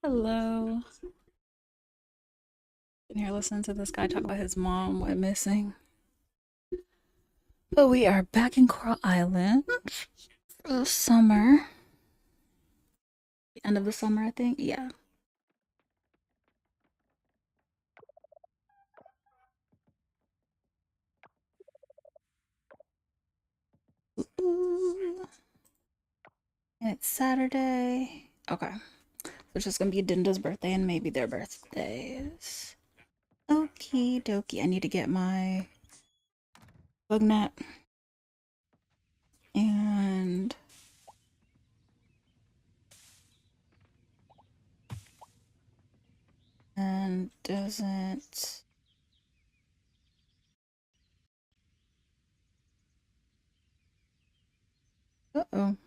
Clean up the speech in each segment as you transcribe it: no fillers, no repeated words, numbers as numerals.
Hello. Been here listening to this guy talk about his mom went missing. But we are back in Coral Island for the summer. The end of the summer, I think. Yeah. Ooh. And it's Saturday. Okay. So it's just gonna be Dinda's birthday and maybe their birthdays. Okie dokie. I need to get my bug net. And doesn't uh-oh.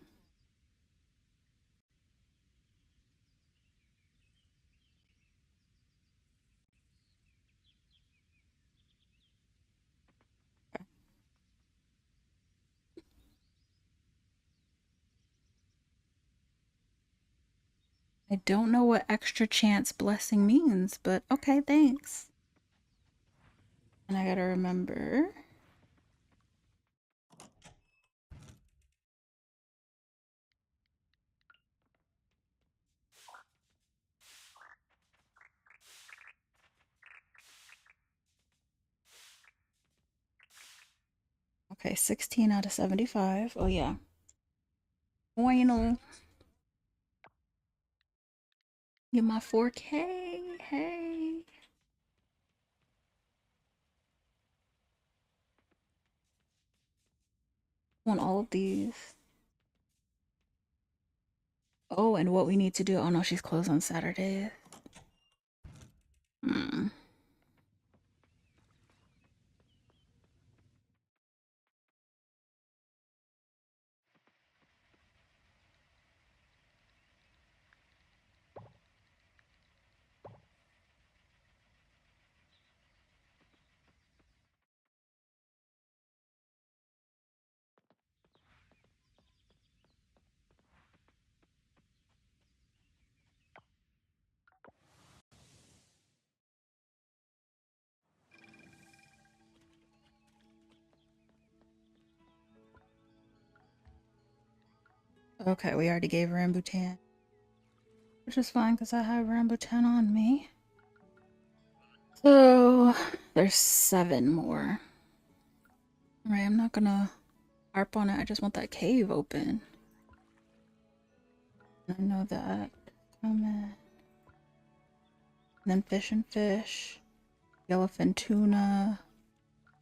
I don't know what extra chance blessing means, but okay, thanks. And I gotta remember. Okay, 16 out of 75. Oh, yeah. Final. Get my 4K. Hey. Want all of these. Oh, and what we need to do. Oh, no, she's closed on Saturday. Hmm. Okay, we already gave Rambutan. Which is fine because I have Rambutan on me. So, there's 7 more. Alright, I'm not gonna harp on it. I just want that cave open. I know that. Coming. And then fish and fish. Yellowfin tuna.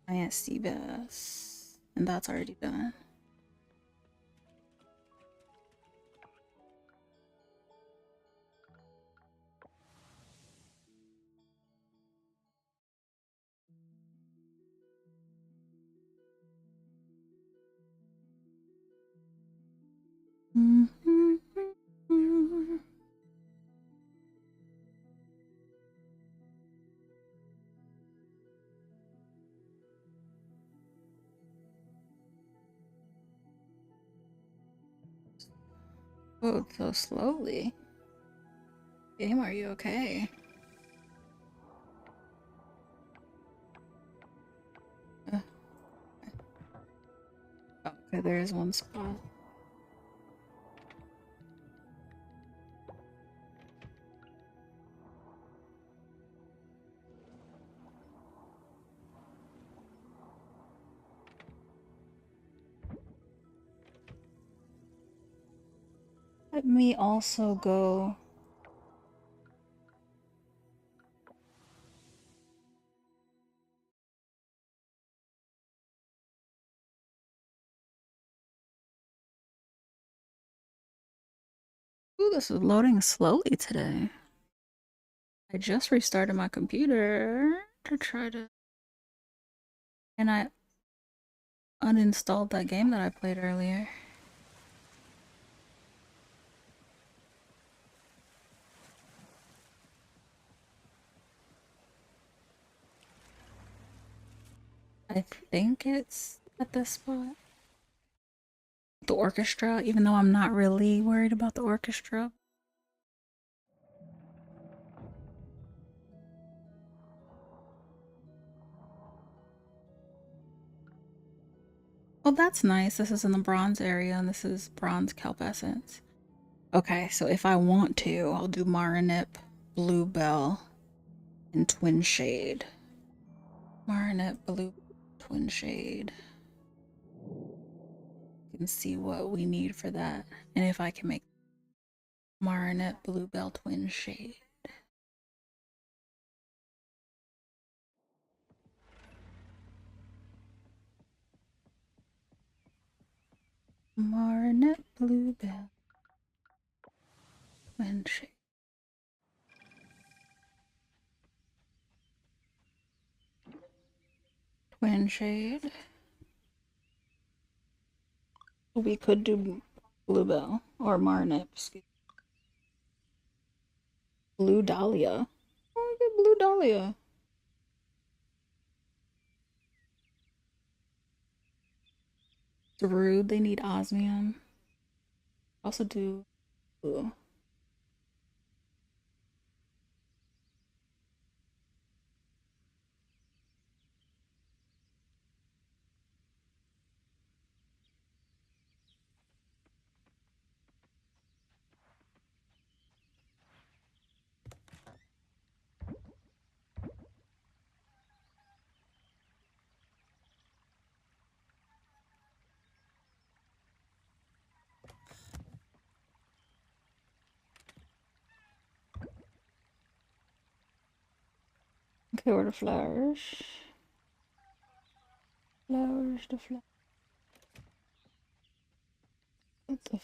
Giant sea bass. And that's already done. Oh, so slowly. Game, are you okay? Uh, oh, okay, there is one spot. Let me also go. Ooh, this is loading slowly today. I just restarted my computer to try to. And I uninstalled that game that I played earlier. I think it's at this spot. The orchestra, even though I'm not really worried about the orchestra. Oh, that's nice. This is in the bronze area, and this is bronze kelp essence. Okay, so if I want to, I'll do Marinip, Bluebell, and Twin Shade. Marinip, Blue, Twin Shade. You can see what we need for that, and if I can make Marinip, Bluebell, Twin Shade. Marinip, Bluebell, Twin Shade. Twin Shade. We could do Bluebell or Marinip. Blue Dahlia. Oh, get Blue Dahlia. It's rude. They need osmium. Also do. Ooh. Okay, where the flowers? Flowers, the flowers. What the?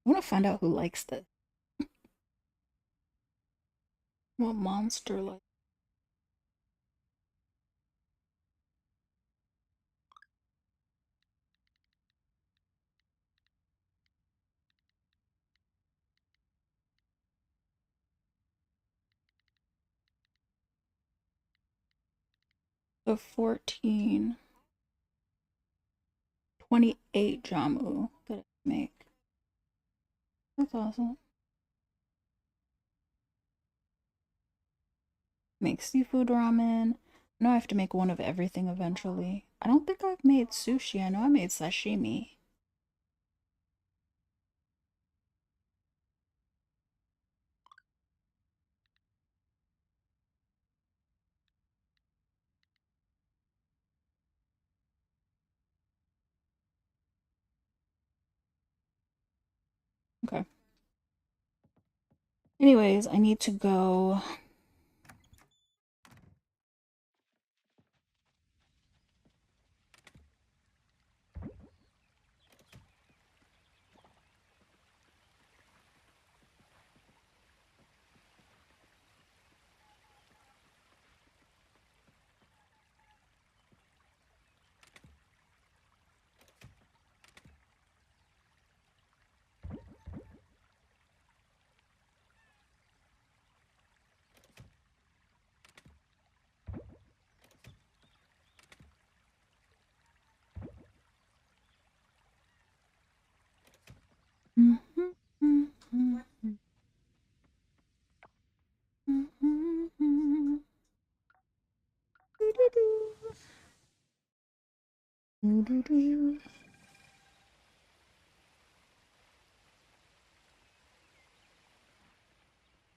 I want to find out who likes this. What monster like? So 14, 28 Jamu that I make. That's awesome. Make seafood ramen. I know I have to make one of everything eventually. I don't think I've made sushi. I know I made sashimi. Okay. Anyways, I need to go.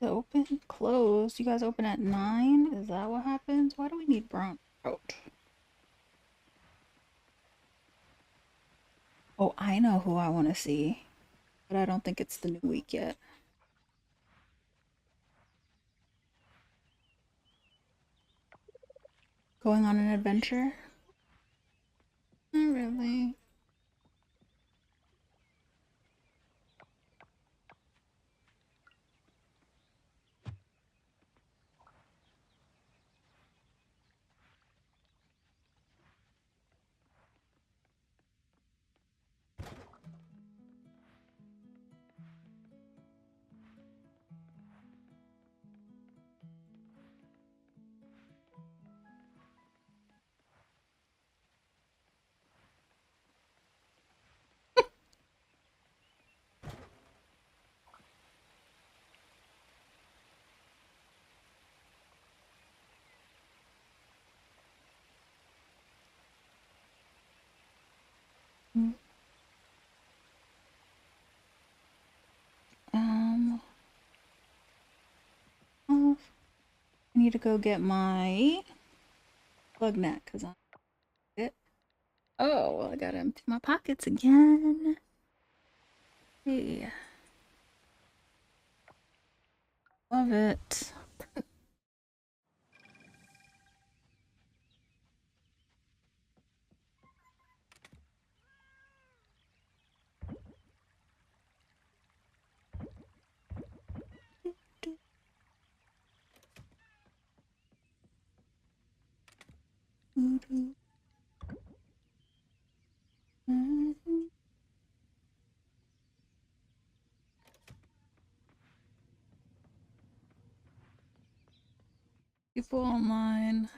Open, close. You guys open at 9? Is that what happens? Why do we need brown trout? Oh, I know who I want to see, but I don't think it's the new week yet. Going on an adventure? Not really. need to go get my plug net because I'm it. Oh, well, I gotta empty my pockets again. Hey, love it. People online.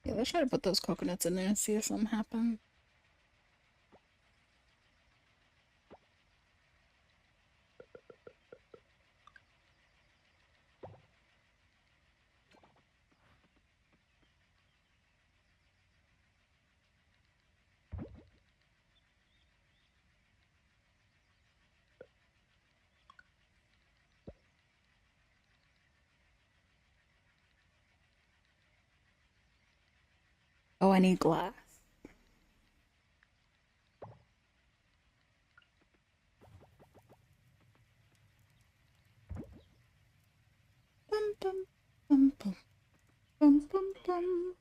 Yeah, let's try to put those coconuts in there and see if something happens. Oh, I need glass. Bum, bum, bum, bum, bum, bum, bum.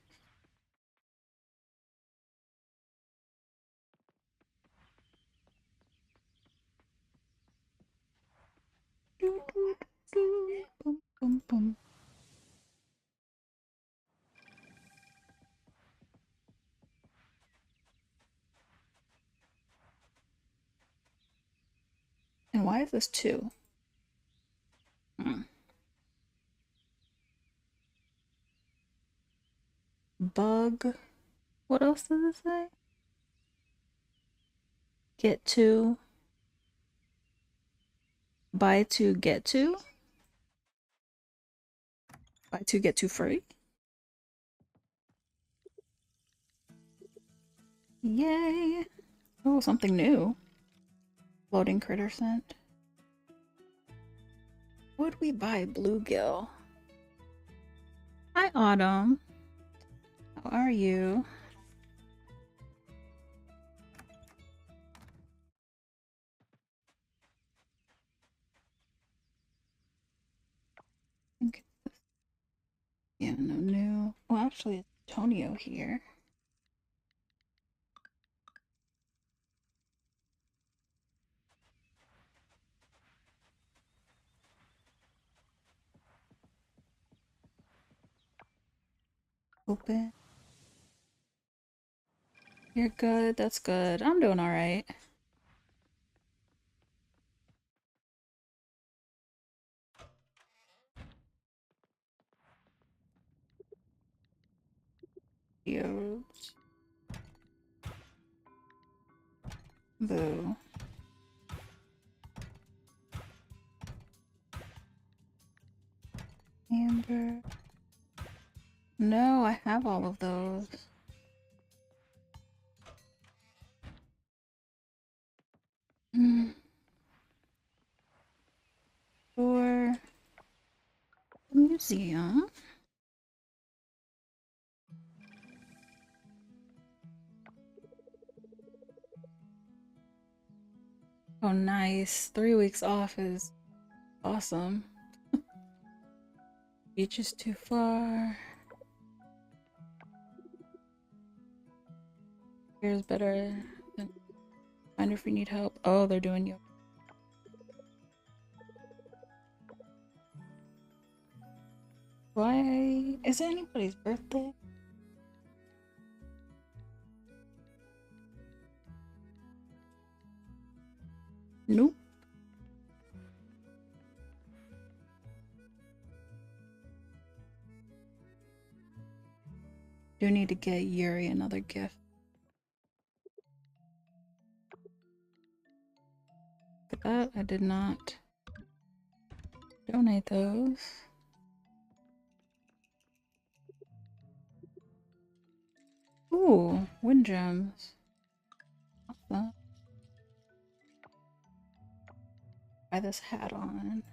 Do, do, do, bum, bum, bum. And why is this two? Hmm. Bug. What else does it say? Get two. Buy two, get two. Buy two, get two free. Yay. Oh, something new. Floating critter scent. Would we buy bluegill? Hi, Autumn. How are you? Yeah, no new. Well, actually, it's Tonio here. Open. You're good. That's good. I'm doing all right. Geodes. Boo. Amber. No, I have all of those. For the museum. Oh, nice. 3 weeks off is awesome. Beach is too far. Here's better. Find if we need help. Oh, they're doing yoga. Why? Is it anybody's birthday? Nope. Do need to get Yuri another gift. Look at that. I did not donate those. Ooh, wind gems. Awesome. Try this hat on.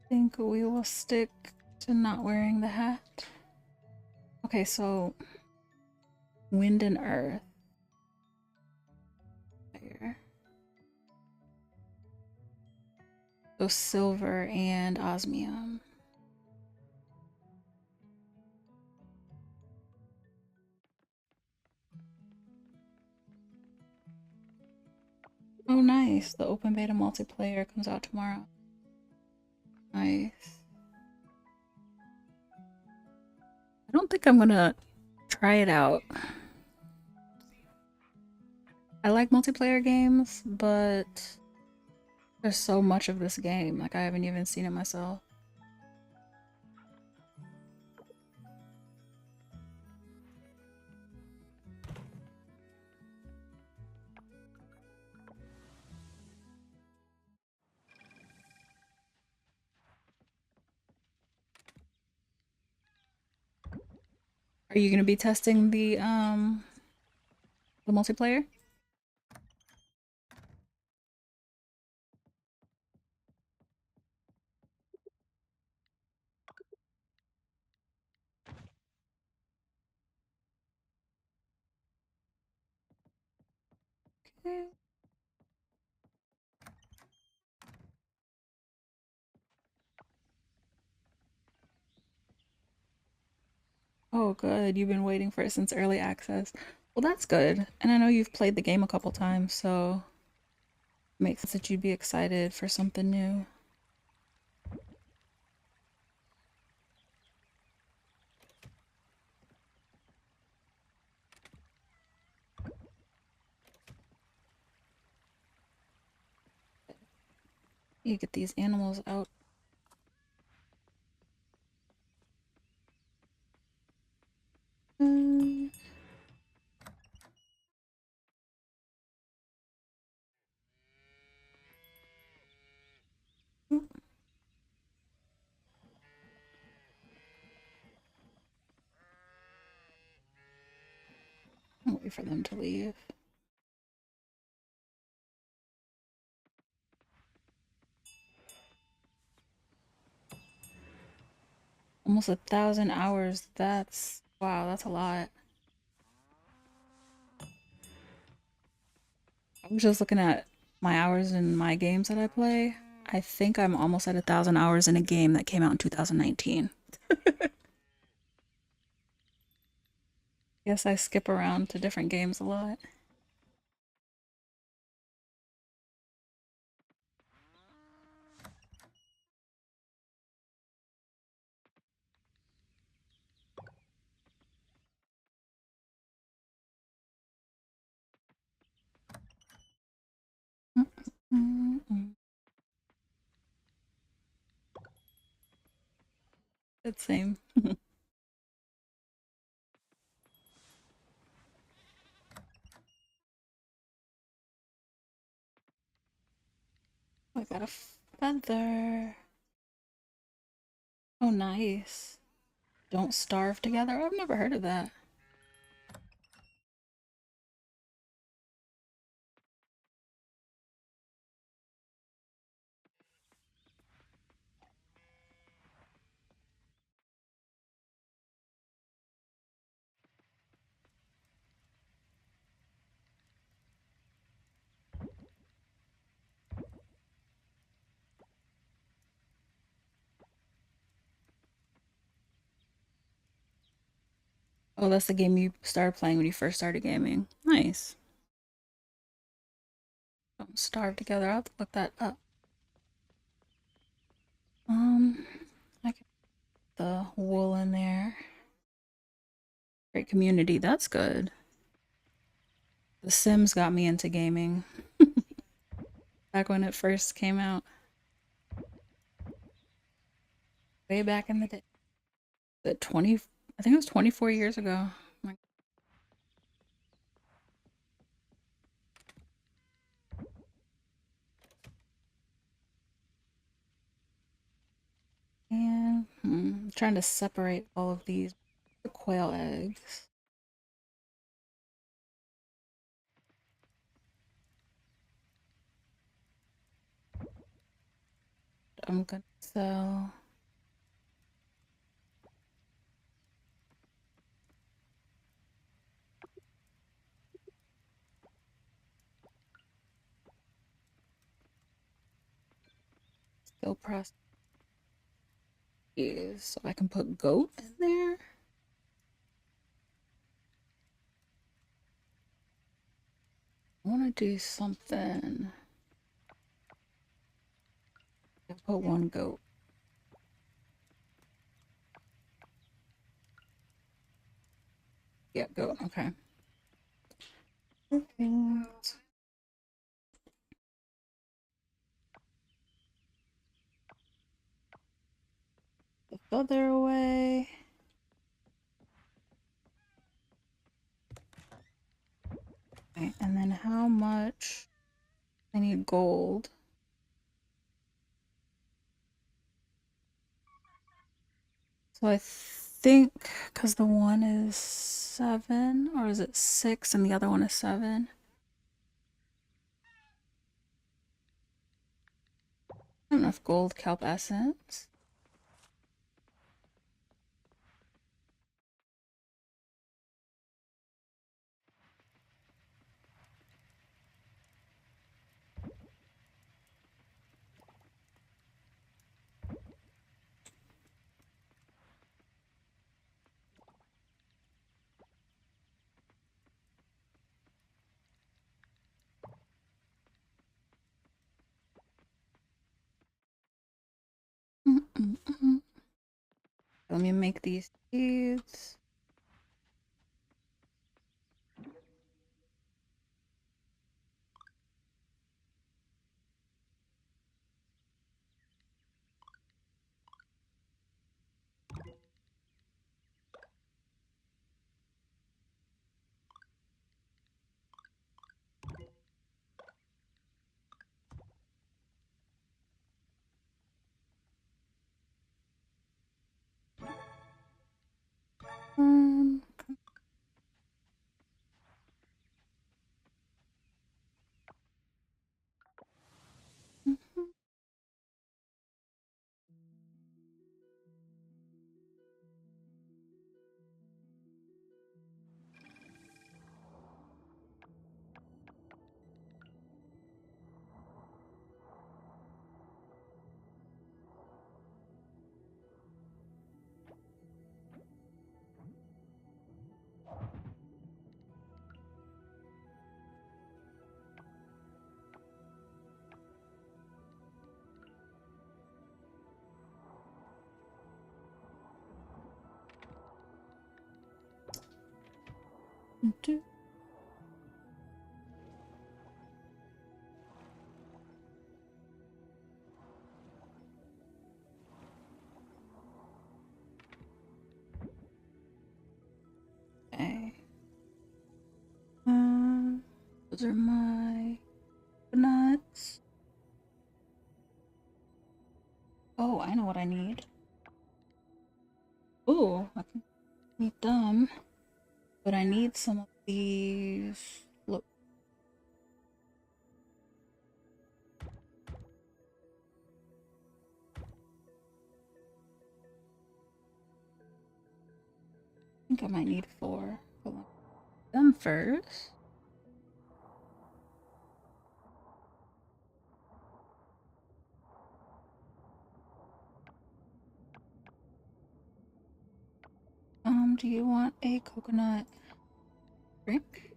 Think we will stick to not wearing the hat. Okay, so wind and earth. Fire. So silver and osmium. Oh, nice. The open beta multiplayer comes out tomorrow. Nice. I don't think I'm gonna try it out. I like multiplayer games, but there's so much of this game. Like, I haven't even seen it myself. Are you gonna be testing the multiplayer? Okay. Oh, good. You've been waiting for it since early access. Well, that's good. And I know you've played the game a couple times, so it makes sense that you'd be excited for something new. You get these animals out. Mm. I'll wait for them to leave. Almost 1,000 hours. That's wow, that's a lot. I was just looking at my hours in my games that I play. I think I'm almost at 1,000 hours in a game that came out in 2019. Guess I skip around to different games a lot. It's same. I got a feather. Oh, nice. Don't starve together. I've never heard of that. Oh, that's the game you started playing when you first started gaming. Nice. Don't starve together. I'll have to look that up. Um, I get the wool in there. Great community. That's good. The Sims got me into gaming back when it first came out, way back in the day. The 20, I think it was 24 years ago. Like, trying to separate all of these quail eggs. I'm gonna sell. Still press these so I can put goat in there. I want to do something. I'll put one goat. Yeah, goat. Okay. Perfect. The feather away. Okay, and then how much? I need gold. So I think because the one is 7, or is it 6 and the other one is 7? I have enough gold kelp essence. Let me make these seeds. Um, okay. Those are my nuts. Oh, I know what I need. Oh, I can need them. But I need some of these. Look. I think I might need 4. Hold on. Them first. Do you want a coconut drink?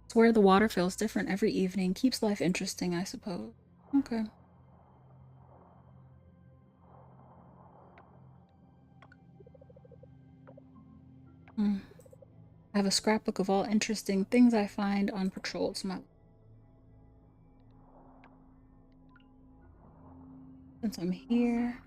Swear the water feels different every evening. Keeps life interesting, I suppose. Okay. Hmm. I have a scrapbook of all interesting things I find on patrol. It's my since I'm here.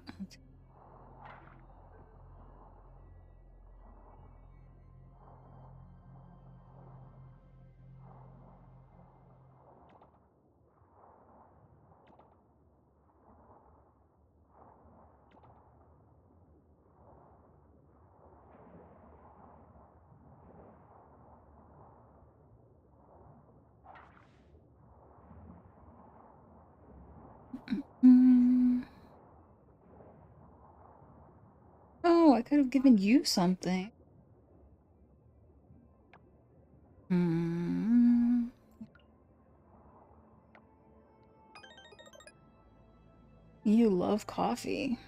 could have given you something. Hmm. You love coffee.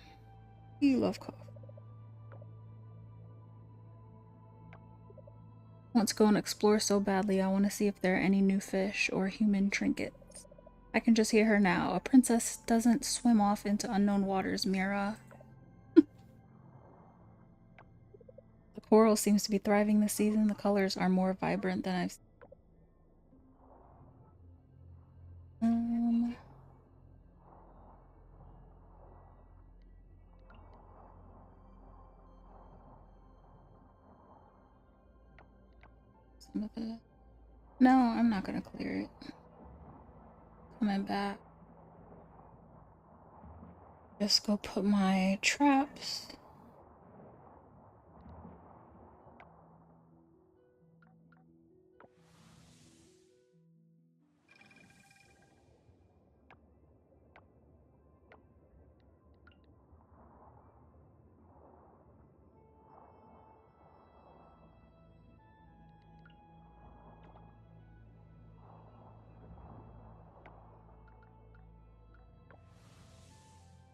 You love coffee. Let's go and explore so badly. I want to see if there are any new fish or human trinkets. I can just hear her now. A princess doesn't swim off into unknown waters, Mira. The coral seems to be thriving this season. The colors are more vibrant than I've seen. Some of it. No, I'm not gonna clear it. Coming back. Just go put my traps.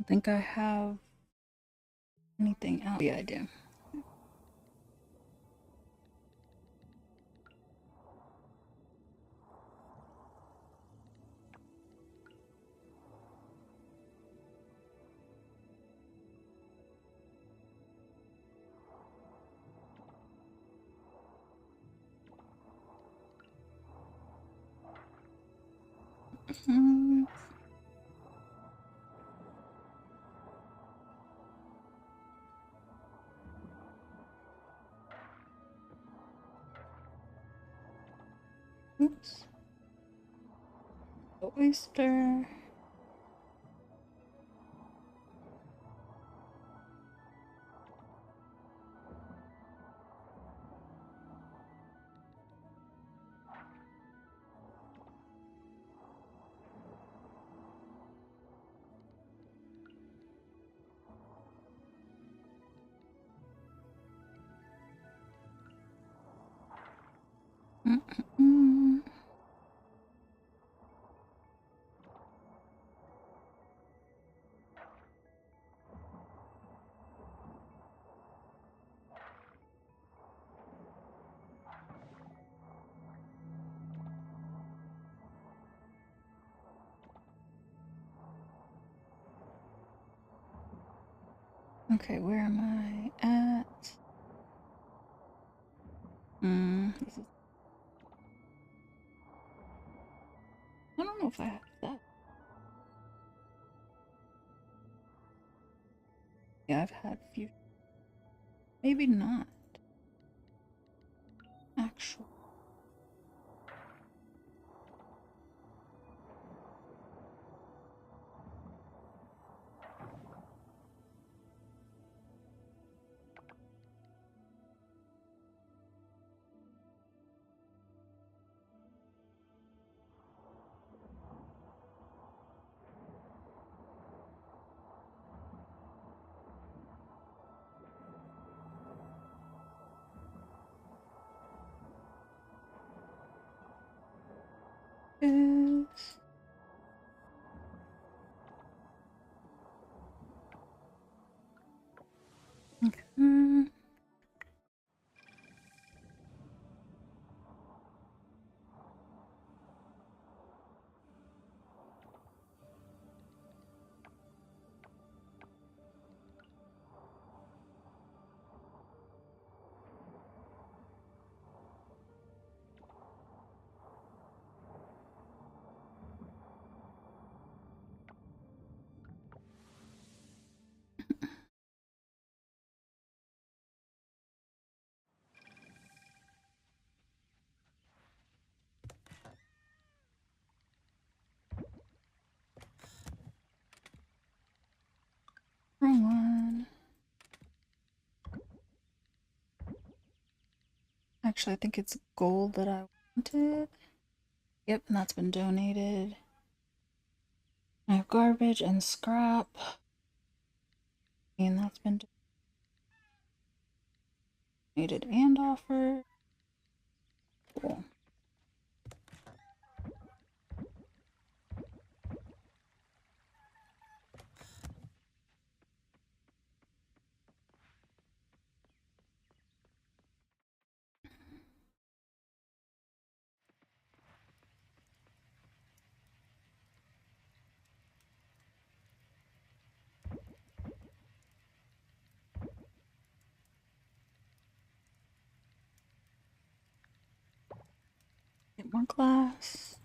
I think I have anything else. Yeah, I do. Mm, oops. The oyster. Mm-mm-mm. Okay, where am I at? This is, I don't know if I have that. Yeah, I've had few. Maybe not. Actually. Is okay. Wrong one. Actually, I think it's gold that I wanted. Yep, and that's been donated. I have garbage and scrap. And that's been. Needed and offered. Cool. Get more glass.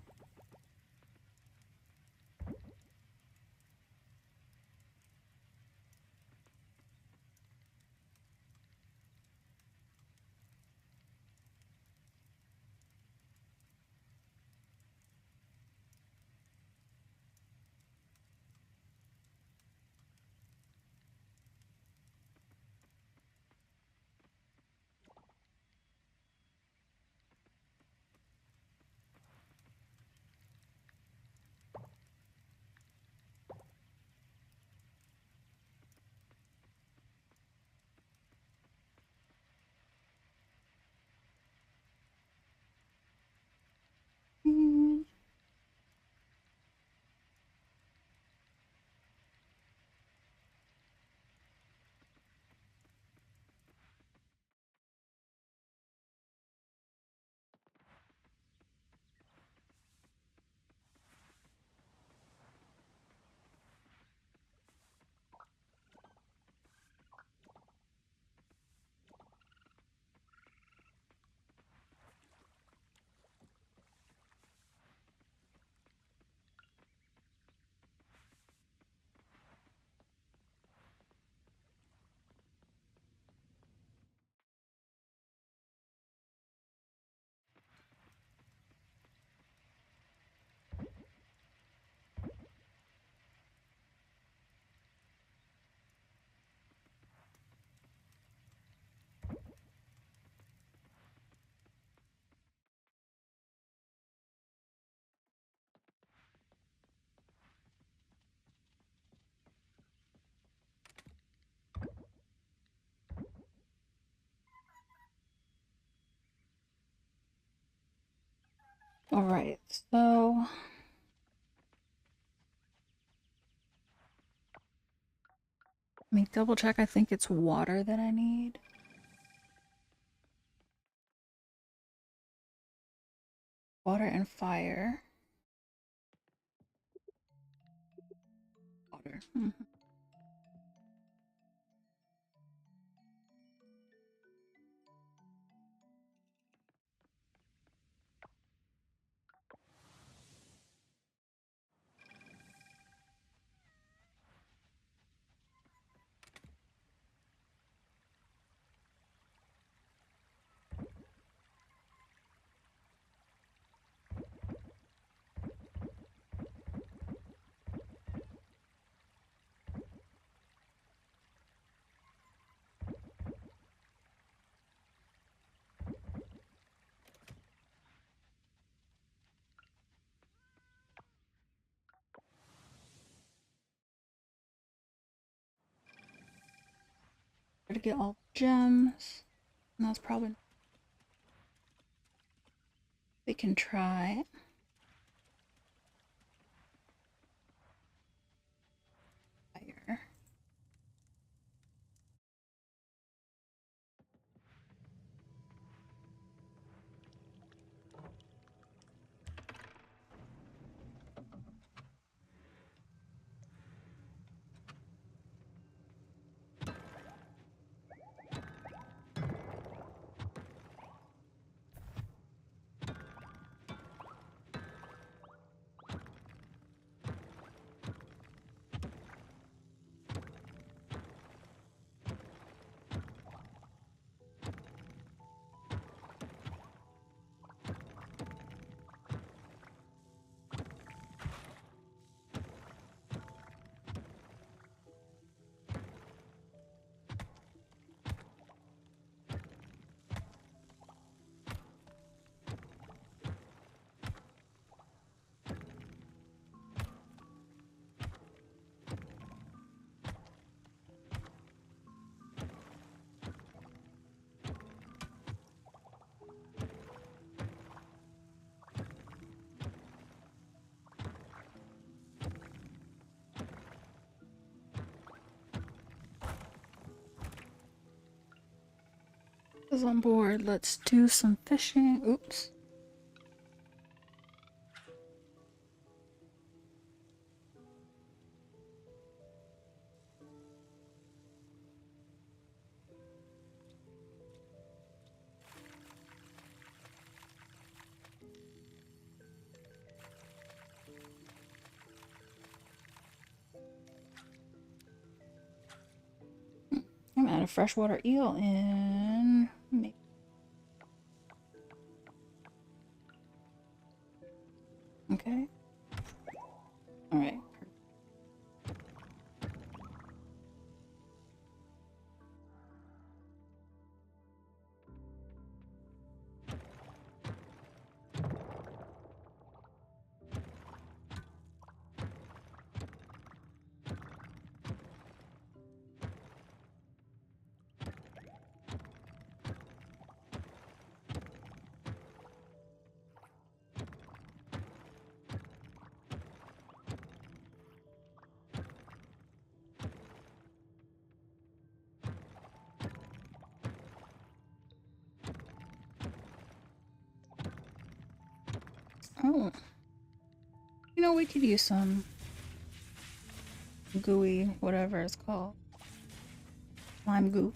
Mm. All right, so let me double check. I think it's water that I need. Water and fire. Water. Try to get all the gems. And that's probably we can try. Fire. Is on board. Let's do some fishing. Oops. I'm at a freshwater eel in. Maybe. Okay. All right. Oh. You know, we could use some gooey, whatever it's called. Lime goop.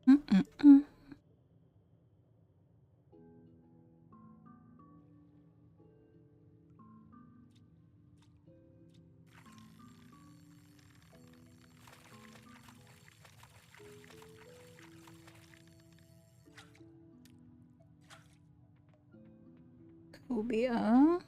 Mm-mm-mm. Cobia.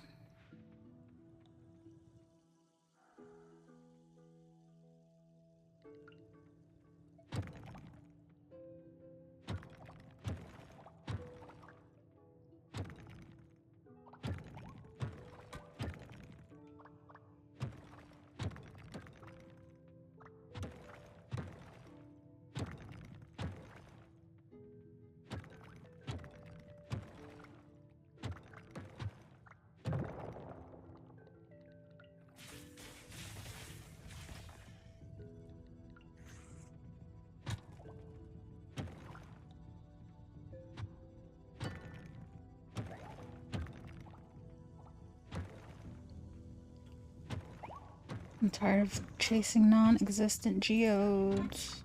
I'm tired of chasing non-existent geodes.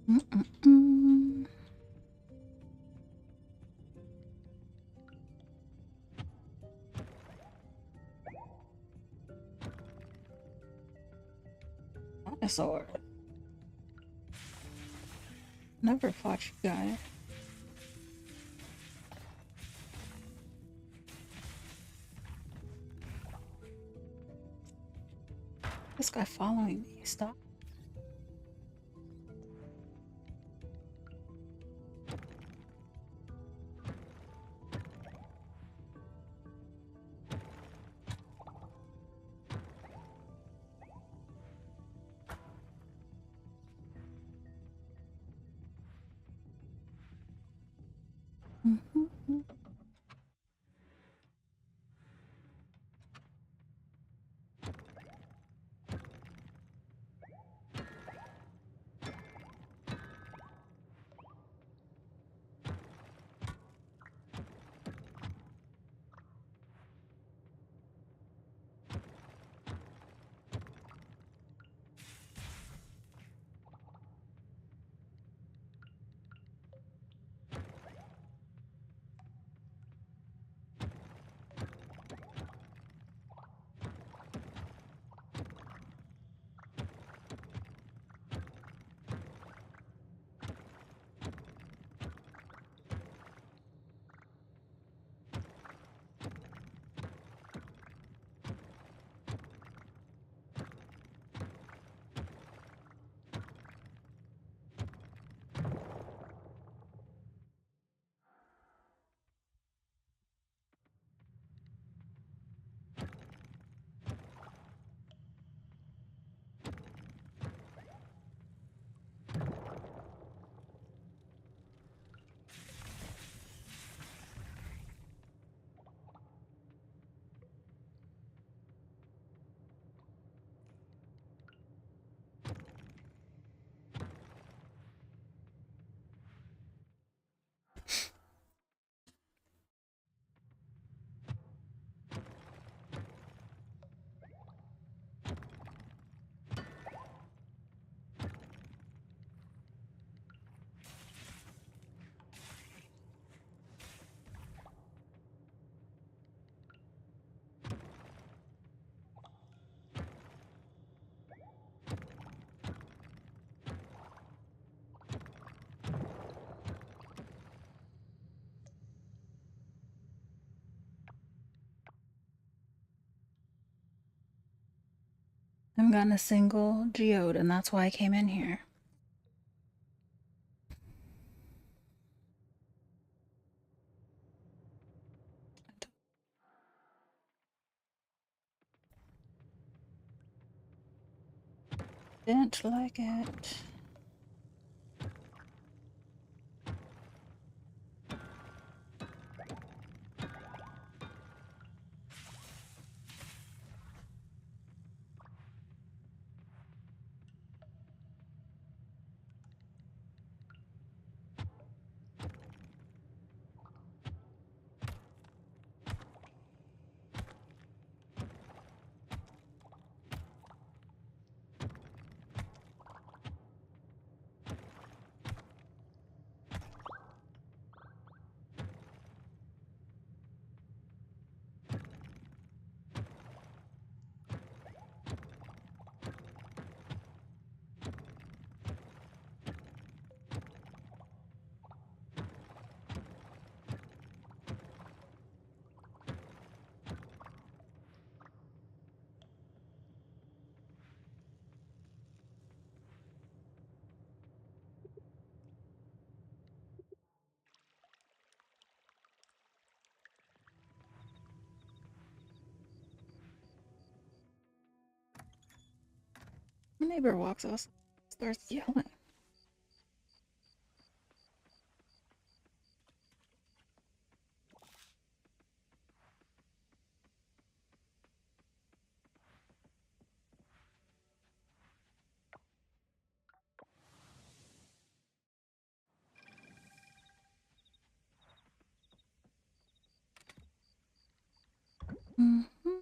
Mm-mm-mm. Dinosaur. Never fought you guys. This guy following me. Stop. I'm gotten a single geode, and that's why I came in here. Didn't like it. My neighbor walks outside, starts yelling. Mm-hmm.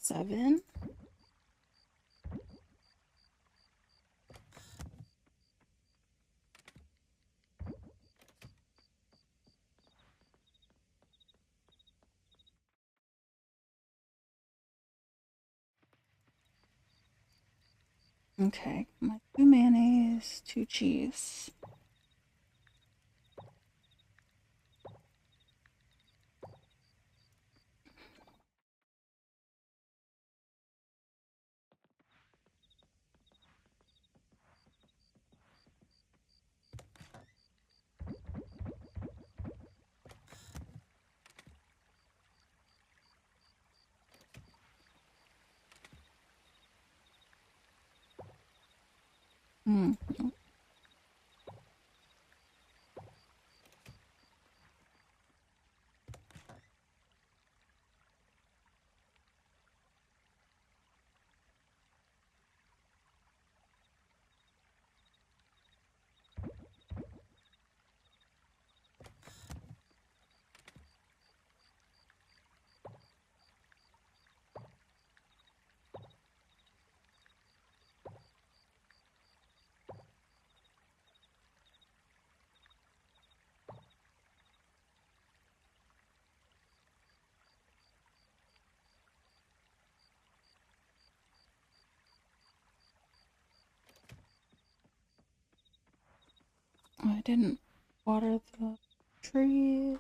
7. Okay, my 2 mayonnaise, 2 cheese. Mm. I didn't water the trees.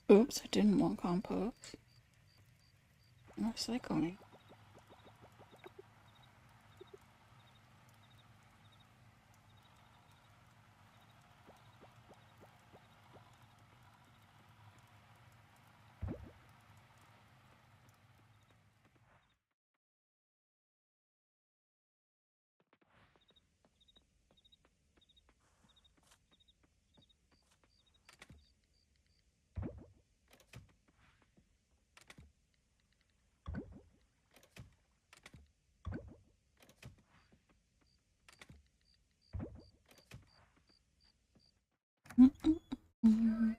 Oops, I didn't want compost. Recycling. Mm-mm-mm.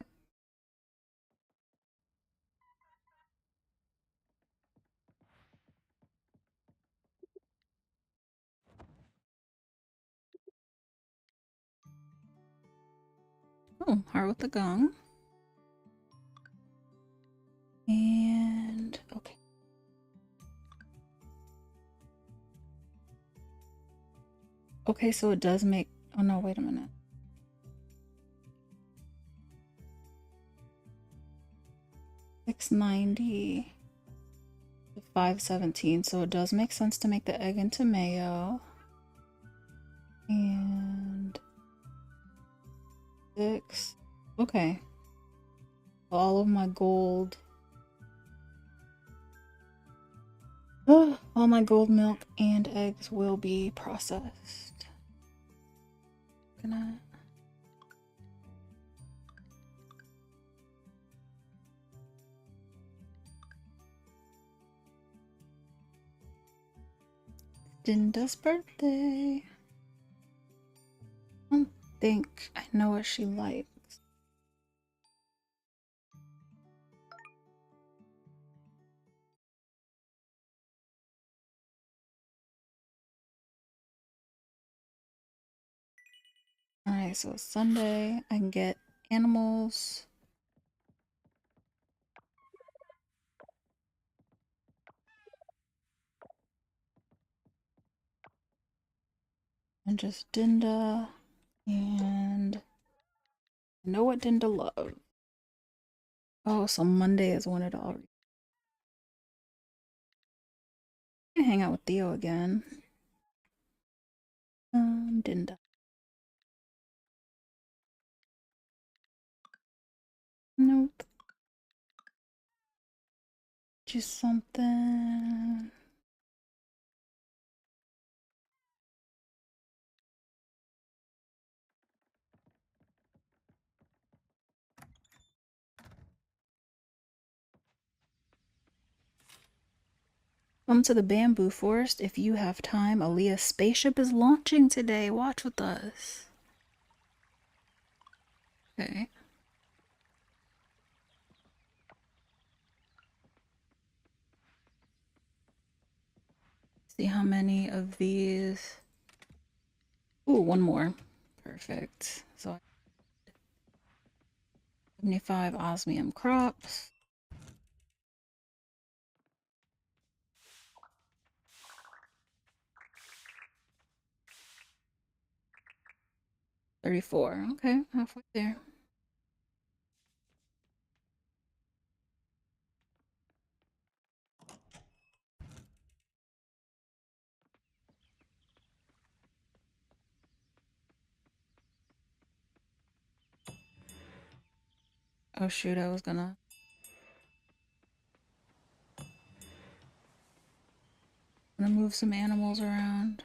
Oh, heart with the gong. And okay. Okay, so it does make. Oh no, wait a minute. 690 to 517. So it does make sense to make the egg into mayo. And 6. Okay. All of my gold. All my gold milk and eggs will be processed. Gonna. Dinda's birthday. I don't think I know what she likes. Alright, so Sunday I can get animals. And just Dinda. And I know what Dinda loves. Oh, so Monday is when it all. I hang out with Theo again. Dinda. Nope. Just something. Come to the bamboo forest if you have time. Aaliyah's spaceship is launching today. Watch with us. Okay. See how many of these. Ooh, one more. Perfect. So 75 osmium crops. $34. Okay, halfway there. Oh shoot, I was gonna move some animals around.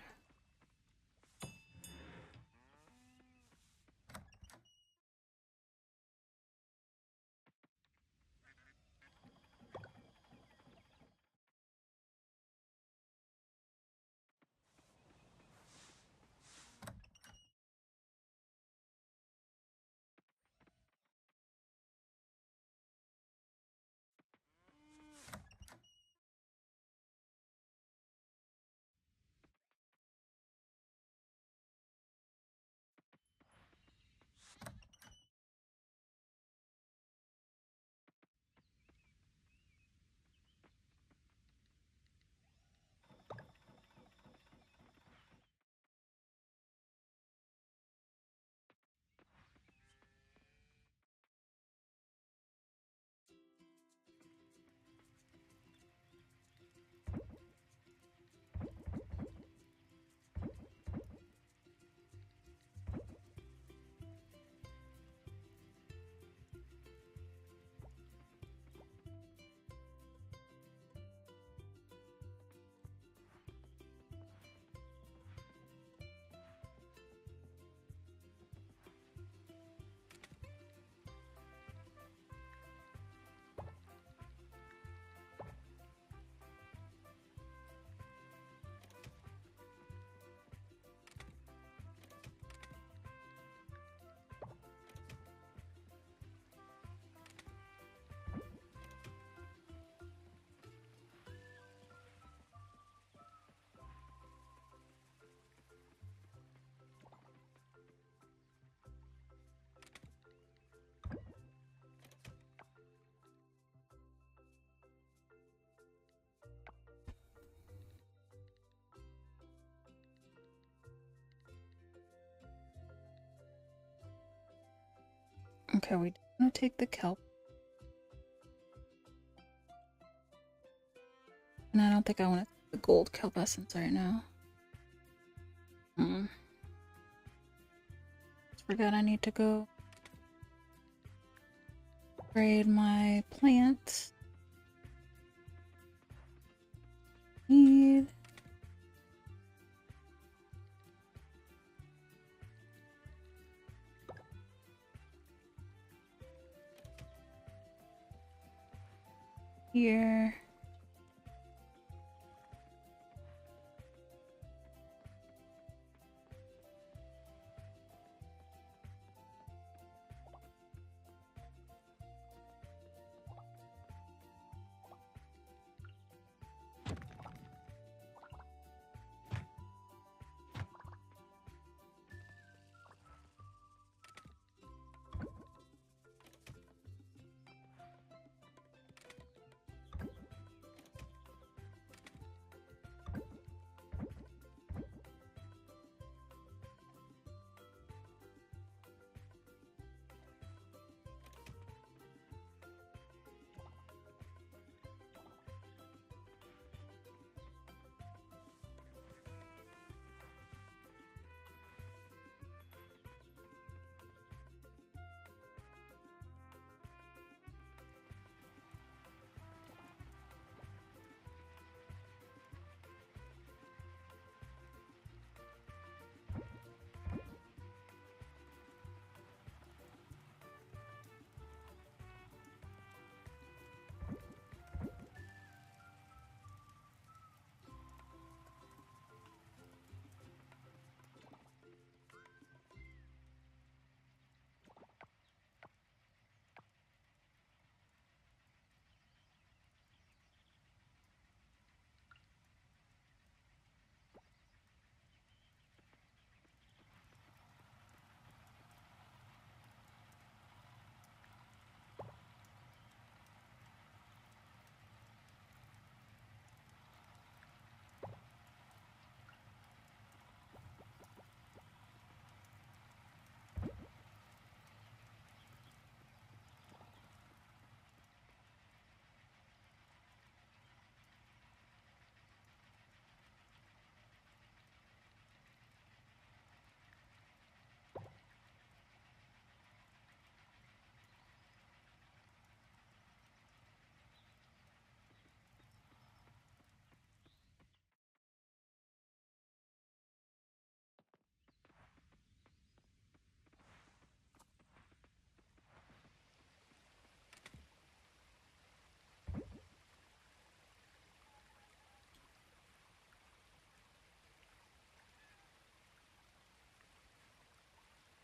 Okay, we're gonna take the kelp. And I don't think I want to take the gold kelp essence right now. Forgot I need to go grade my plants. Need here.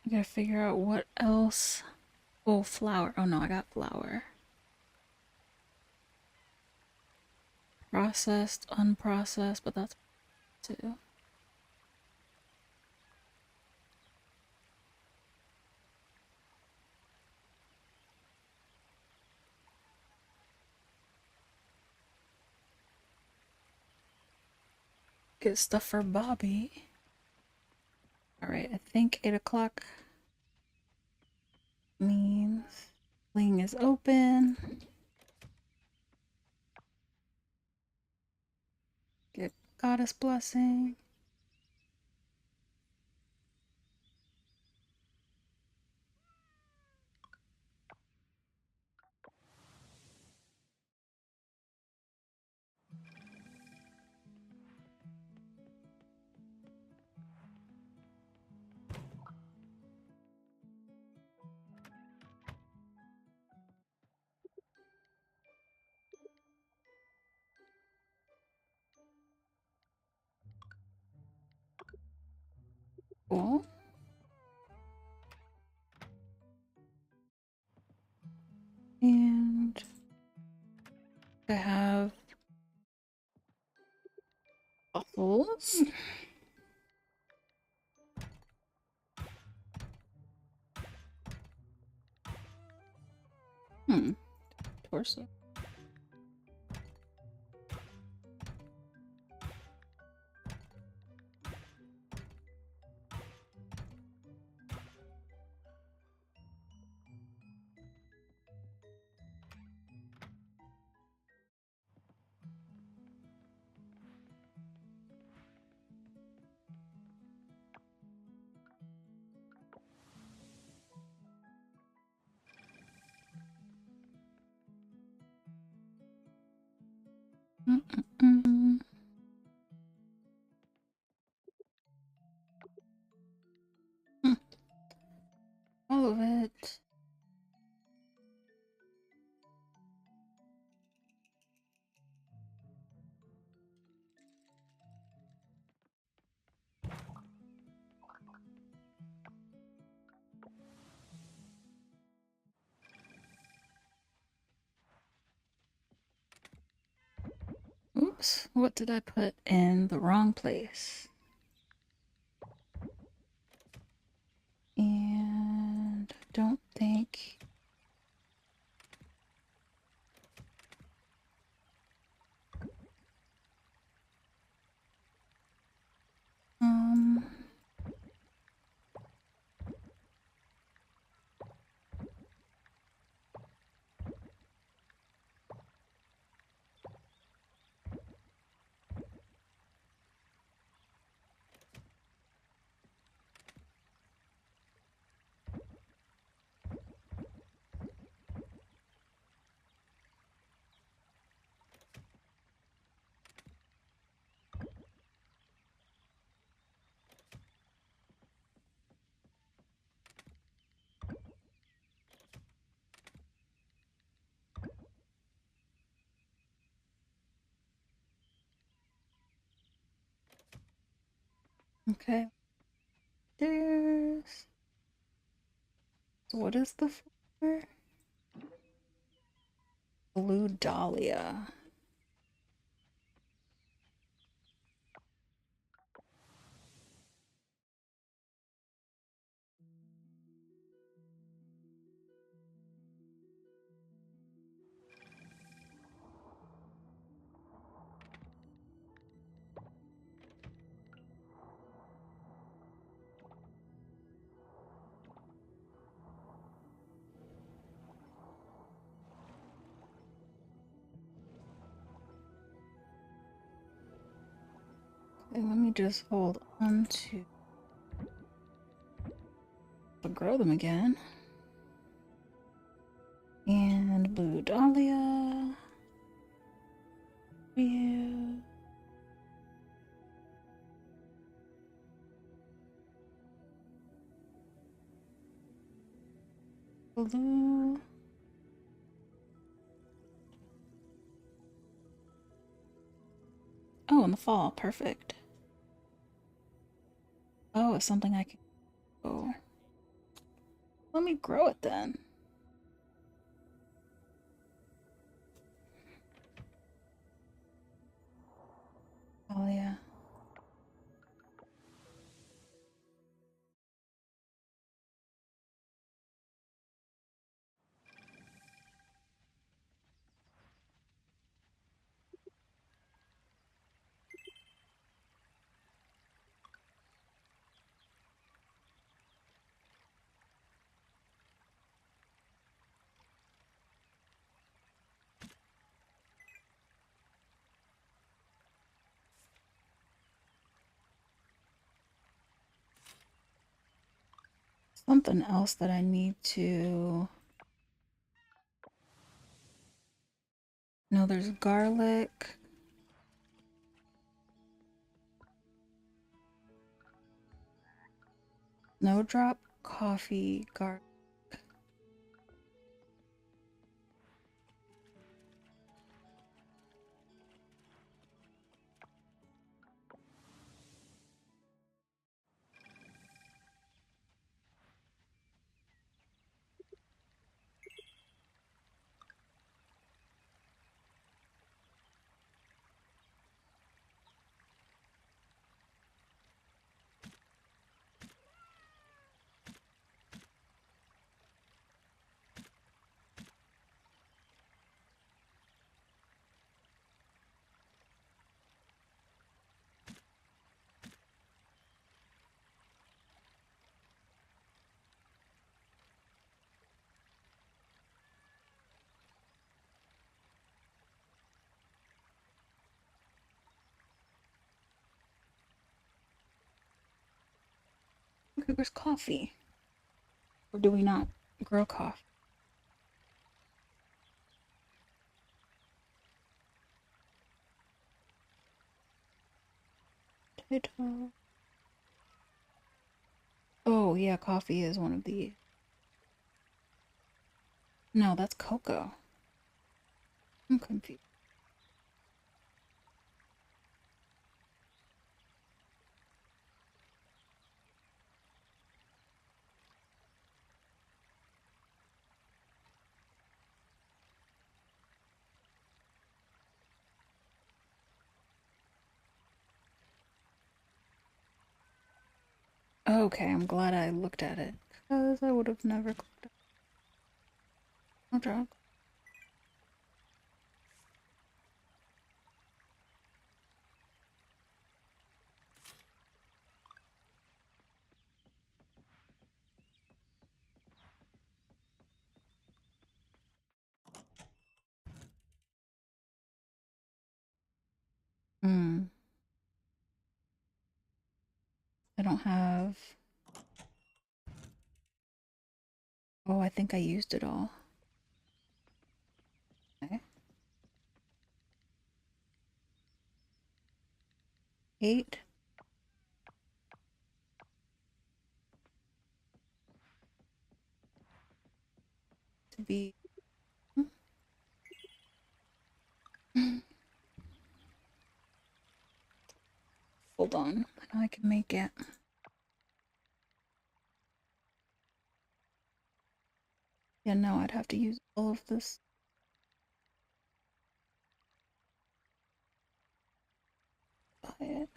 I gotta figure out what else. Oh, flour. Oh no, I got flour. Processed, unprocessed, but that's too. Get stuff for Bobby. Alright, I think 8 o'clock means Ling is open. Get goddess blessing. Cool. And I have waffles. Torso. Mm-mm-mm. All of it. Oops, what did I put in the wrong place? And I don't think. Um. Okay. There's. So what is the flower? Blue dahlia. Okay, let me just hold on to grow them again. And blue dahlia. Yeah. Blue. Oh, in the fall. Perfect. Oh, it's something I can. Oh. Let me grow it then. Oh, yeah. Something else that I need to. No, there's garlic. Snowdrop coffee, garlic. Okay, where's coffee? Or do we not grow coffee? Potato. Oh, yeah, coffee is one of the. No, that's cocoa. I'm confused. Okay, I'm glad I looked at it. Because I would have never clicked it. No drug. Hmm. I don't have. Oh, I think I used it all. Okay. 8 to be. Hold on. I know I can make it. Yeah, no, I'd have to use all of this. Buy it.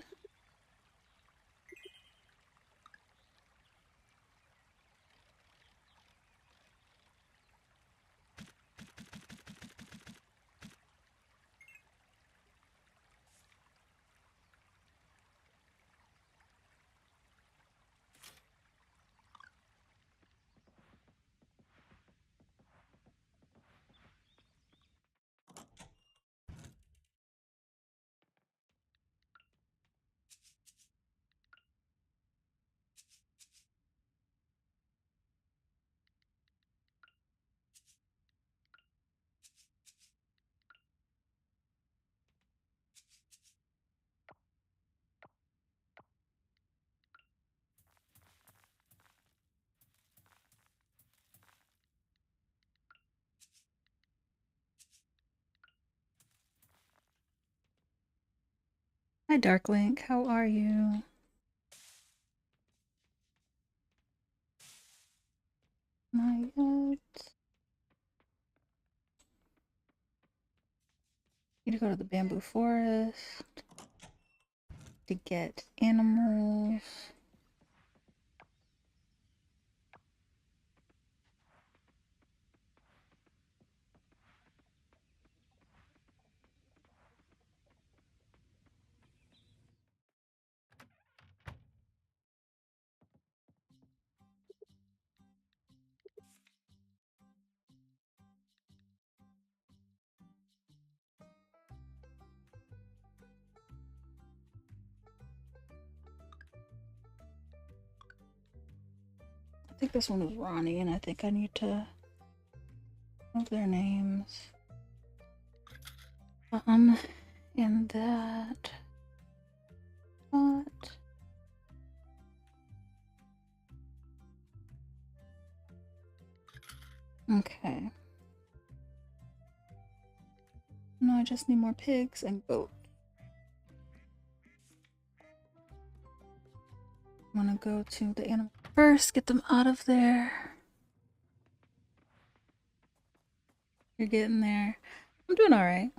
Hi, Darklink. How are you? Not yet. Need to go to the bamboo forest to get animals. I think this one was Ronnie, and I think I need to know their names. In that spot. Okay. No, I just need more pigs and goats. I want to go to the animal first, get them out of there. You're getting there. I'm doing all right.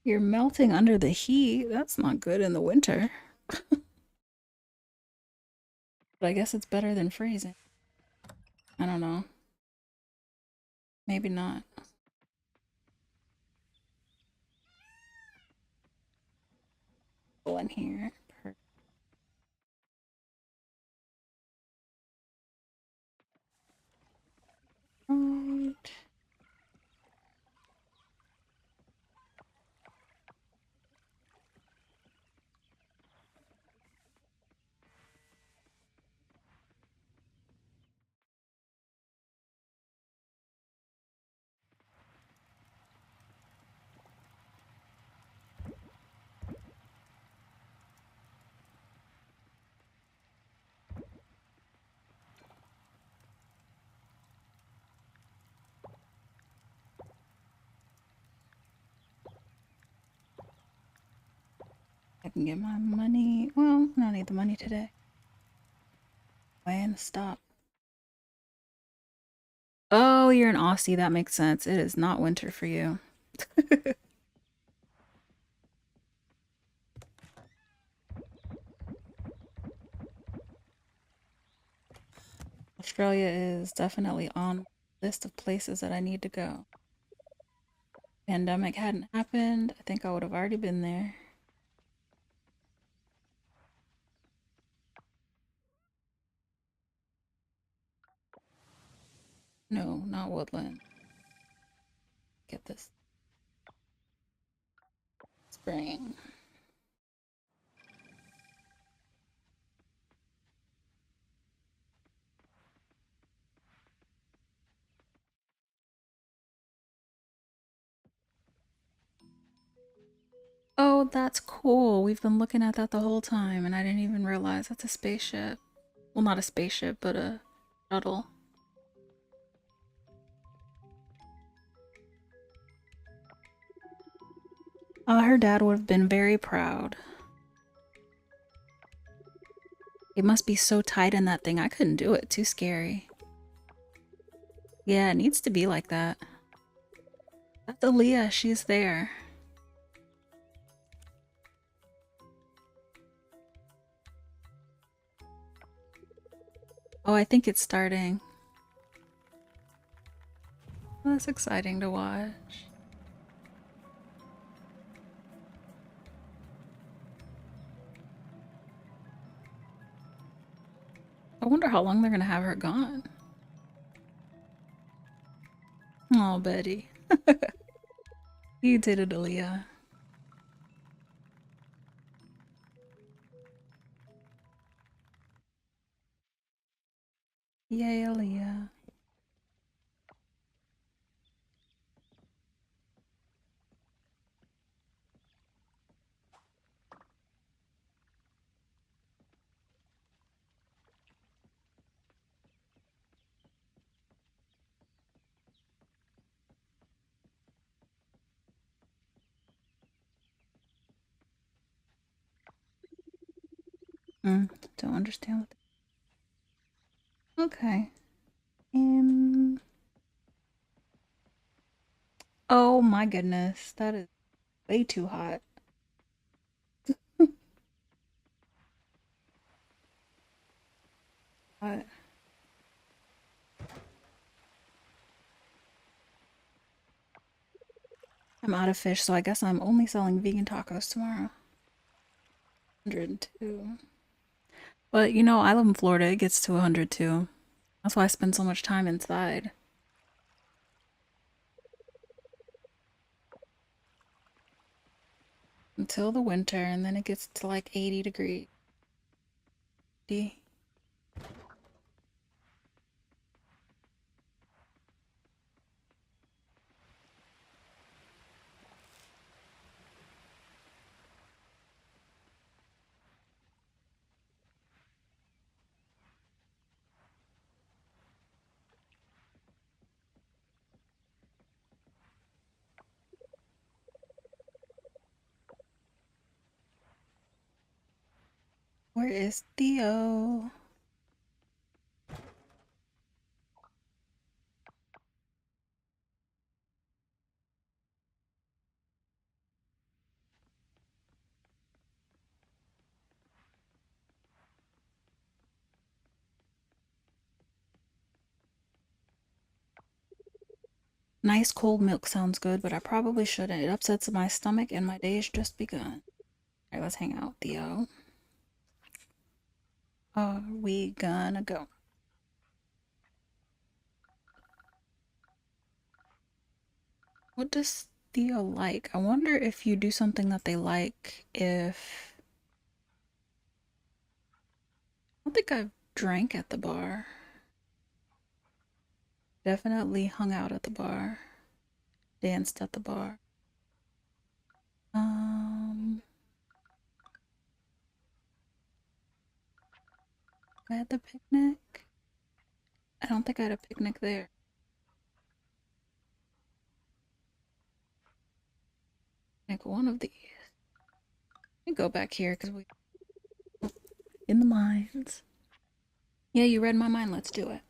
You're melting under the heat. That's not good in the winter. But I guess it's better than freezing. I don't know. Maybe not. Go in here. Right. I can get my money. Well, I don't need the money today. And stop. Oh, you're an Aussie. That makes sense. It is not winter for you. Australia is definitely on the list of places that I need to go. Pandemic hadn't happened, I think I would have already been there. No, not woodland. Get this. Spring. Oh, that's cool. We've been looking at that the whole time, and I didn't even realize that's a spaceship. Well, not a spaceship, but a shuttle. Her dad would have been very proud. It must be so tight in that thing. I couldn't do it. Too scary. Yeah, it needs to be like that. That's Aaliyah. She's there. Oh, I think it's starting. That's exciting to watch. I wonder how long they're gonna have her gone. Oh, Betty. You did it, Aaliyah. Yay, Aaliyah. Don't understand what okay. Um, oh my goodness, that is way too hot. But I'm out of fish, so I guess I'm only selling vegan tacos tomorrow. 102. But you know, I live in Florida, it gets to 102. That's why I spend so much time inside until the winter, and then it gets to like 80 degrees. Where is Theo? Nice cold milk sounds good, but I probably shouldn't. It upsets my stomach and my day's just begun. Alright, let's hang out, Theo. Are we gonna go? What does Theo like? I wonder if you do something that they like, if... I don't think I've drank at the bar. Definitely hung out at the bar. Danced at the bar. Um, I had the picnic. I don't think I had a picnic there. Like one of these. Let me go back here because we in the mines. Yeah, you read my mind. Let's do it.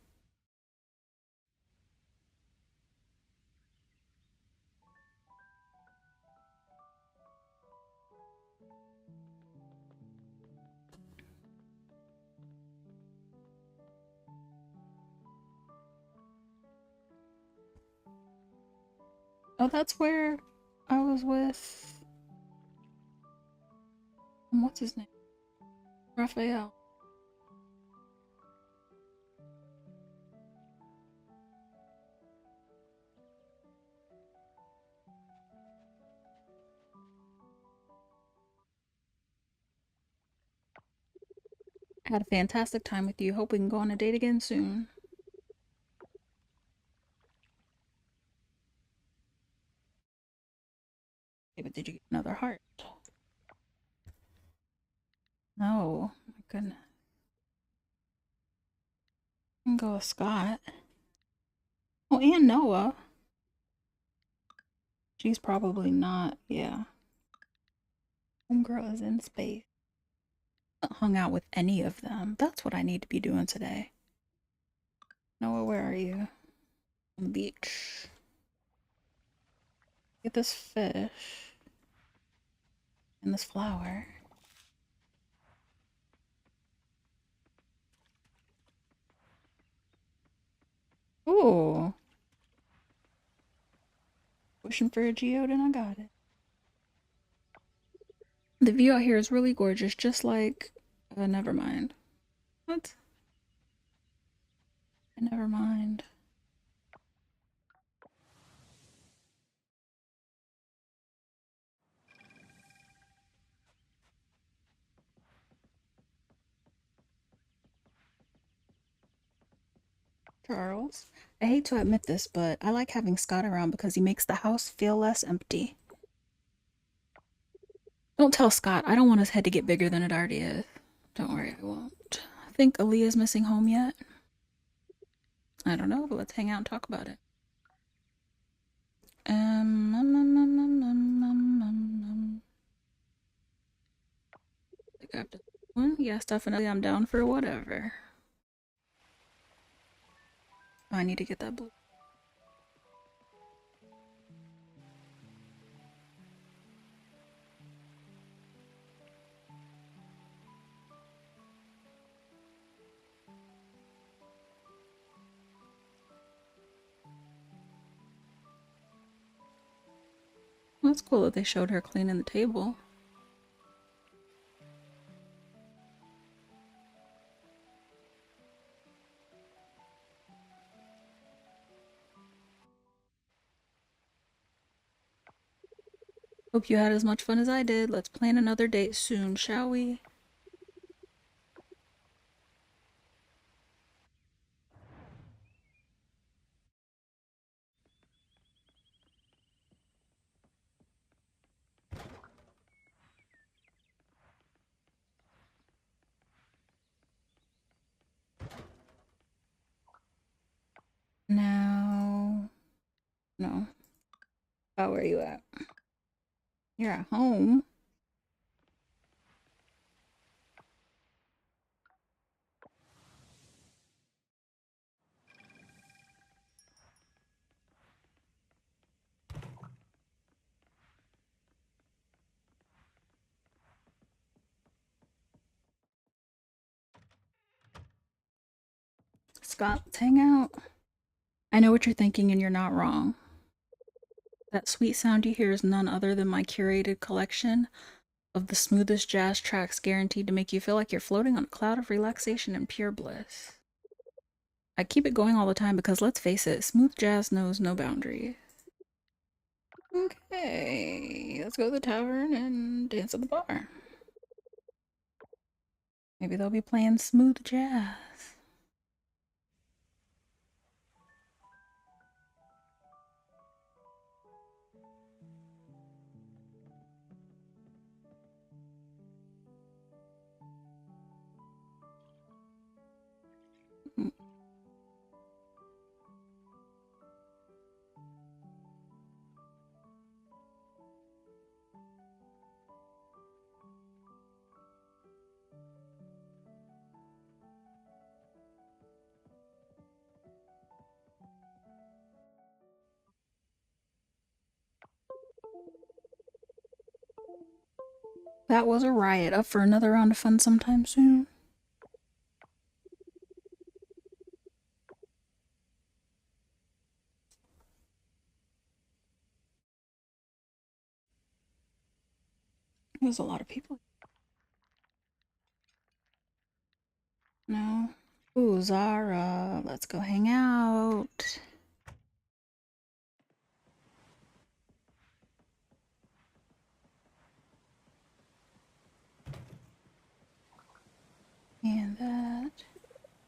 Oh, that's where I was with. What's his name? Raphael. I had a fantastic time with you. Hope we can go on a date again soon. Okay, but did you get another heart? No. Oh my goodness. I can go with Scott. Oh, and Noah. She's probably not. Yeah. Homegirl is in space. Hung out with any of them. That's what I need to be doing today. Noah, where are you? On the beach. Get this fish and this flower. Ooh. Wishing for a geode and I got it. The view out here is really gorgeous, just like never mind. What? Never mind. Charles. I hate to admit this, but I like having Scott around because he makes the house feel less empty. Don't tell Scott. I don't want his head to get bigger than it already is. Don't worry, I won't. Think Aaliyah's missing home yet? I don't know, but let's hang out and talk about it. Think I have to. Well, yes, definitely. I'm down for whatever. Oh, I need to get that blue. Well, it's cool that they showed her cleaning the table. Hope you had as much fun as I did. Let's plan another date soon, shall we? Now, no. Oh, where are you at? You're at home. Scott, let's hang out. I know what you're thinking, and you're not wrong. That sweet sound you hear is none other than my curated collection of the smoothest jazz tracks guaranteed to make you feel like you're floating on a cloud of relaxation and pure bliss. I keep it going all the time because let's face it, smooth jazz knows no boundaries. Okay, let's go to the tavern and dance at the bar. Maybe they'll be playing smooth jazz. That was a riot. Up for another round of fun sometime soon? There's a lot of people. No. Ooh, Zara, let's go hang out. And that.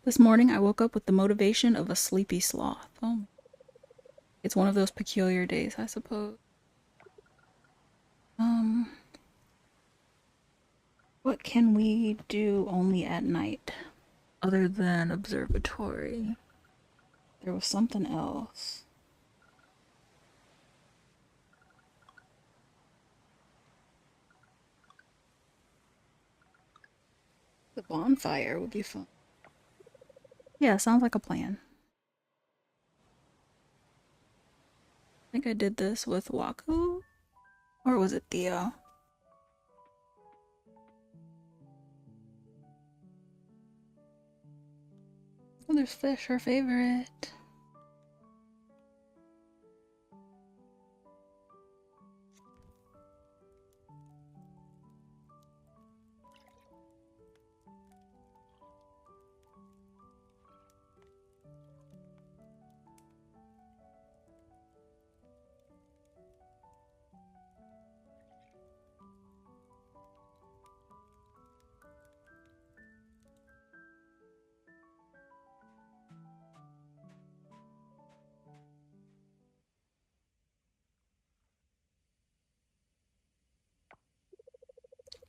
This morning I woke up with the motivation of a sleepy sloth. Oh, it's one of those peculiar days, I suppose. Um, what can we do only at night other than observatory? There was something else. The bonfire would be fun. Yeah, sounds like a plan. I think I did this with Waku, or was it Theo? Oh, there's fish, her favorite.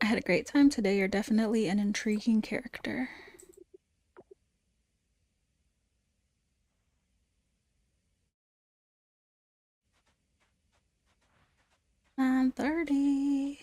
I had a great time today. You're definitely an intriguing character. 9:30.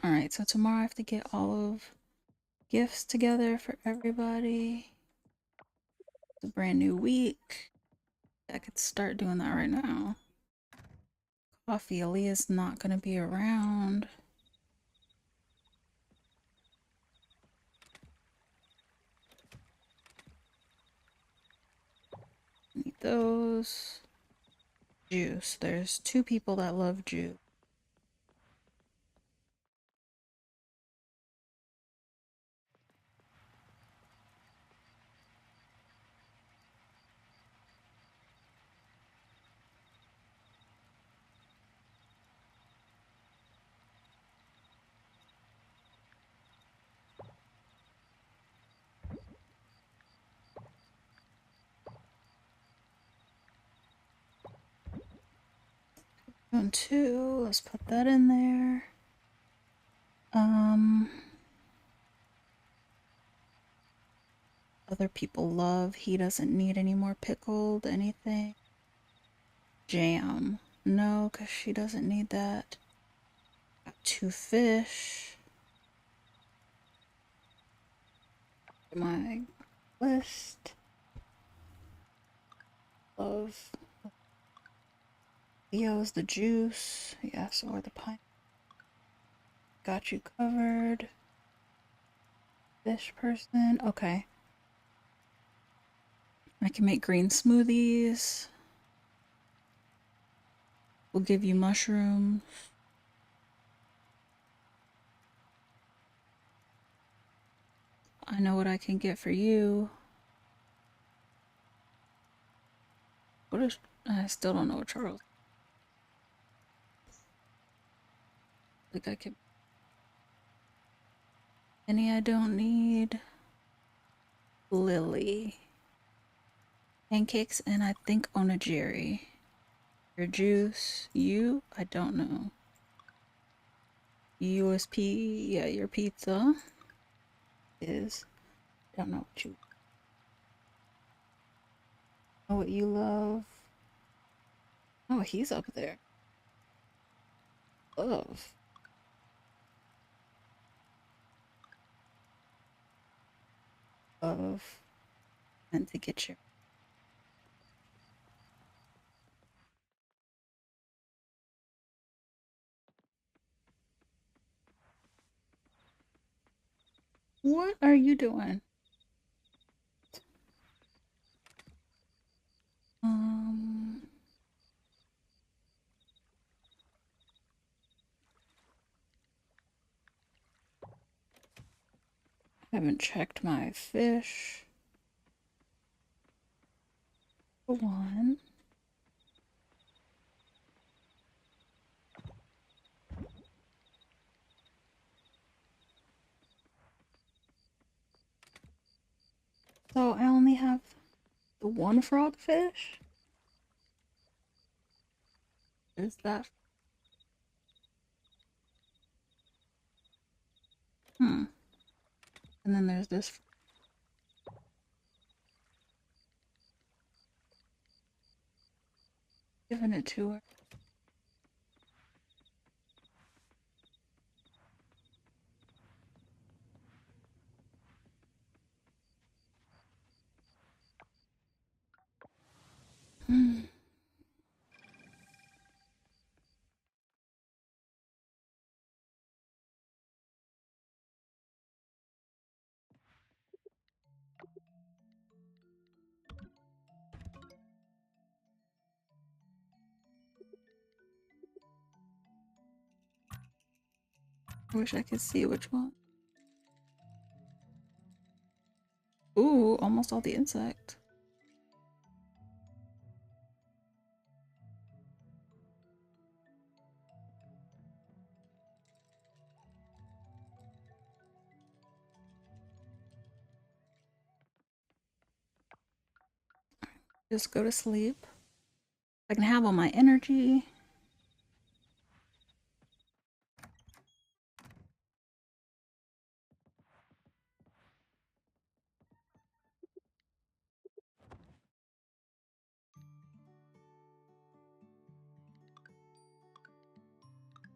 Alright, so tomorrow I have to get all of gifts together for everybody. It's a brand new week. I could start doing that right now. Coffee, Aaliyah's not gonna be around. Need those. Juice. There's 2 people that love juice. Doing 2. Let's put that in there. Um, other people love. He doesn't need any more pickled anything. Jam. No, because she doesn't need that. Got 2 fish. My list of Leo's the juice. Yes, or the pine. Got you covered. Fish person. Okay. I can make green smoothies. We'll give you mushrooms. I know what I can get for you. What is. I still don't know what Charles. Like I can. Any I don't need. Lily. Pancakes and I think onigiri. Your juice. You? I don't know. USP. Yeah, your pizza is. Don't know what you. Know what you love. Oh, he's up there. Love. Love. And to get your. What are you doing? Um, I haven't checked my fish. One. So I only have the one frogfish? Is that. Hmm. And then there's this. Giving it to her. Hmm. I wish I could see which one. Ooh, almost all the insect. Just go to sleep. I can have all my energy.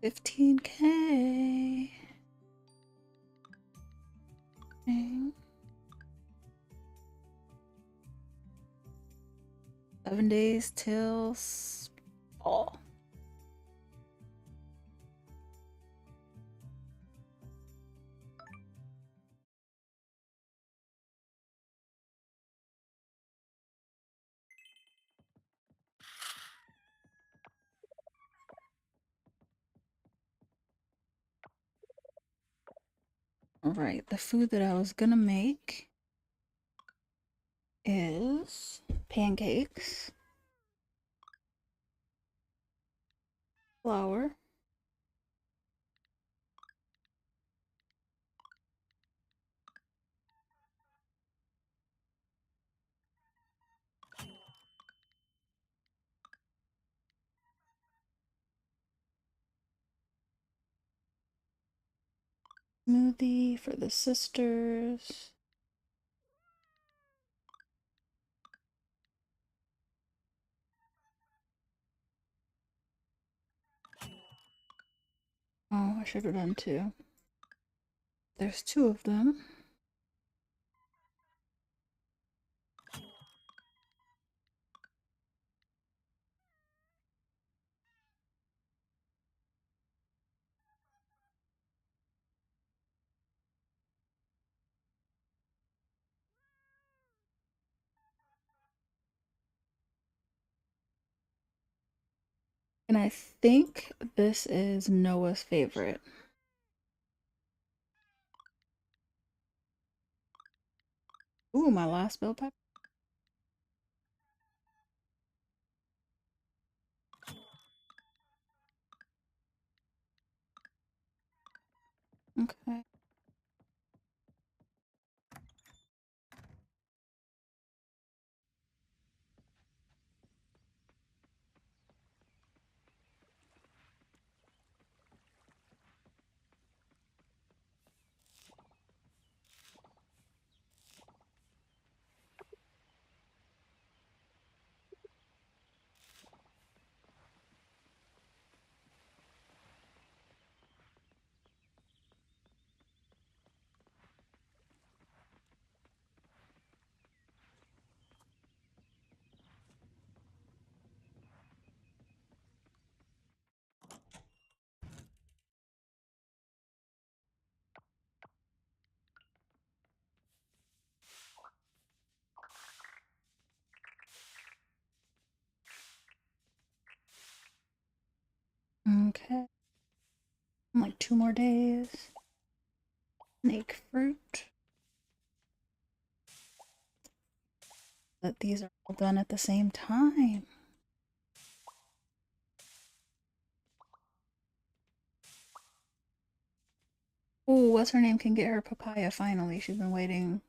$15K. Okay. 7 days till fall. All right, the food that I was gonna make is pancakes, flour, Smoothie for the sisters. Oh, I should have done two. There's two of them. And I think this is Noah's favorite. Ooh, my last bell pepper. Okay. Okay. Like 2 more days. Snake fruit. That these are all done at the same time. Ooh, what's her name can get her papaya finally. She's been waiting.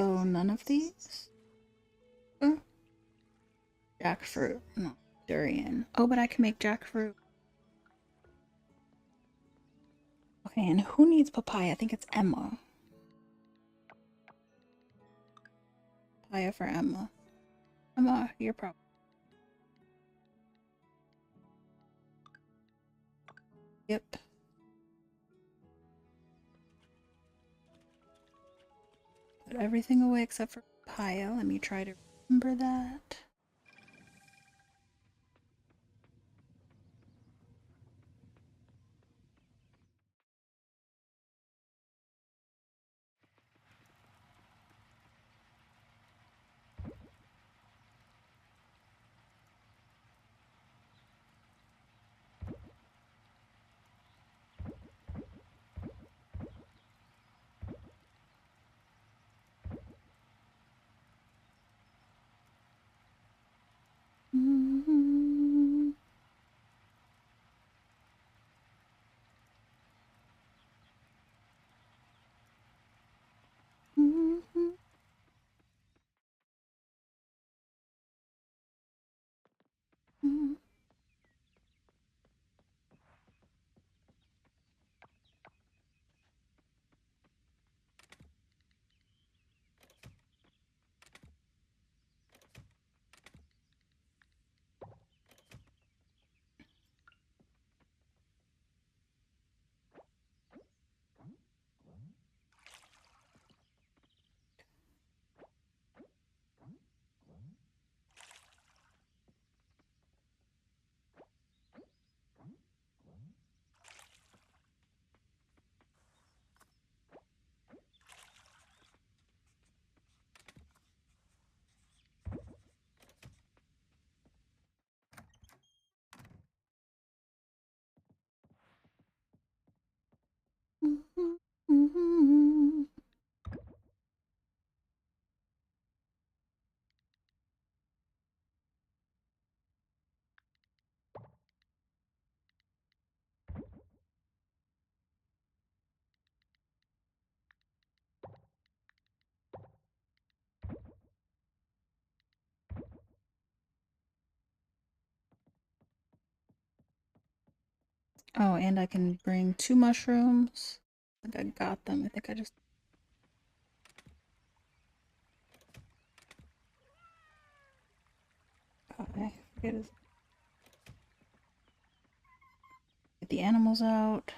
Oh, none of these? Oh, jackfruit. No, durian. Oh, but I can make jackfruit. Okay, and who needs papaya? I think it's Emma. Papaya for Emma. Emma, you're probably. Yep. Put everything away except for papaya. Let me try to remember that. Mm-hmm. Mm-hmm. Mm-hmm. Oh, and I can bring 2 mushrooms. I think I got them. I think I just. I forget his. Get the animals out.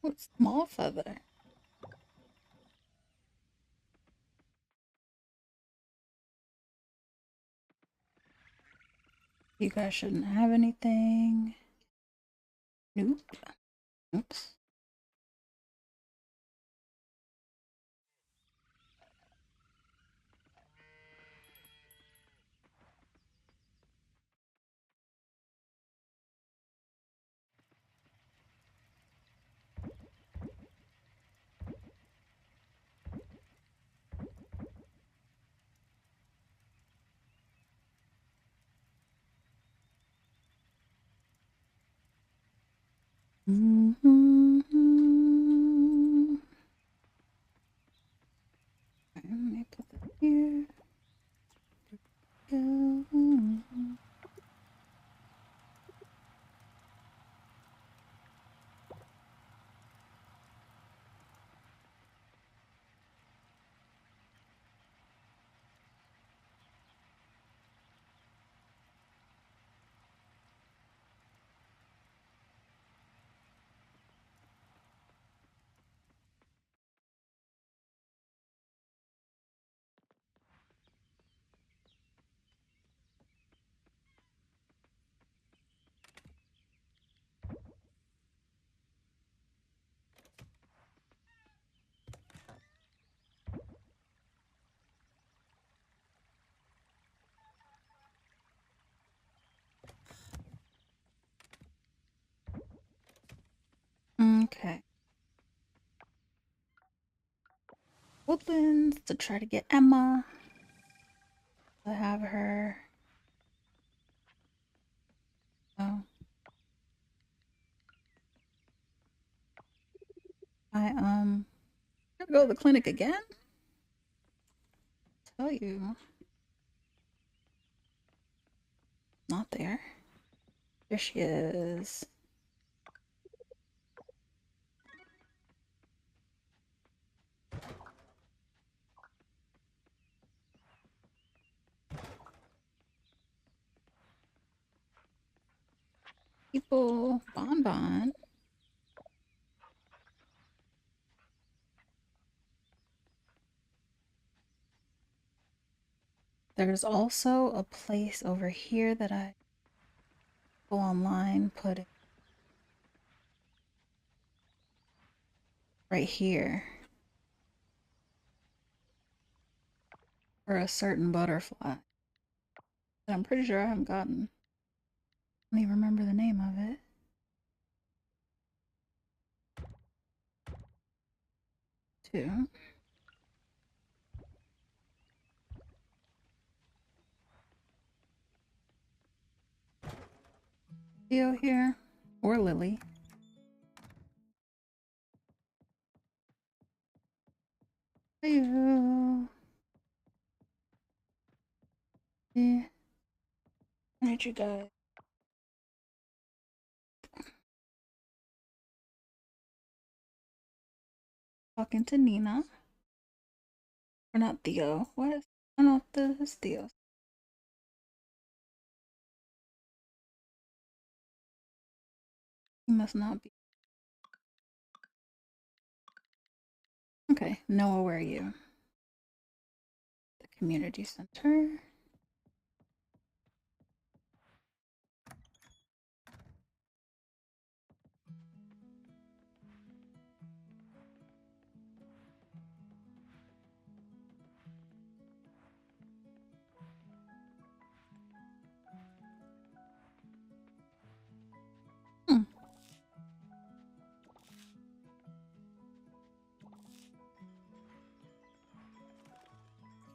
Oh, small feather. You guys shouldn't have anything. Nope. Oops. Mm-hmm. Okay, let me put that here. Go. Okay. Woodlands to try to get Emma. To have her. Oh. I gotta go to the clinic again? Tell you. Not there. There she is. People. Bonbon. There's also a place over here that I go online, put it right here for a certain butterfly that I'm pretty sure I haven't gotten. I don't even remember the name of it. too. Theo here. Or Lily. Heyo. Yeah. Where did you go? Talking to Nina. Or not Theo. What is... Oh no, this is Theo. He must not be. Okay, Noah, where are you? The community center. Hmm.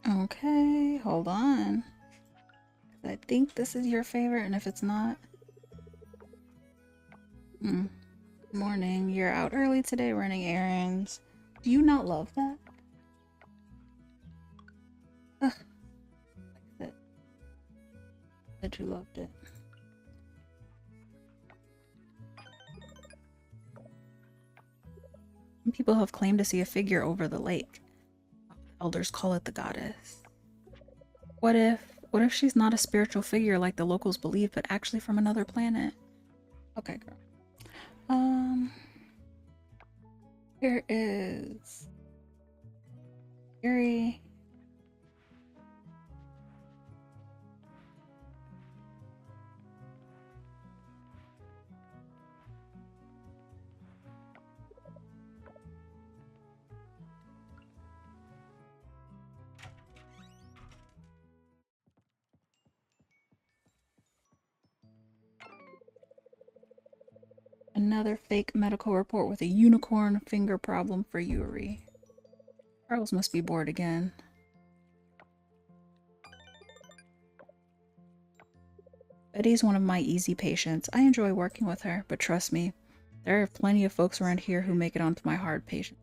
Okay, hold on. I think this is your favorite, and if it's not... Morning, you're out early today running errands. Do you not love that? Ugh. Like that you loved it. Some people have claimed to see a figure over the lake. Elders call it the goddess. What if she's not a spiritual figure like the locals believe, but actually from another planet? Okay, girl. Here is Yuri. Another fake medical report with a unicorn finger problem for Yuri. Charles must be bored again. Betty's one of my easy patients. I enjoy working with her, but trust me, there are plenty of folks around here who make it onto my hard patients.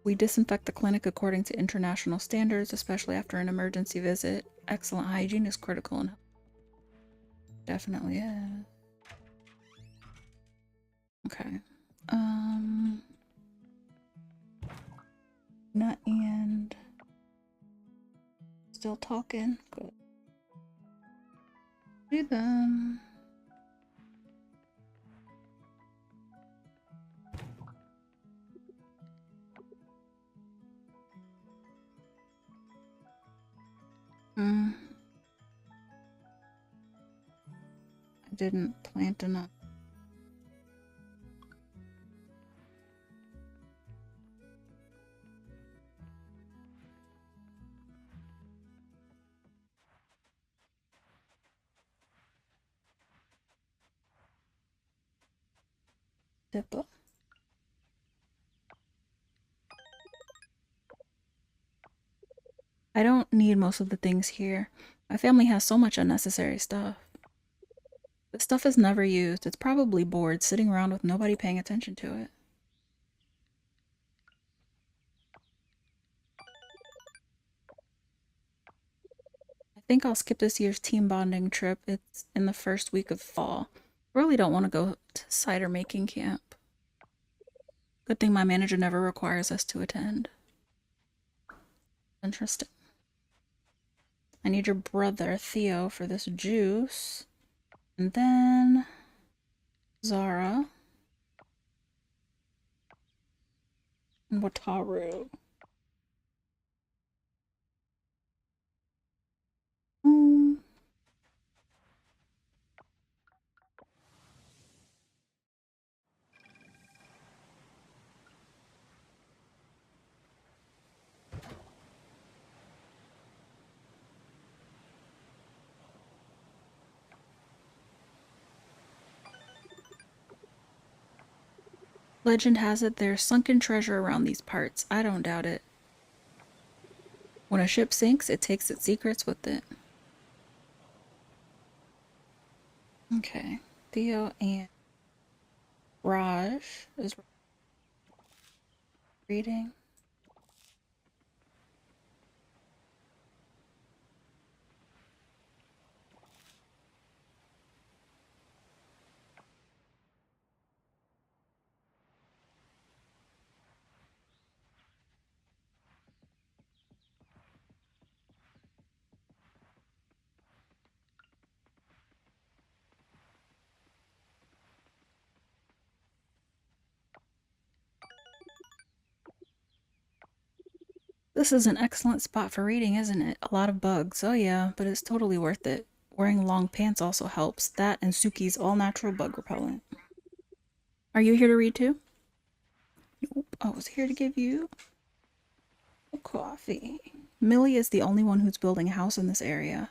We disinfect the clinic according to international standards, especially after an emergency visit. Excellent hygiene is critical and definitely is. Okay. Nut and still talking. Good. Do them. I didn't plant enough. Dipple. I don't need most of the things here. My family has so much unnecessary stuff. The stuff is never used. It's probably bored, sitting around with nobody paying attention to it. I think I'll skip this year's team bonding trip. It's in the first week of fall. I really don't want to go to cider making camp. Good thing my manager never requires us to attend. Interesting. I need your brother, Theo, for this juice. And then Zara. And Wataru. Hmm. Legend has it there's sunken treasure around these parts. I don't doubt it. When a ship sinks, it takes its secrets with it. Okay. Theo and Raj is reading. This is an excellent spot for reading, isn't it? A lot of bugs. Oh yeah, but it's totally worth it. Wearing long pants also helps. That and Suki's all-natural bug repellent. Are you here to read too? Nope. I was here to give you a coffee. Millie is the only one who's building a house in this area.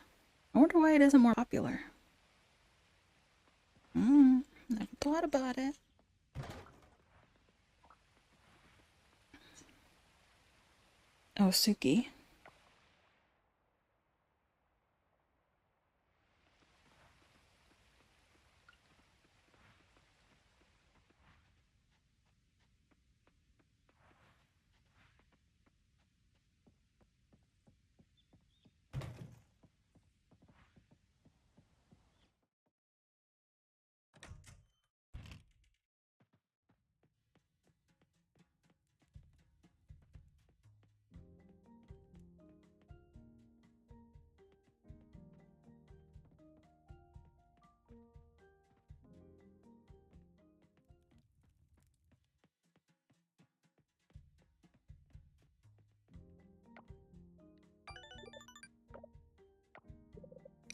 I wonder why it isn't more popular. Never thought about it. Oh, Suki.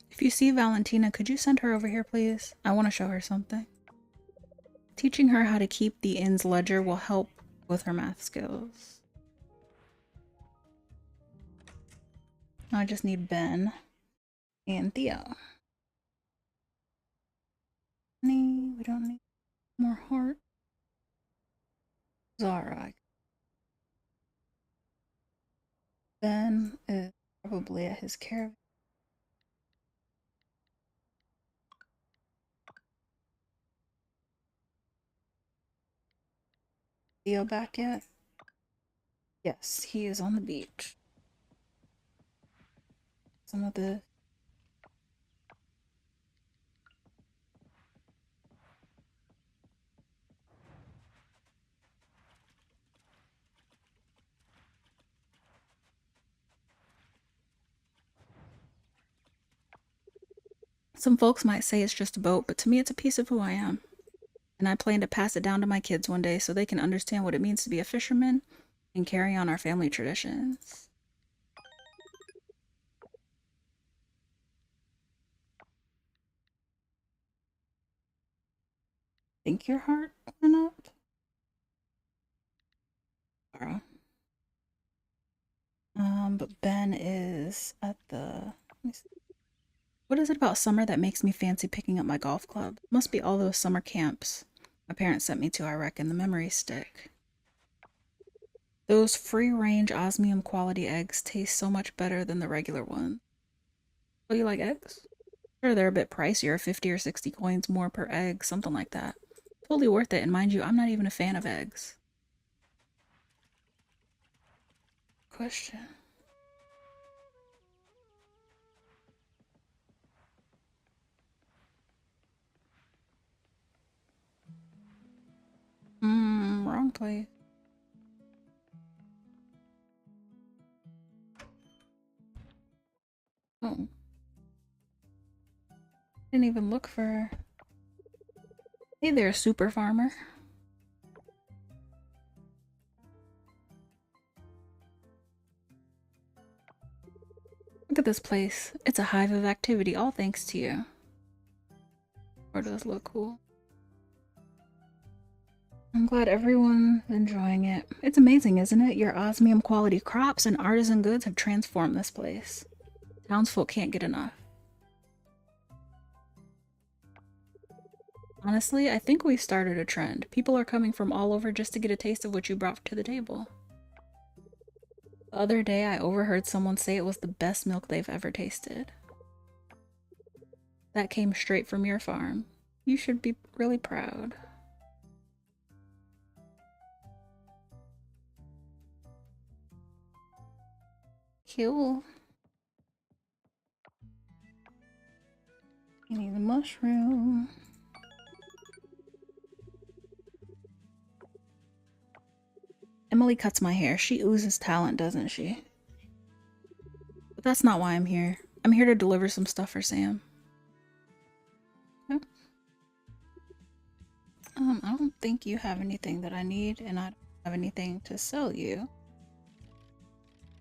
If you see Valentina, could you send her over here, please? I want to show her something. Teaching her how to keep the inn's ledger will help with her math skills. Now I just need Ben and Theo. We don't need more heart. Zara. Ben is probably at his caravan. Theo back yet? Yes, he is on the beach. Some of the some folks might say it's just a boat, but to me it's a piece of who I am. And I plan to pass it down to my kids one day so they can understand what it means to be a fisherman and carry on our family traditions. Think your heart went up? Zara. But Ben is at the. What is it about summer that makes me fancy picking up my golf club? Must be all those summer camps my parents sent me to, I reckon. The memories stick. Those free-range osmium quality eggs taste so much better than the regular one. Oh, you like eggs? Sure, they're a bit pricier, 50 or 60 coins more per egg, something like that. Totally worth it, and mind you, I'm not even a fan of eggs. Question. Wrong place. Oh. Didn't even look for. Hey there, super farmer. Look at this place. It's a hive of activity, all thanks to you. Or does look cool. I'm glad everyone's enjoying it. It's amazing, isn't it? Your osmium quality crops and artisan goods have transformed this place. Townsfolk can't get enough. Honestly, I think we started a trend. People are coming from all over just to get a taste of what you brought to the table. The other day, I overheard someone say it was the best milk they've ever tasted. That came straight from your farm. You should be really proud. Cool. You need the mushroom. Emily cuts my hair. She oozes talent, doesn't she? But that's not why I'm here. I'm here to deliver some stuff for Sam. Yep. I don't think you have anything that I need, and I don't have anything to sell you.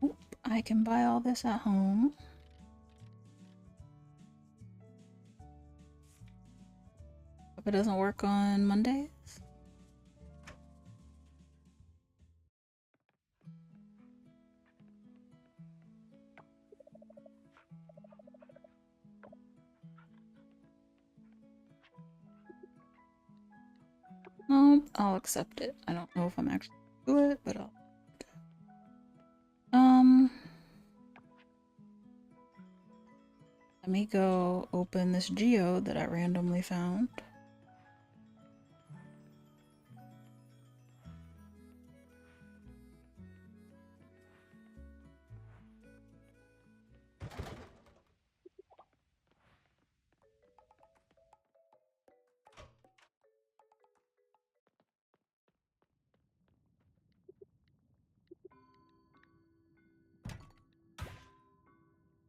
Oop, I can buy all this at home. Hope it doesn't work on Mondays. Nope, I'll accept it. I don't know if I'm actually do it, but I'll. Let me go open this geode that I randomly found.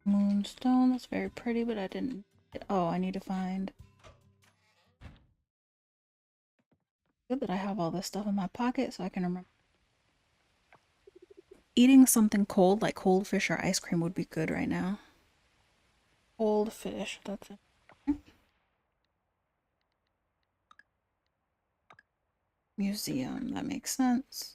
Moonstone, that's very pretty, but I didn't. Oh, I need to find. Good that I have all this stuff in my pocket so I can remember. Eating something cold like cold fish or ice cream would be good right now. Cold fish, that's it. Museum, that makes sense.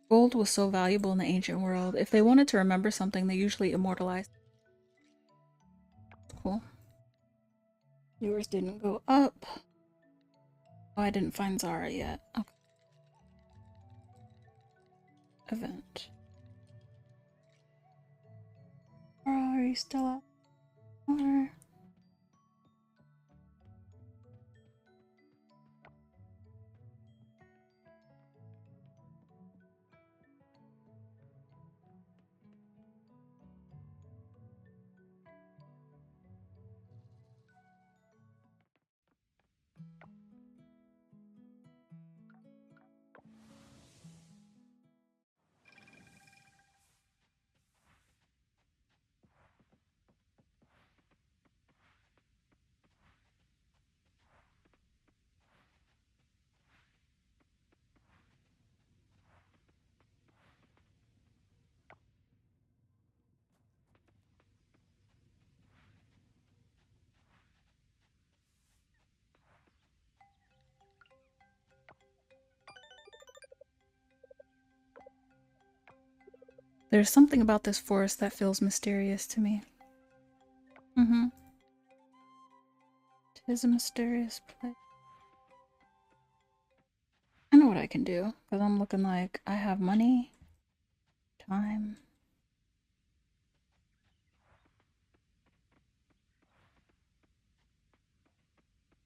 Gold was so valuable in the ancient world. If they wanted to remember something, they usually immortalized. Cool. Yours didn't go up. Oh, I didn't find Zara yet. Okay. Event. Are you still up? Or... There's something about this forest that feels mysterious to me. Mm-hmm. Tis a mysterious place. I know what I can do, because I'm looking like I have money, time.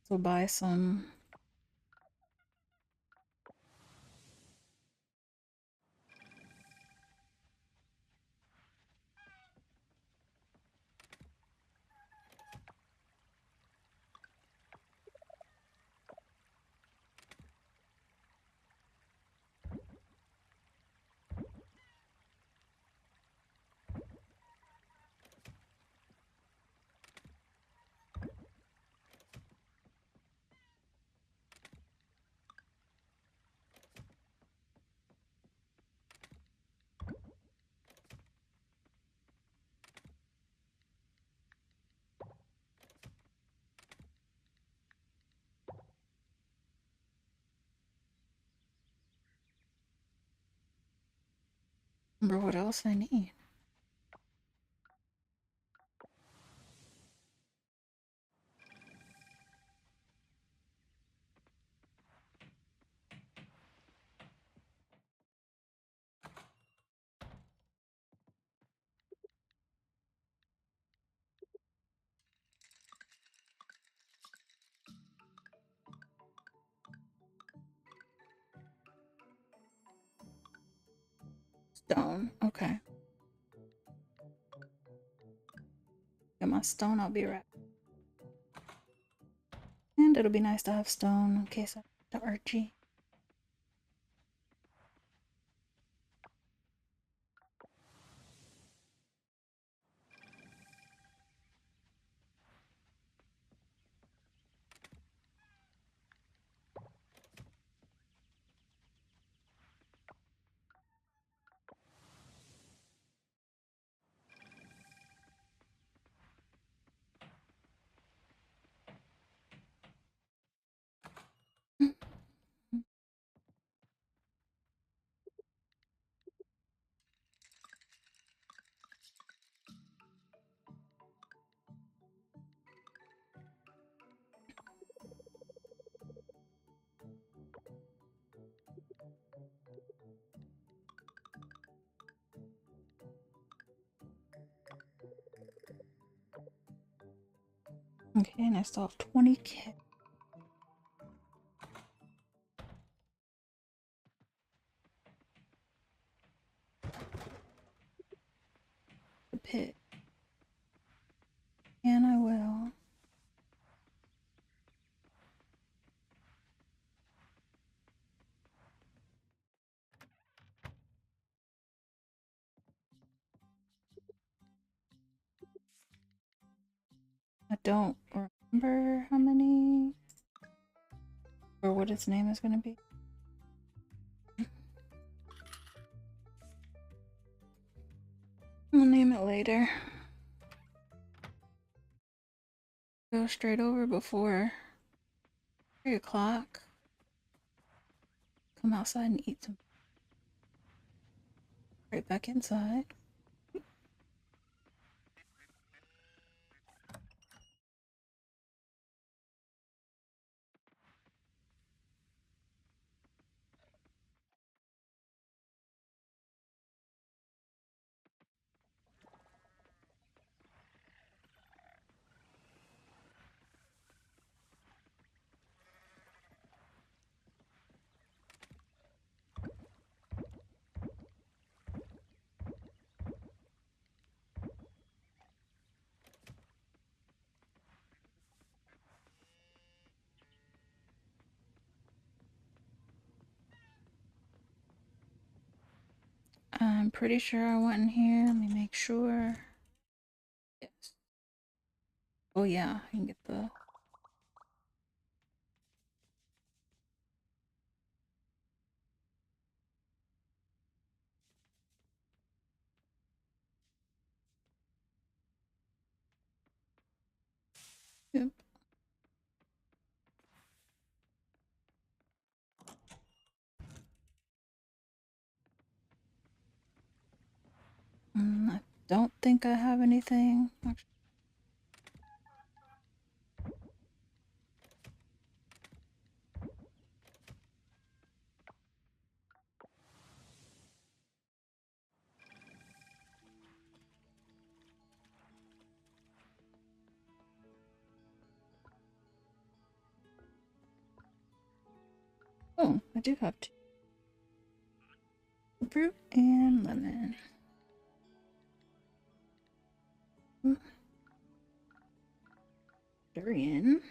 So buy some. Remember what else I need. Stone. Okay. Get my stone, I'll be right. And it'll be nice to have stone in case I to Archie. Okay, and I still have 20k. The pit. And I will. I don't remember how many or what its name is gonna be. I'll name it later. Go straight over before 3 o'clock. Come outside and eat some. Right back inside. I'm pretty sure I went in here. Let me make sure. Yes. Oh yeah, I can get the. Yep. I don't think I have anything. Oh, I do have two. Fruit and lemon. Durian.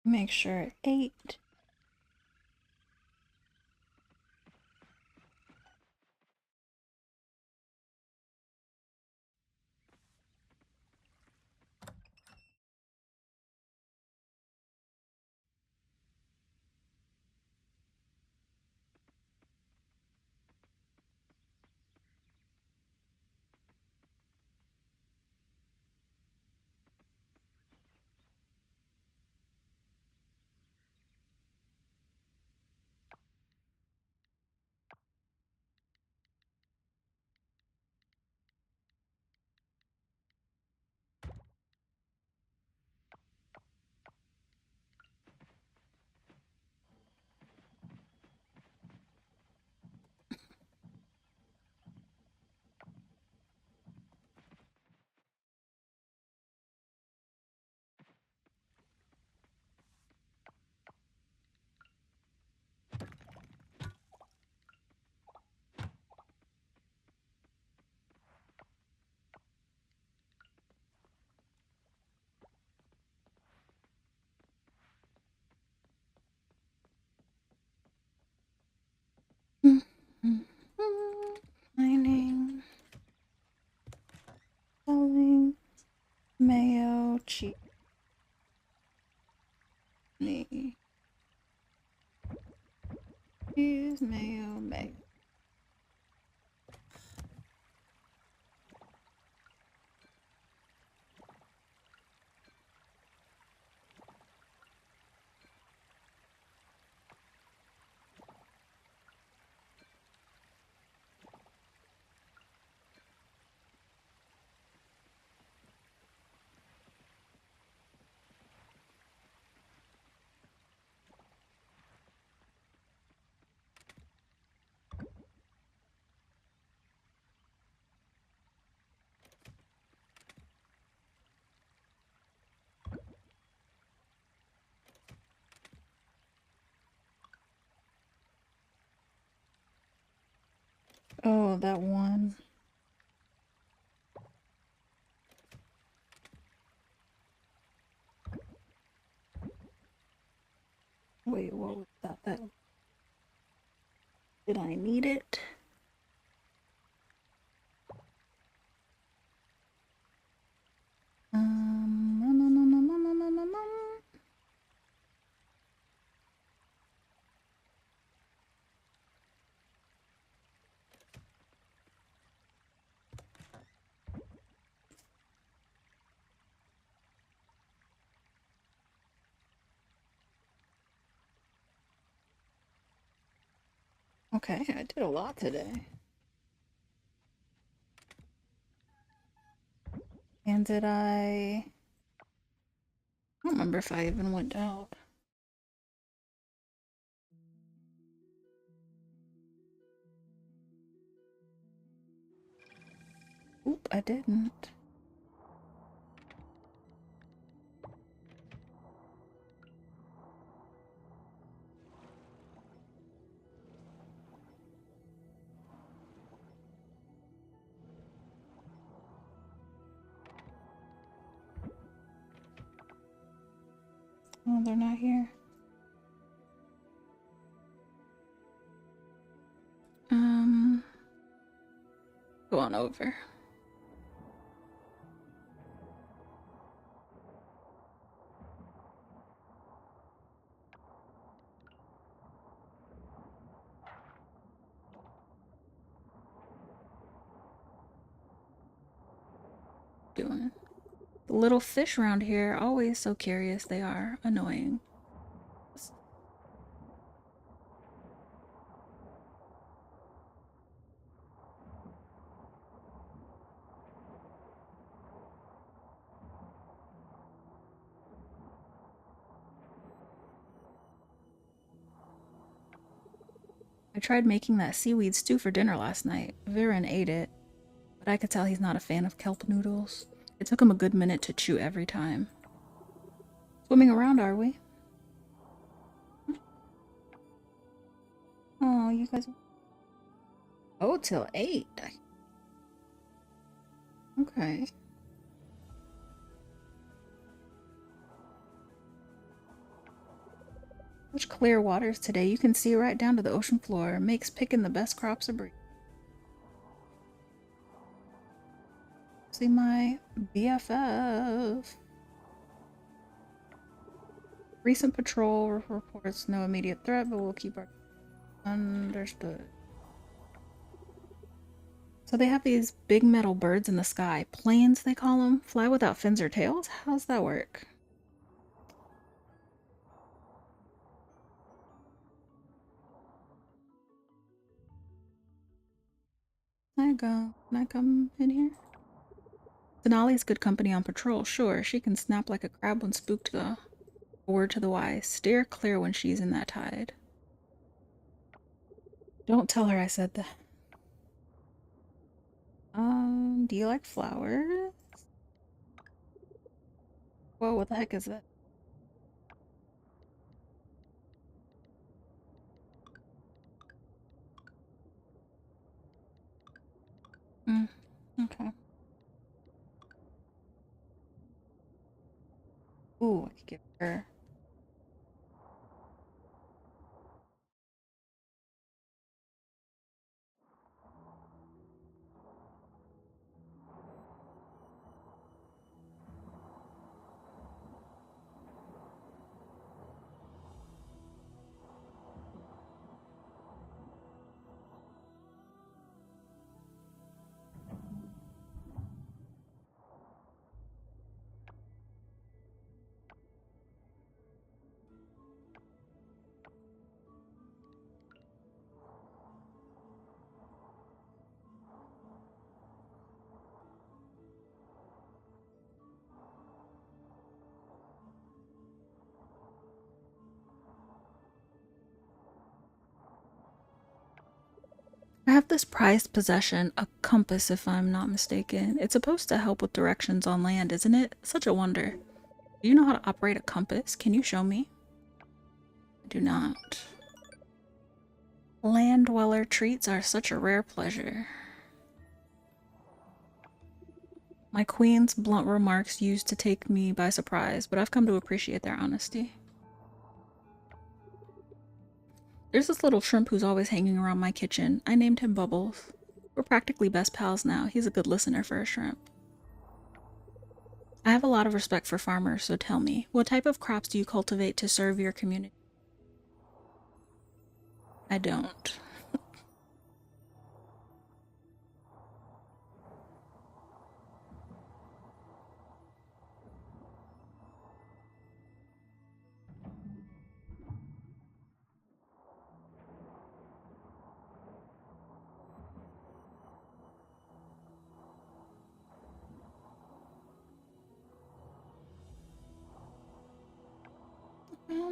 Make sure it ate. Mining, selling, mayo, cheese, mayo, mayo. Oh, that one. Wait, what was that? Did I need it? Um, Okay, I did a lot today. And did I don't remember if I even went out. Oop, I didn't. Oh, they're not here. Um, go on over. Doing. The little fish around here, always so curious they are. Annoying. I tried making that seaweed stew for dinner last night. Viren ate it, but I could tell he's not a fan of kelp noodles. It took him a good minute to chew every time. Swimming around, are we? Oh, you guys. Oh, till 8. Okay. Such clear waters today. You can see right down to the ocean floor. Makes picking the best crops a breeze. See my BFF. Recent patrol reports no immediate threat, but we'll keep our understood. So they have these big metal birds in the sky. Planes, they call them. Fly without fins or tails? How's that work? Can I come in here? Denali's good company on patrol, sure. She can snap like a crab when spooked, though. A word to the wise. Steer clear when she's in that tide. Don't tell her I said that. Do you like flowers? Whoa, what the heck is that? Mm, okay. Ooh, I could give her. I have this prized possession, a compass, if I'm not mistaken. It's supposed to help with directions on land, isn't it? Such a wonder. Do you know how to operate a compass? Can you show me? I do not. Land dweller treats are such a rare pleasure. My queen's blunt remarks used to take me by surprise, but I've come to appreciate their honesty. There's this little shrimp who's always hanging around my kitchen. I named him Bubbles. We're practically best pals now. He's a good listener for a shrimp. I have a lot of respect for farmers, so tell me, what type of crops do you cultivate to serve your community? I don't.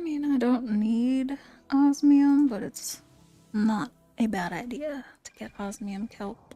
I mean, I don't need osmium, but it's not a bad idea to get osmium kelp.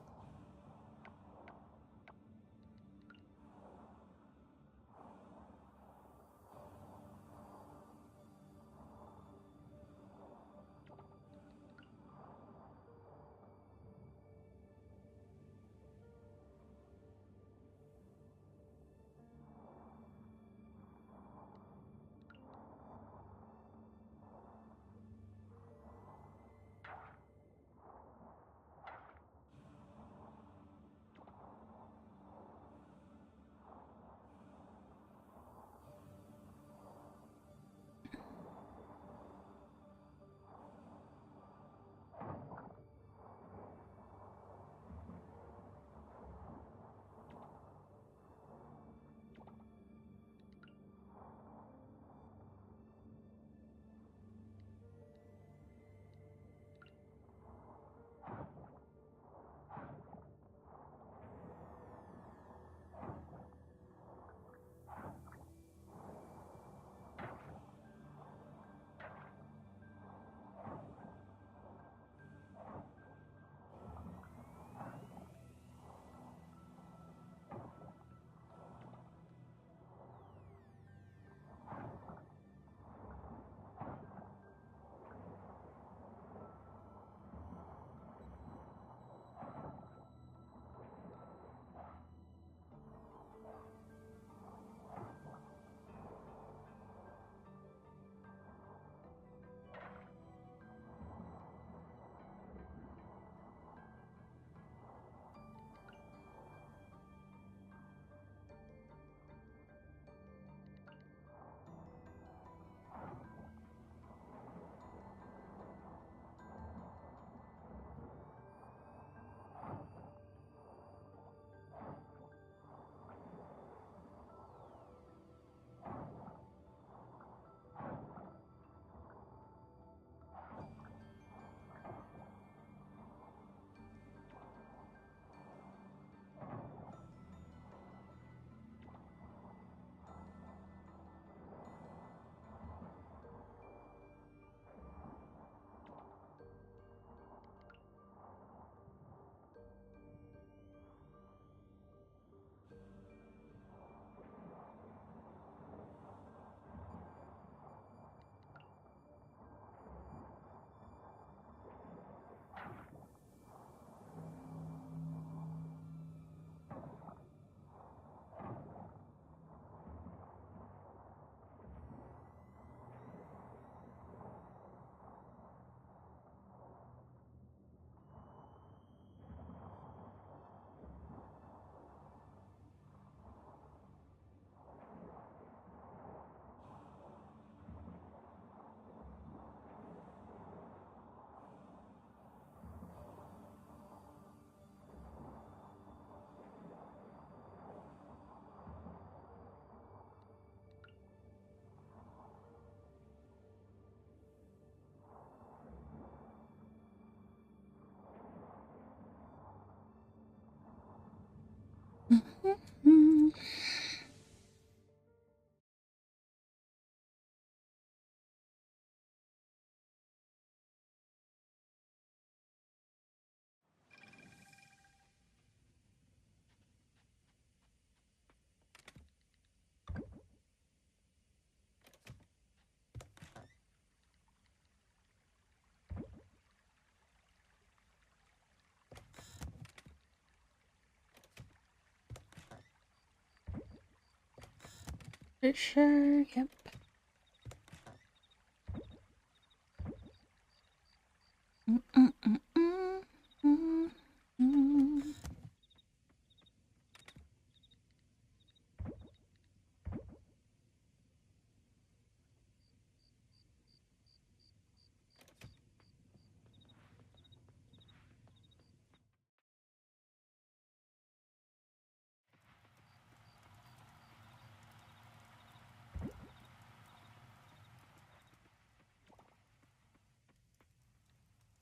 For sure, yep.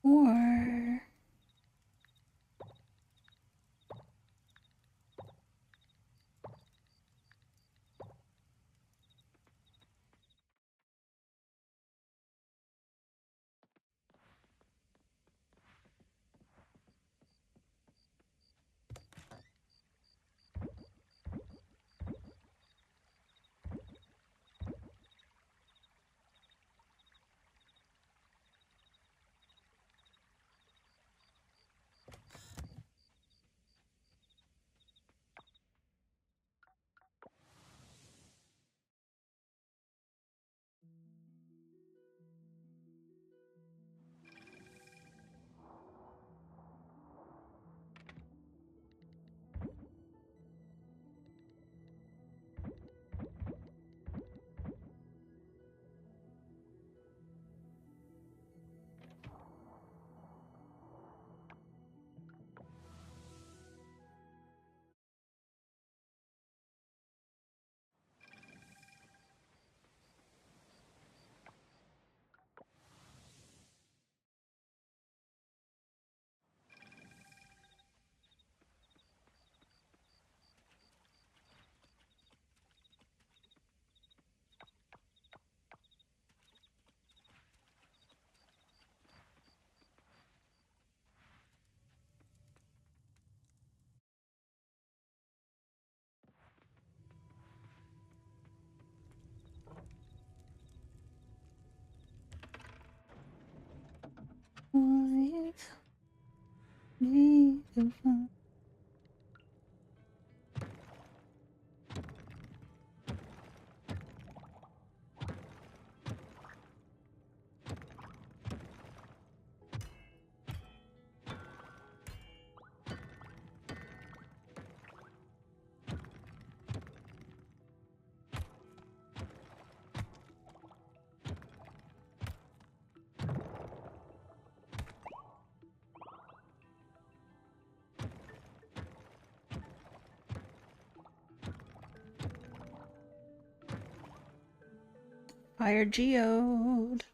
Or with me. Fire geode.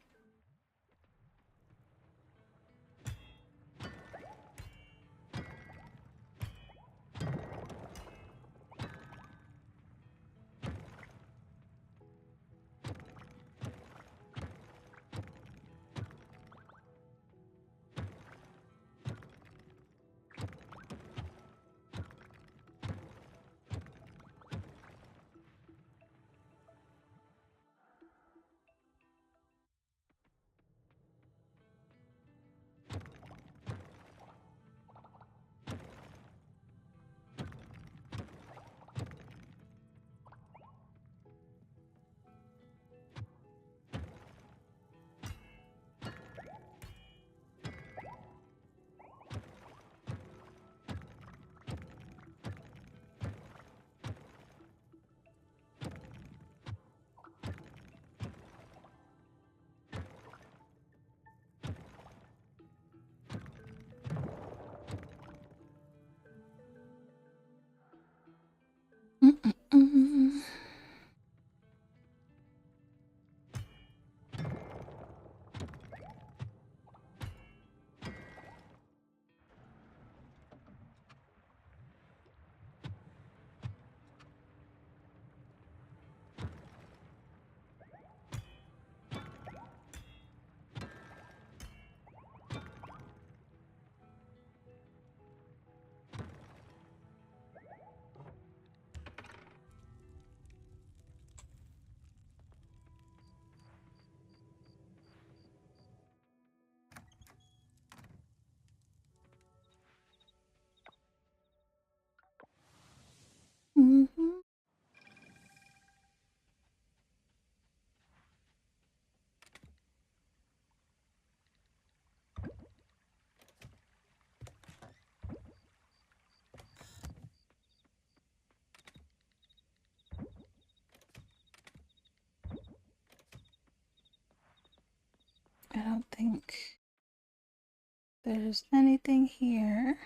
there's anything here.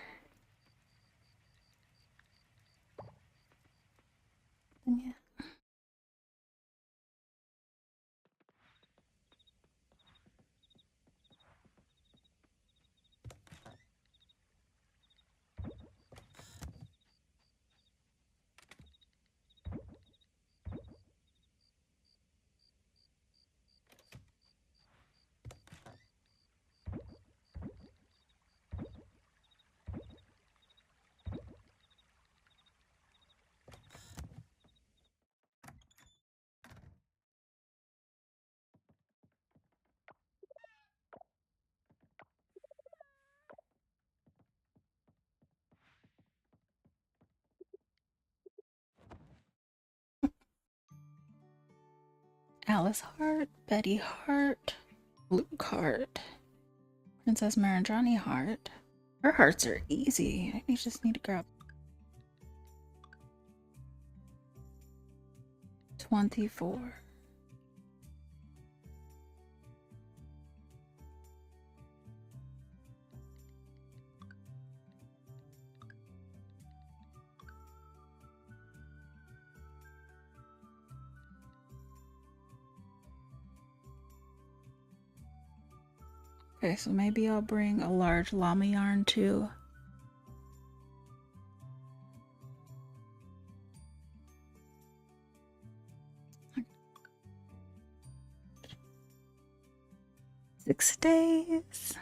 And yeah. Alice Heart, Betty Heart, Luke Heart, Princess Maranjani Heart. Her hearts are easy. I just need to grab 24. Okay, so maybe I'll bring a large llama yarn too. Six days.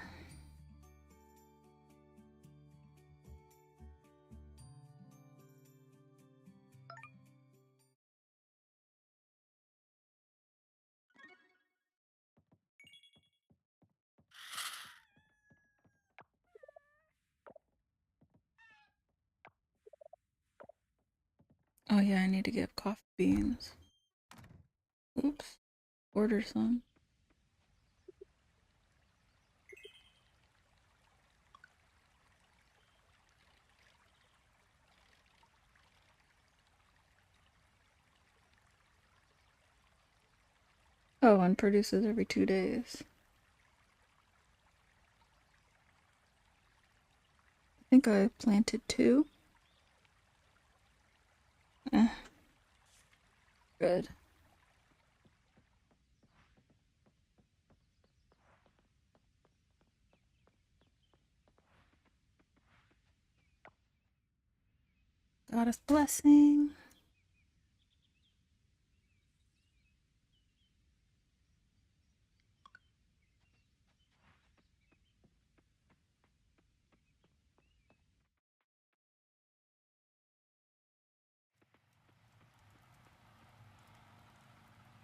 Oh yeah, I need to get coffee beans. Oops. Order some. Oh, and produces every 2 days. I think I planted 2. Good. Goddess blessing.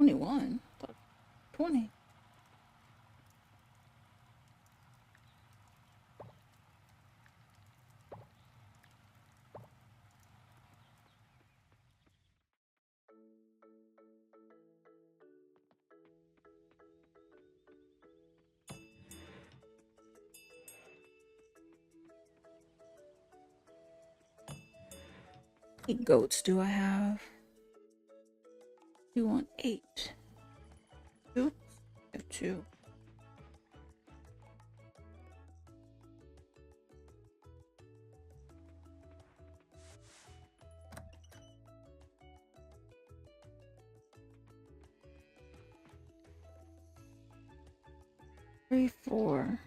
$21. 20. How many goats do I have? You want 8. 2? I have 2. Three, 4.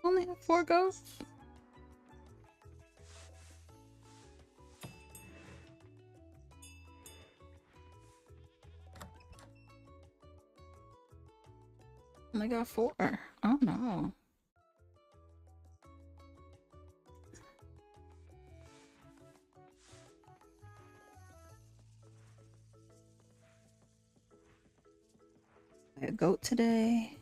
Only have 4 ghosts? Only got 4. Oh no. A goat today.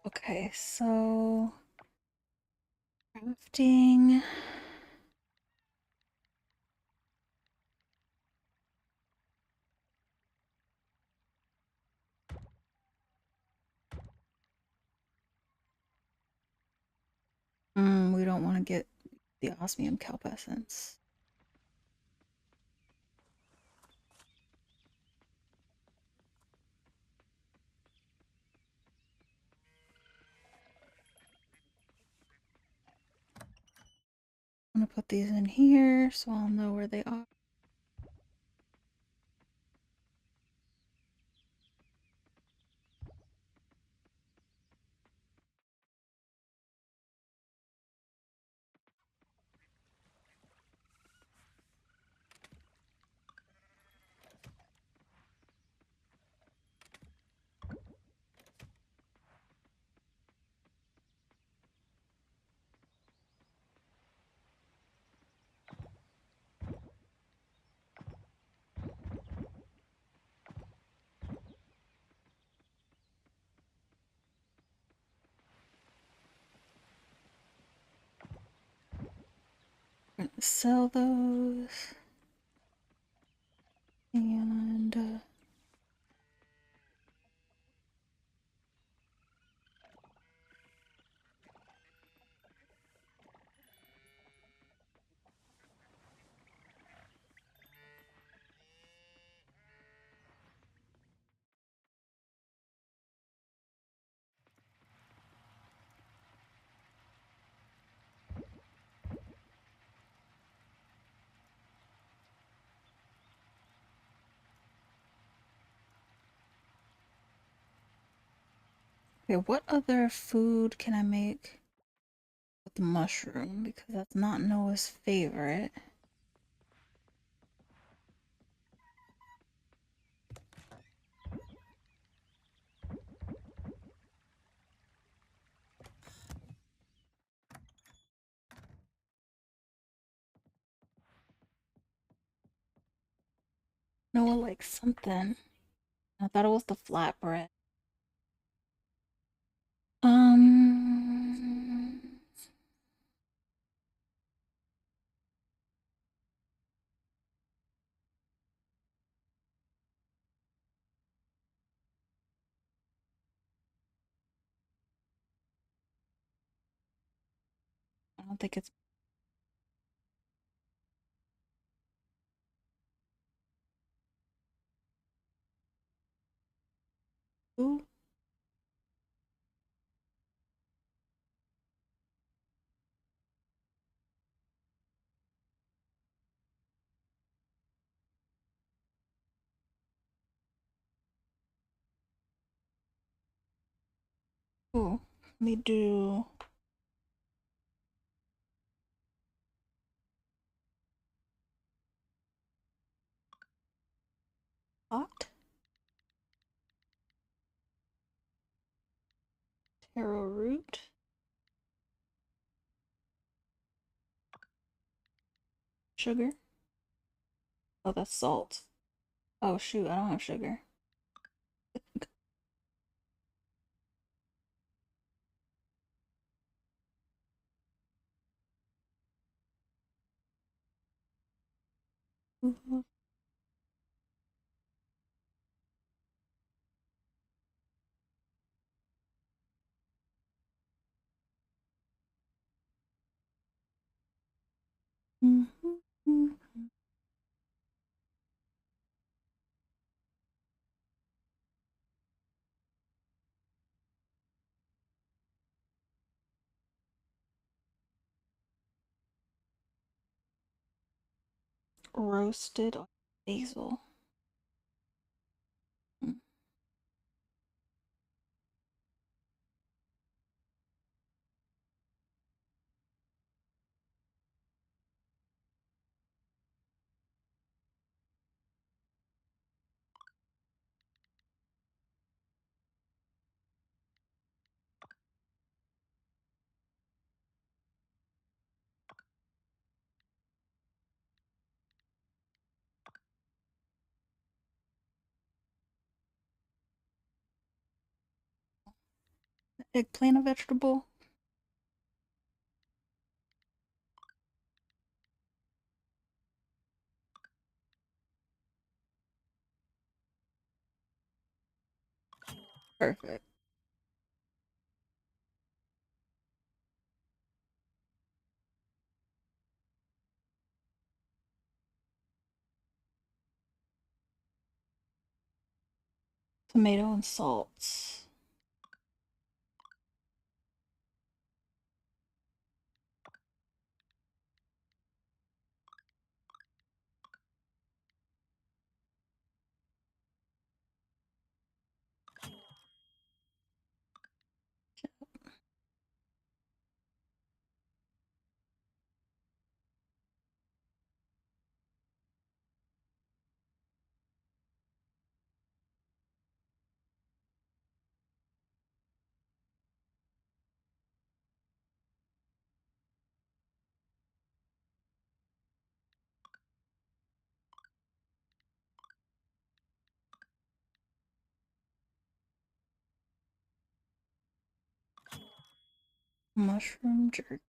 Okay, so crafting. We don't want to get the osmium kelp essence. I'm gonna put these in here so I'll know where they are. We're gonna sell those. And okay, what other food can I make with the mushroom? Because that's not Noah's favorite. Noah likes something. I thought it was the flatbread. Um, I don't think it's. Ooh. Ooh. Let me do hot taro root, sugar. Oh, that's salt. Oh shoot, I don't have sugar. Ooh. roasted basil. Mm. Eggplant a vegetable? Perfect. Tomato and salt. Mushroom jerky.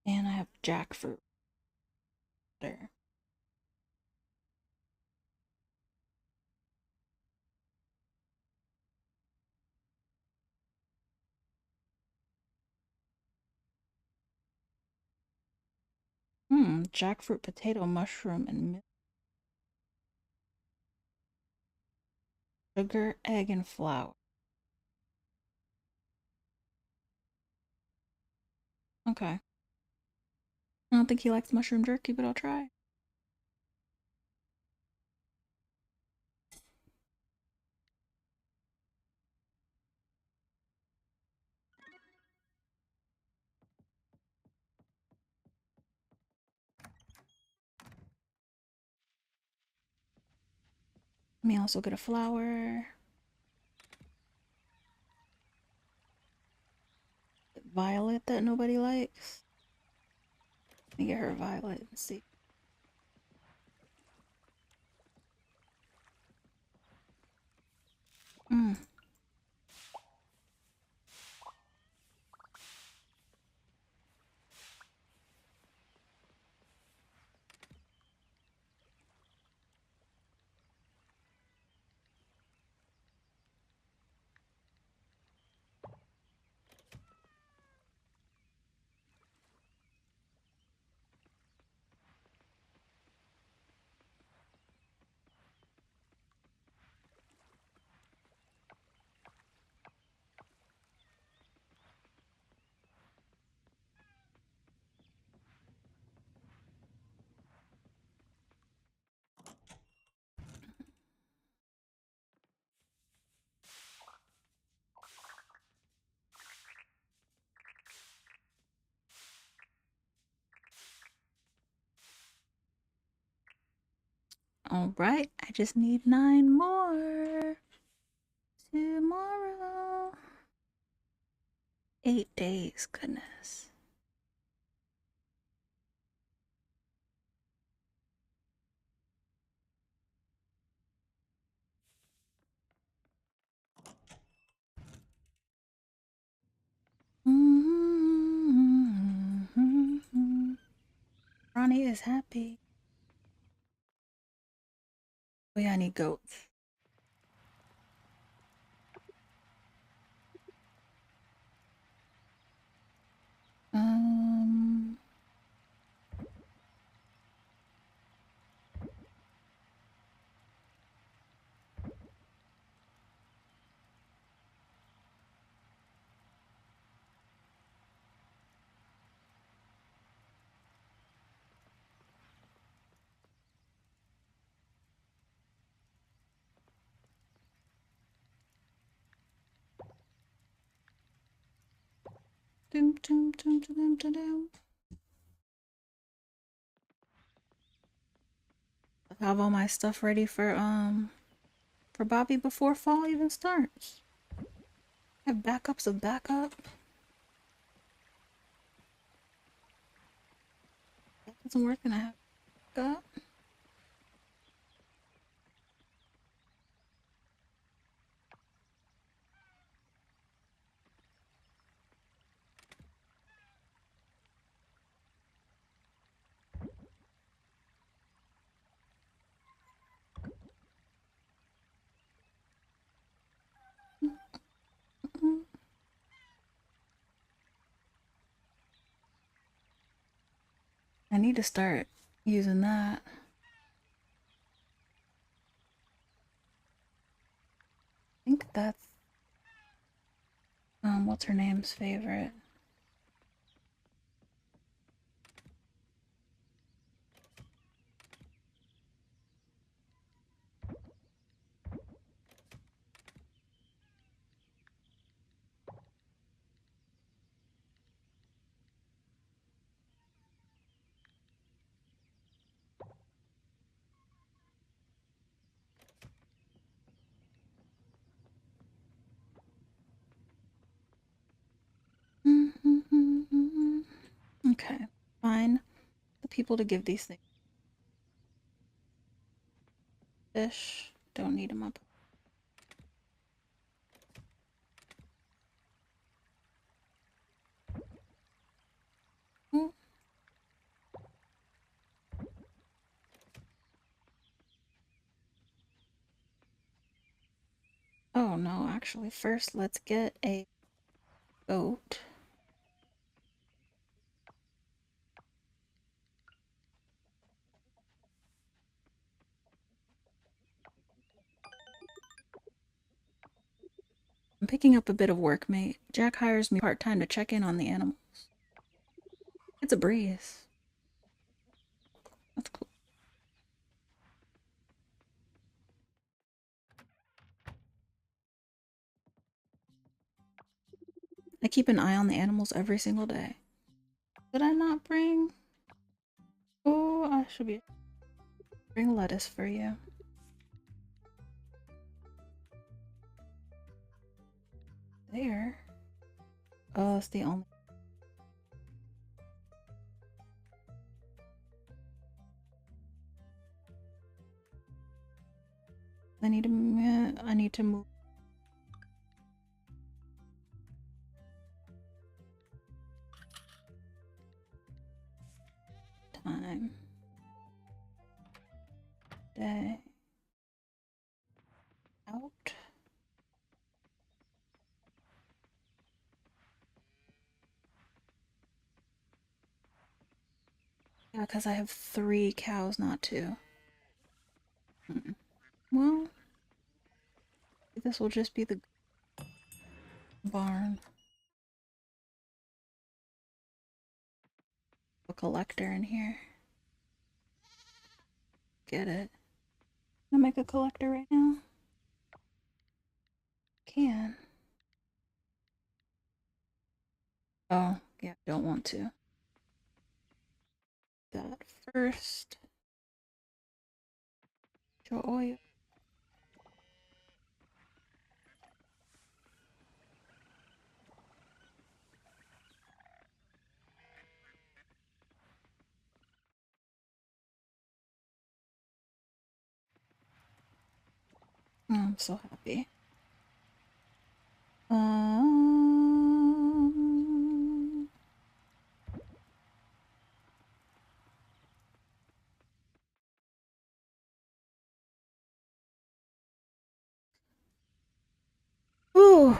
And I have jackfruit there. Jackfruit, potato, mushroom, and sugar, egg, and flour. Okay. I don't think he likes mushroom jerky, but I'll try. Let me also get a flower. Violet that nobody likes. Let me get her violet and see. Mm. All right, I just need 9 more. Tomorrow. 8 days, goodness. Ronnie is happy. Oh yeah, I need goats. Um, Doom, doom, doom, doom, doom, doom. I have all my stuff ready for Bobby before fall even starts. I have backups of backup. That doesn't work and I have backup. I need to start using that. I think that's what's her name's favorite. Okay, fine. The people to give these things. Fish. Don't need them up. Oh. Oh no, actually, first let's get a goat. I'm picking up a bit of work, mate. Jack hires me part-time to check in on the animals. It's a breeze. That's cool. I keep an eye on the animals every single day. Did I not bring? Oh, I should be. Bring lettuce for you. There. Oh, it's the only. I need to. I need to move. Time. Day. Out. Yeah, because I have 3 cows, not 2. Well, this will just be the barn. A collector in here. Get it. Can I make a collector right now? Can. Oh, yeah, don't want to. That first. Oil. Oh, I'm so happy. Um. Ooh.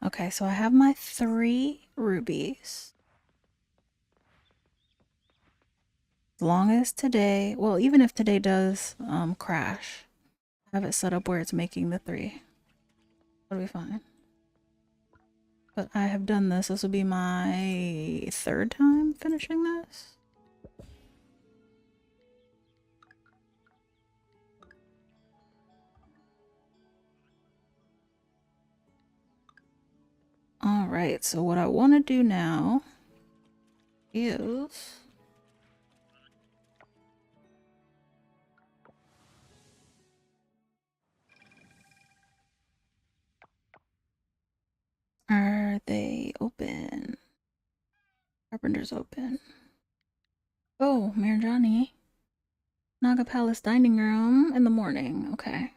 Okay, so I have my 3 rubies. As long as today, well, even if today does crash, I have it set up where it's making the 3. That'll be fine. But I have done this. This will be my 3rd time finishing this. Alright, so what I want to do now is... Are they open? Carpenter's open. Oh, Marijani. Naga Palace dining room in the morning. Okay.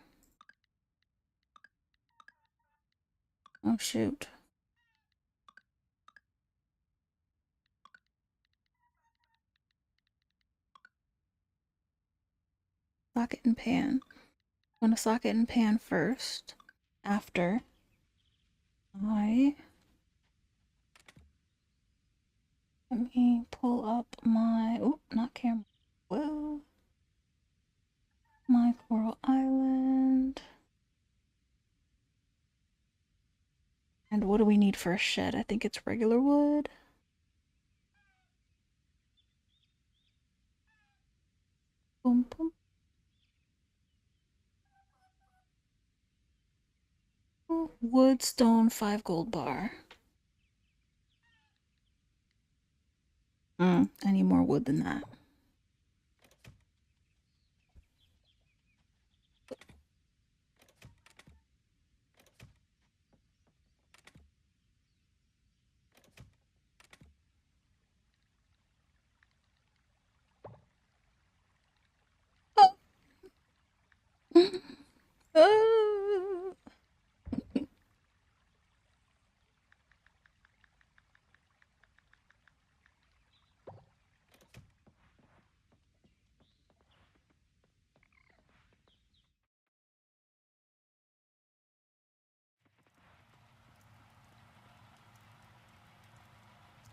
Oh, shoot. Socket and pan. I want to socket and pan first. After I... Let me pull up my... Oh, not camera. Whoa. My Coral Island. And what do we need for a shed? I think it's regular wood. Boom, boom. Wood, stone, 5 gold bar. I need more wood than that. Oh.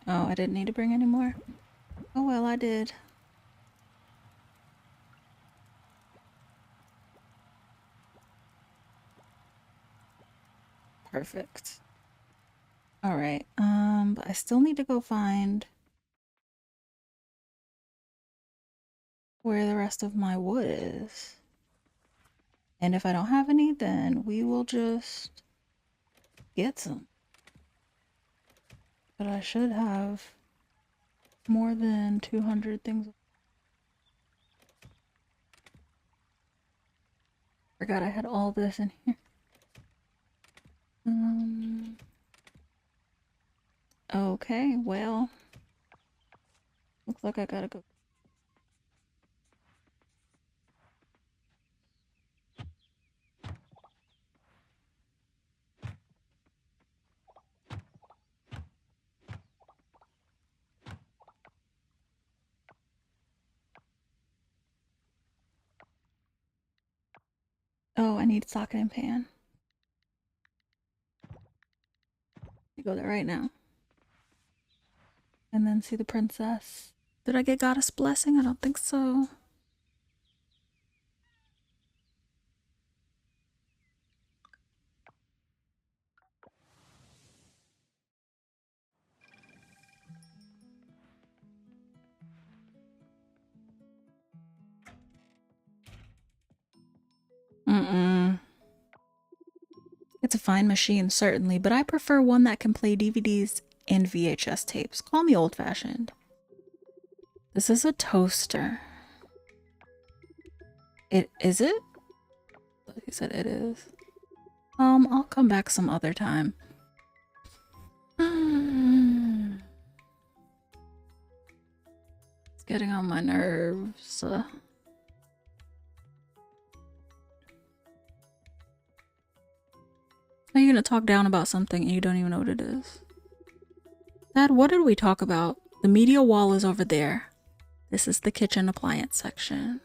Oh, I didn't need to bring any more. Oh well, I did. Perfect. Alright, but I still need to go find where the rest of my wood is. And if I don't have any, then we will just get some. But I should have more than 200 things. Forgot I had all this in here. Okay, well, looks like I gotta go. Oh, I need socket and pan. I go there right now. And then see the princess. Did I get goddess blessing? I don't think so. It's a fine machine, certainly, but I prefer one that can play DVDs and VHS tapes. Call me old-fashioned. This is a toaster. Is it? He said it is. I'll come back some other time. It's getting on my nerves. Are you gonna talk down about something and you don't even know what it is? Dad, what did we talk about? The media wall is over there. This is the kitchen appliance section.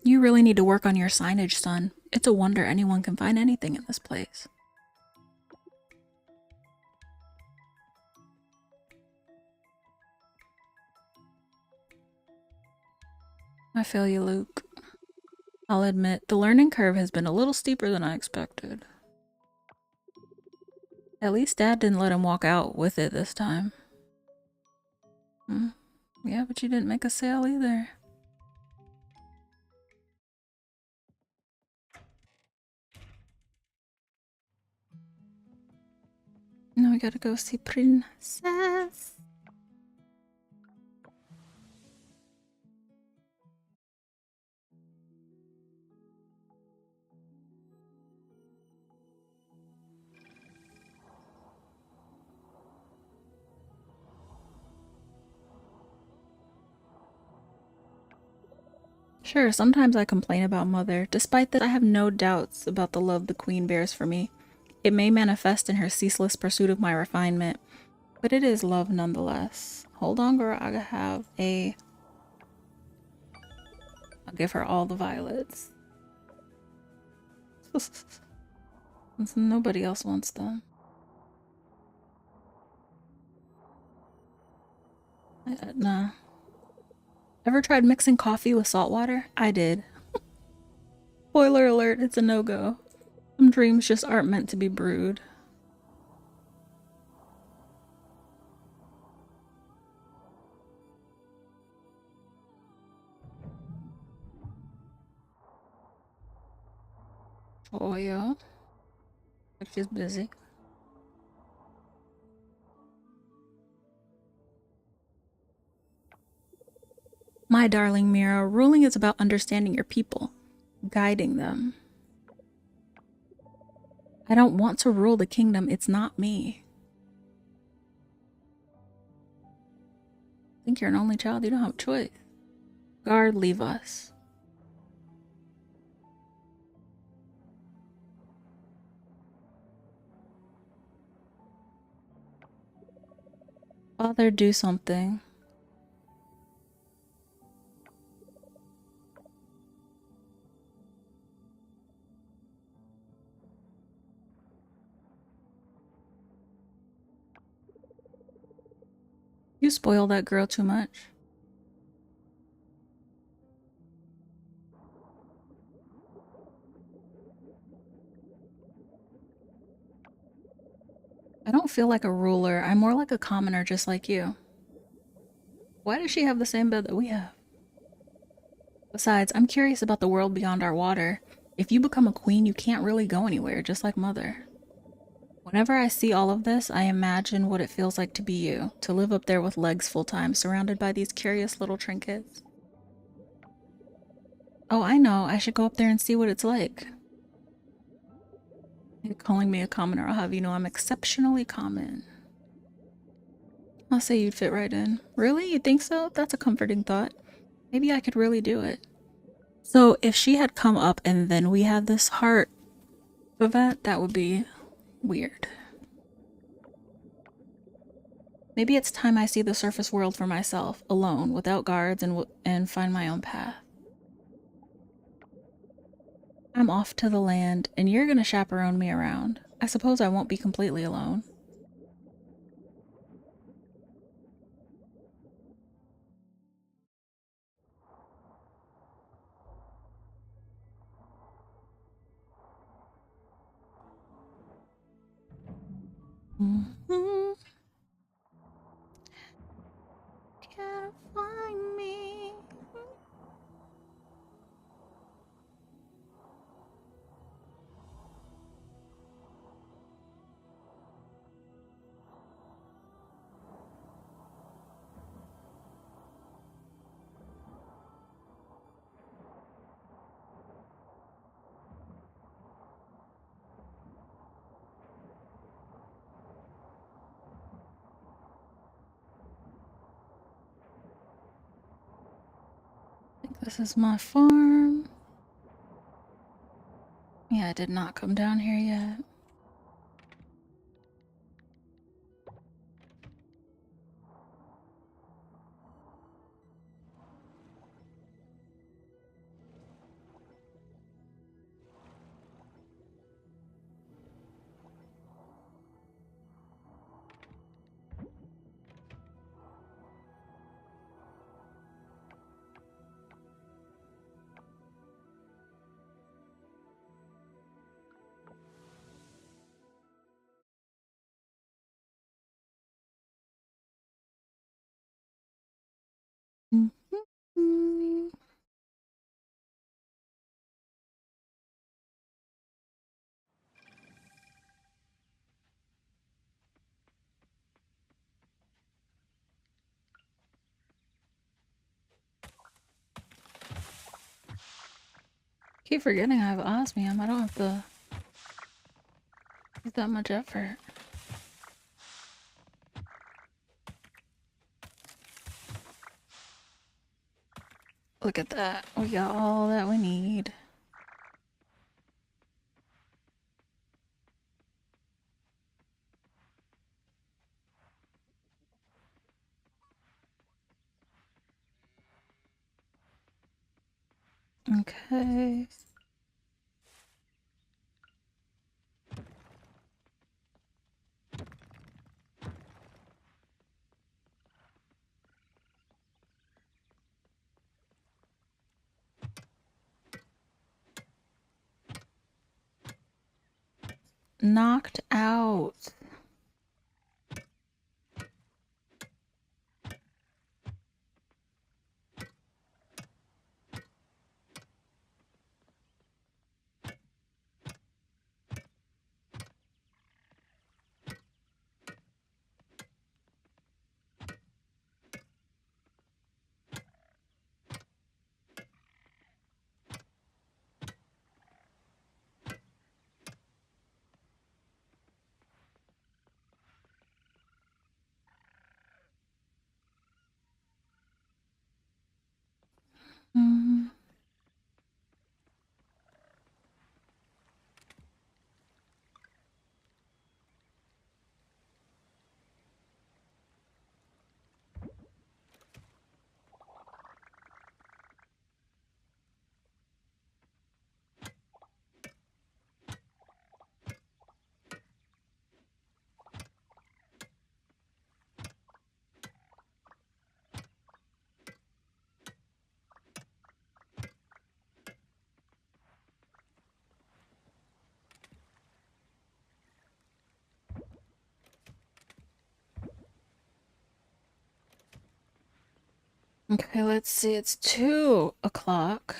You really need to work on your signage, son. It's a wonder anyone can find anything in this place. I feel you, Luke. I'll admit, the learning curve has been a little steeper than I expected. At least Dad didn't let him walk out with it this time. Yeah, but you didn't make a sale either. Now we gotta go see Princess. Sure, sometimes I complain about Mother. Despite this, I have no doubts about the love the Queen bears for me. It may manifest in her ceaseless pursuit of my refinement, but it is love nonetheless. Hold on, girl. I have a... I'll give her all the violets. Nobody else wants them. Nah. Ever tried mixing coffee with salt water? I did. Spoiler alert, it's a no-go. Some dreams just aren't meant to be brewed. Oh yeah. She's busy. My darling Mira, ruling is about understanding your people, guiding them. I don't want to rule the kingdom, it's not me. I think you're an only child, you don't have a choice. Guard, leave us. Father, do something. You spoil that girl too much. I don't feel like a ruler. I'm more like a commoner just like you. Why does she have the same bed that we have? Besides, I'm curious about the world beyond our water. If you become a queen, you can't really go anywhere, just like Mother. Whenever I see all of this, I imagine what it feels like to be you, to live up there with legs full time, surrounded by these curious little trinkets. Oh, I know. I should go up there and see what it's like. You're calling me a commoner. I'll have you know I'm exceptionally common. I'll say you'd fit right in. Really? You think so? That's a comforting thought. Maybe I could really do it. So if she had come up and then we had this heart event, that would be weird. Maybe it's time I see the surface world for myself, alone, without guards, and find my own path. I'm off to the land, and you're gonna chaperone me around. I suppose I won't be completely alone. Mm-hmm. Can't find me. I think this is my farm. Yeah, I did not come down here yet. Keep forgetting I have osmium. I don't have to use that much effort. Look at that. We got all that we need. Okay. Knocked out. Mm. Okay, let's see. It's 2 o'clock.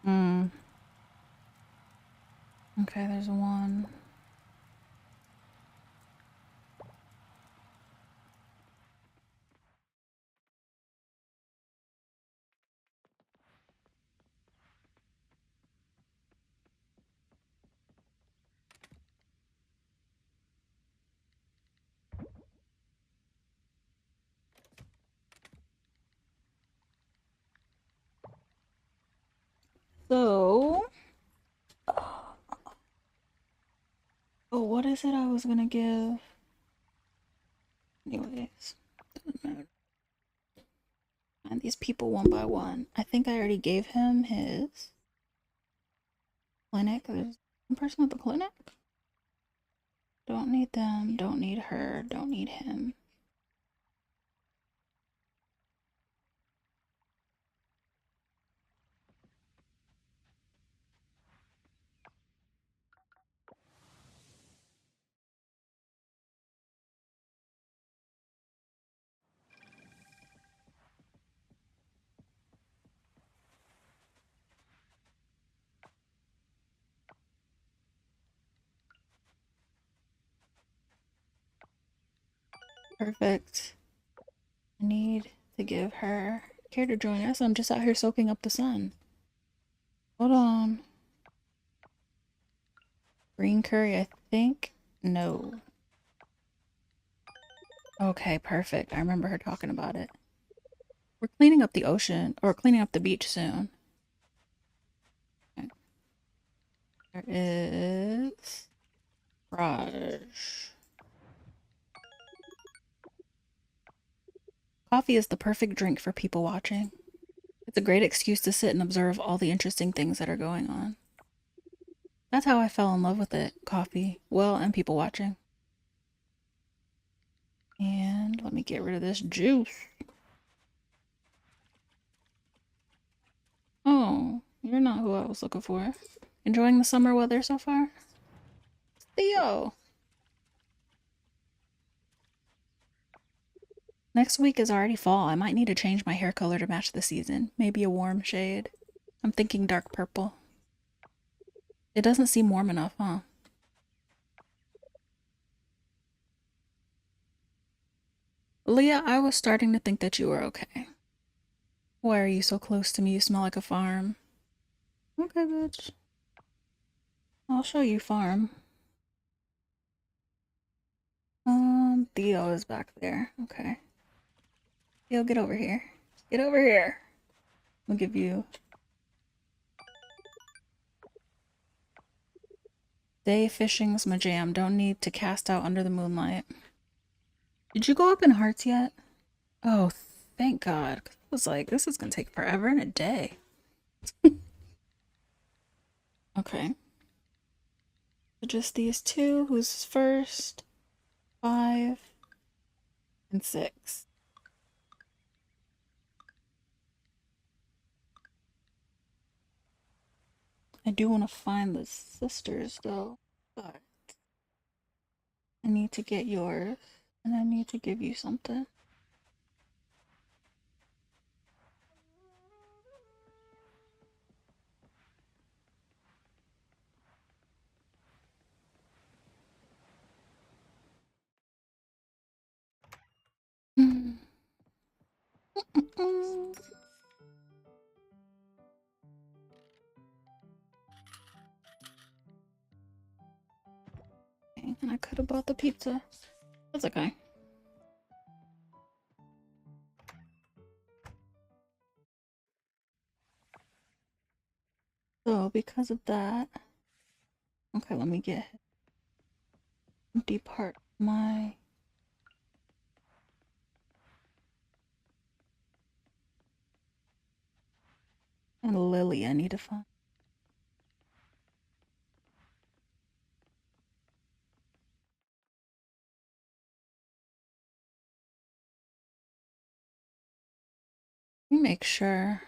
Hmm. Okay, there's 1. So, oh, what is it I was gonna give? Anyways, doesn't matter. Find these people one by one. I think I already gave him his clinic. There's one person at the clinic. Don't need them. Don't need her. Don't need him. Perfect. I need to give her care to join us. I'm just out here soaking up the sun. Hold on. Green curry, I think? No. Okay, perfect. I remember her talking about it. We're cleaning up the ocean, or cleaning up the beach soon. Okay. There is Raj. Coffee is the perfect drink for people watching. It's a great excuse to sit and observe all the interesting things that are going on. That's how I fell in love with it. Coffee. Well, and people watching. And let me get rid of this juice. Oh, you're not who I was looking for. Enjoying the summer weather so far? Theo! Next week is already fall. I might need to change my hair color to match the season. Maybe a warm shade. I'm thinking dark purple. It doesn't seem warm enough, huh? Leah, Yeah, I was starting to think that you were okay. Why are you so close to me? You smell like a farm. Okay, bitch. I'll show you farm. Theo is back there. Okay. Theo, get over here. Get over here. I'll give you day fishing's my jam. Don't need to cast out under the moonlight. Did you go up in hearts yet? Oh, thank God. 'Cause I was like, this is gonna take forever and a day. Okay. So just these two. Who's first? 5 and 6. I do want to find the sisters though, but I need to get yours and I need to give you something. Mm. Okay, and I could have bought the pizza. That's okay. So because of that, okay, let me get depart my and Lily. I need to find. Let me make sure.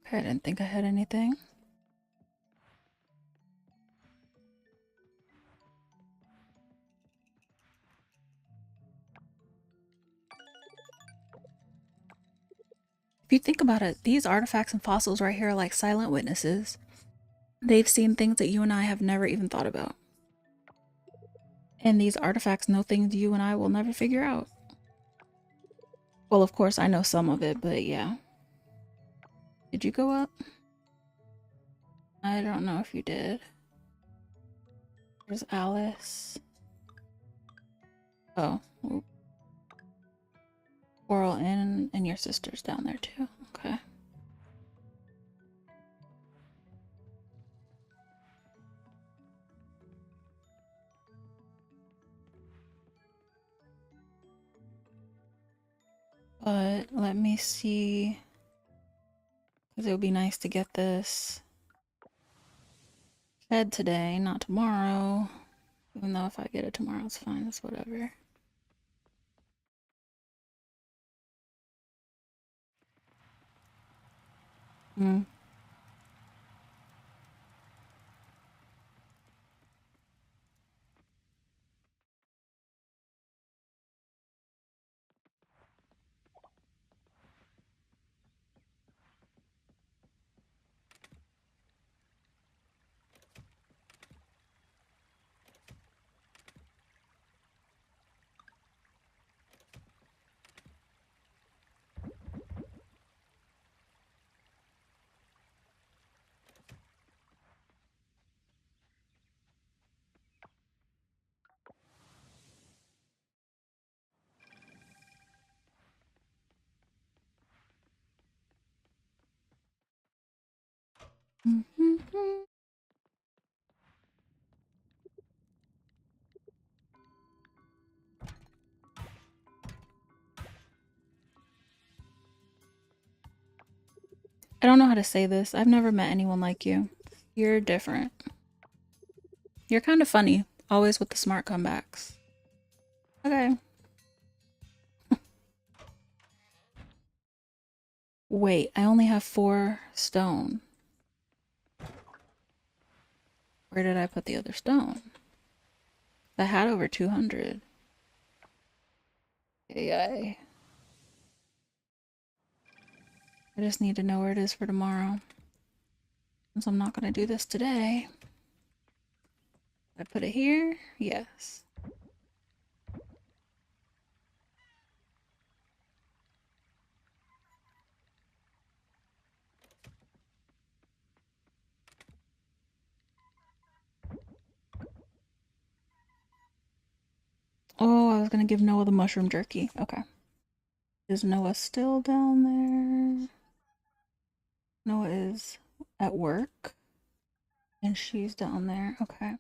Okay, I didn't think I had anything. If you think about it, these artifacts and fossils right here are like silent witnesses. They've seen things that you and I have never even thought about. And these artifacts know things you and I will never figure out. Well, of course, I know some of it, but yeah. Did you go up? I don't know if you did. There's Alice. Oh. Coral and your sister's down there too. Okay. But let me see. Because it would be nice to get this fed today, not tomorrow. Even though if I get it tomorrow, it's fine. It's whatever. Hmm. I don't know how to say this. I've never met anyone like you. You're different. You're kind of funny, always with the smart comebacks. Okay. Wait, I only have 4 stone. Where did I put the other stone? I had over 200. Yay. I just need to know where it is for tomorrow. Since I'm not going to do this today. I put it here? Yes. Oh, I was gonna give Noah the mushroom jerky. Okay. Is Noah still down there? Noah is at work. And she's down there. Okay.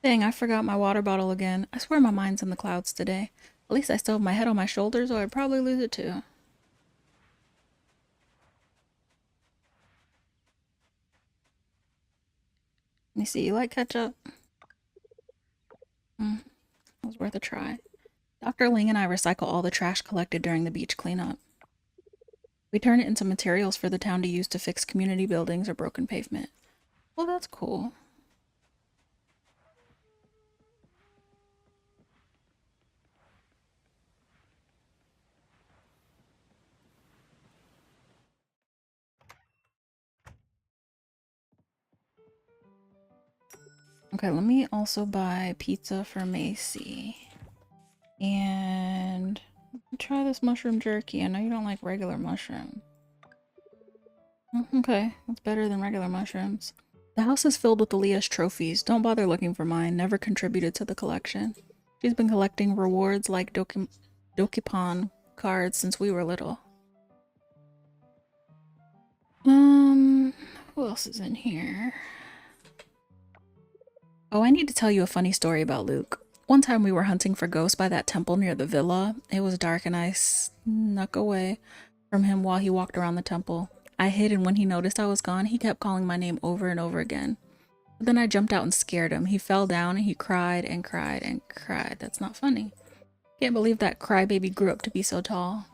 Dang, I forgot my water bottle again. I swear my mind's in the clouds today. At least I still have my head on my shoulders, or I'd probably lose it too. Let me see, you like ketchup? It was worth a try. Dr. Ling and I recycle all the trash collected during the beach cleanup. We turn it into materials for the town to use to fix community buildings or broken pavement. Well, that's cool. Okay, let me also buy pizza for Macy. And try this mushroom jerky. I know you don't like regular mushroom. Okay, that's better than regular mushrooms. The house is filled with Aaliyah's trophies. Don't bother looking for mine. Never contributed to the collection. She's been collecting rewards like Dokipon cards since we were little. Who else is in here? Oh, I need to tell you a funny story about Luke. One time we were hunting for ghosts by that temple near the villa. It was dark and I snuck away from him while he walked around the temple. I hid, and when he noticed I was gone, he kept calling my name over and over again. But then I jumped out and scared him. He fell down and he cried and cried and cried. That's not funny. Can't believe that crybaby grew up to be so tall.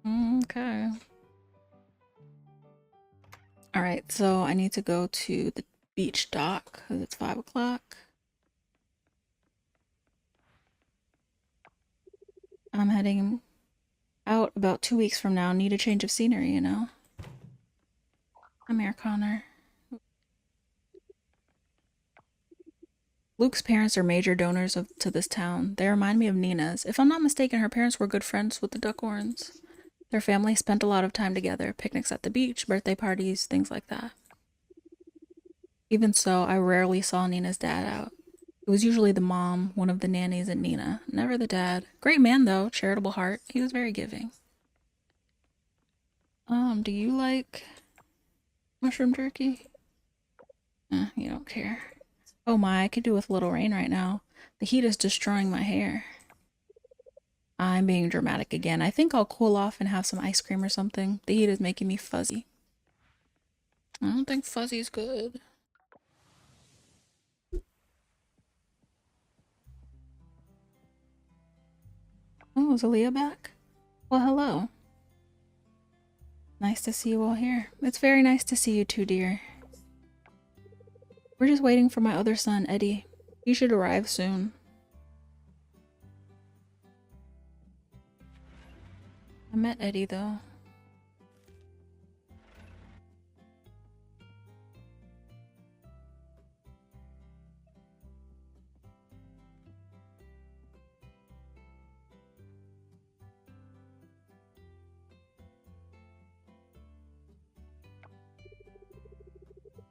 Okay. Alright, so I need to go to the beach dock because it's 5 o'clock. I'm heading out about 2 weeks from now. Need a change of scenery, you know? I'm here, Connor. Luke's parents are major donors to this town. They remind me of Nina's. If I'm not mistaken, her parents were good friends with the Duckhorns. Their family spent a lot of time together, picnics at the beach, birthday parties, things like that. Even so, I rarely saw Nina's dad out. It was usually the mom, one of the nannies, and Nina. Never the dad. Great man, though. Charitable heart. He was very giving. Do you like mushroom jerky? You don't care. Oh my, I could do with a little rain right now. The heat is destroying my hair. I'm being dramatic again. I think I'll cool off and have some ice cream or something. The heat is making me fuzzy. I don't think fuzzy's good. Oh, is Aaliyah back? Well, hello. Nice to see you all here. It's very nice to see you too, dear. We're just waiting for my other son, Eddie. He should arrive soon. I met Eddie, though.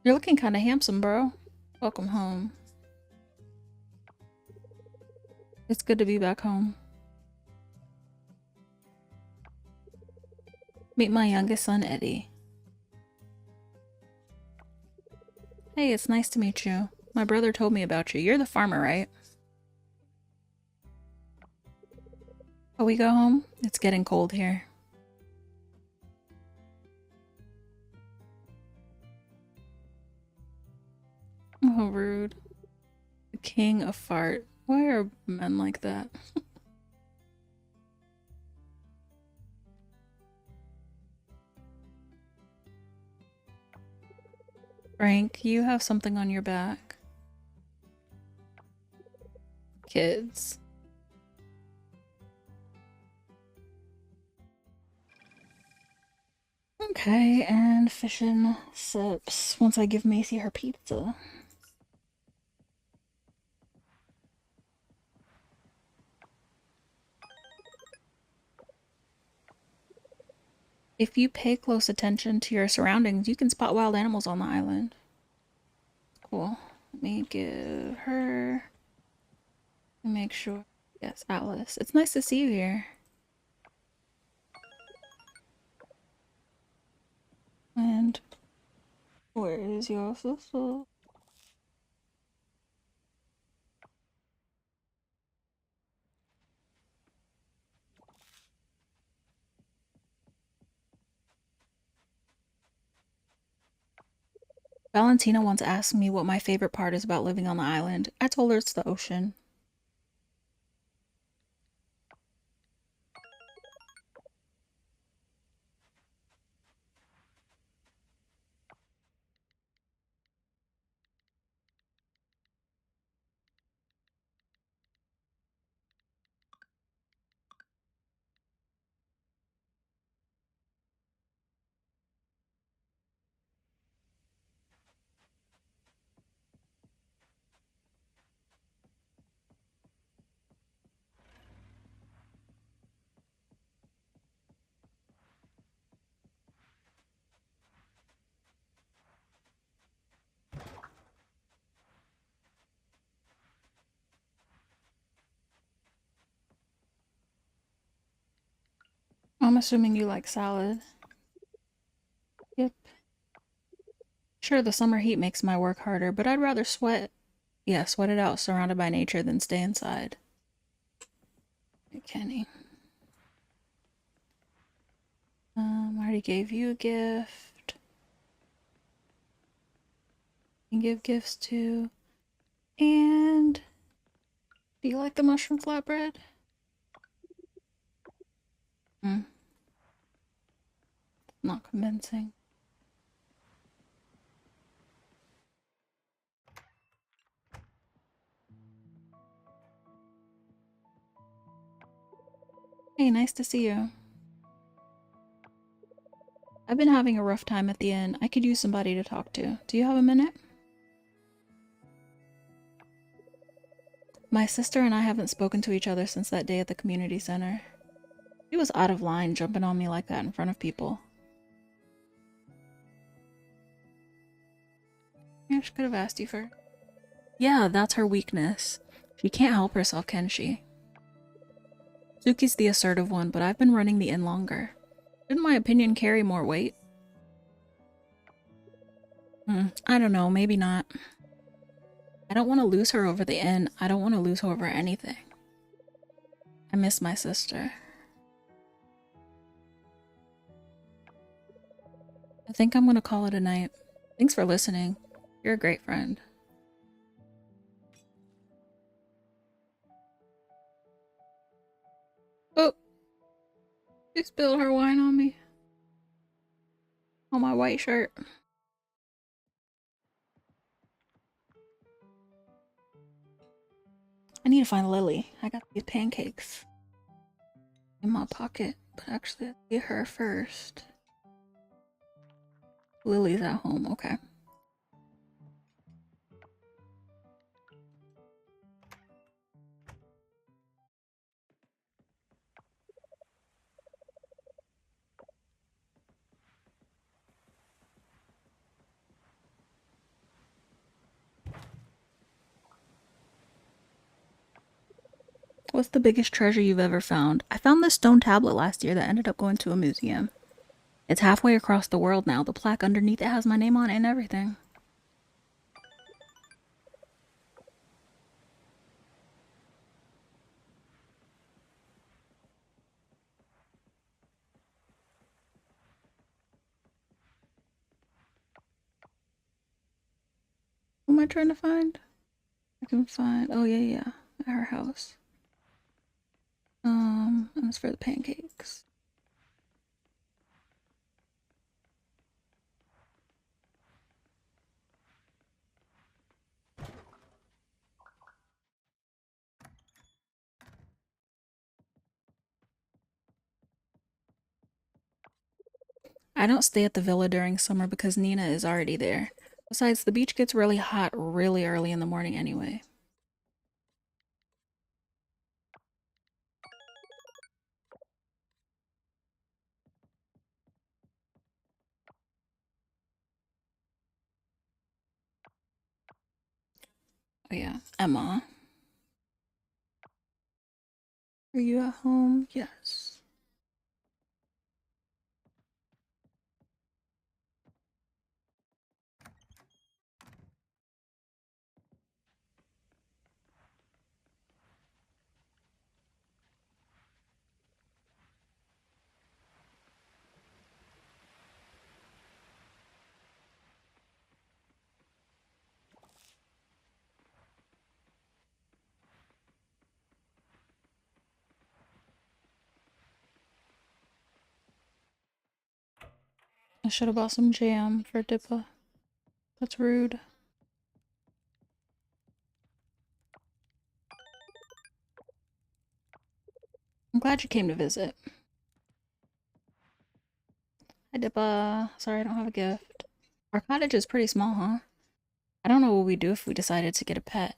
You're looking kind of handsome, bro. Welcome home. It's good to be back home. Meet my youngest son, Eddie. Hey, it's nice to meet you. My brother told me about you. You're the farmer, right? Oh, we go home? It's getting cold here. Oh, rude. The king of fart. Why are men like that? Frank, you have something on your back. Kids. Okay, and fish and sips once I give Macy her pizza. If you pay close attention to your surroundings, you can spot wild animals on the island. Cool. Let me give her. Make sure. Yes, Alice. It's nice to see you here. And where is your sister? Valentina once asked me what my favorite part is about living on the island. I told her it's the ocean. I'm assuming you like salad. Yep. Sure, the summer heat makes my work harder, but I'd rather sweat. Yeah, sweat it out surrounded by nature than stay inside. Hey, Kenny. I already gave you a gift. You can give gifts to. And do you like the mushroom flatbread? Hmm, not convincing. Hey, nice to see you. I've been having a rough time at the inn. I could use somebody to talk to. Do you have a minute? My sister and I haven't spoken to each other since that day at the community center. She was out of line jumping on me like that in front of people. Yeah, she could have asked you first. Yeah, that's her weakness. She can't help herself, can she? Suki's the assertive one, but I've been running the inn longer. Shouldn't my opinion carry more weight? I don't know, maybe not. I don't want to lose her over the inn. I don't want to lose her over anything. I miss my sister. I think I'm gonna call it a night. Thanks for listening. You're a great friend. Oh, she spilled her wine on me. On my white shirt. I need to find Lily. I got these pancakes in my pocket, but actually, I'll get her first. Lily's at home, okay. What's the biggest treasure you've ever found? I found this stone tablet last year that ended up going to a museum. It's halfway across the world now. The plaque underneath it has my name on it and everything. Who am I trying to find? I can find. Oh, yeah, yeah. At her house. And it's for the pancakes. I don't stay at the villa during summer because Nina is already there. Besides, the beach gets really hot really early in the morning anyway. Oh yeah, Emma. Are you at home? Yes. I should have bought some jam for Dippa. That's rude. I'm glad you came to visit. Hi, Dippa. Sorry I don't have a gift. Our cottage is pretty small, huh? I don't know what we'd do if we decided to get a pet.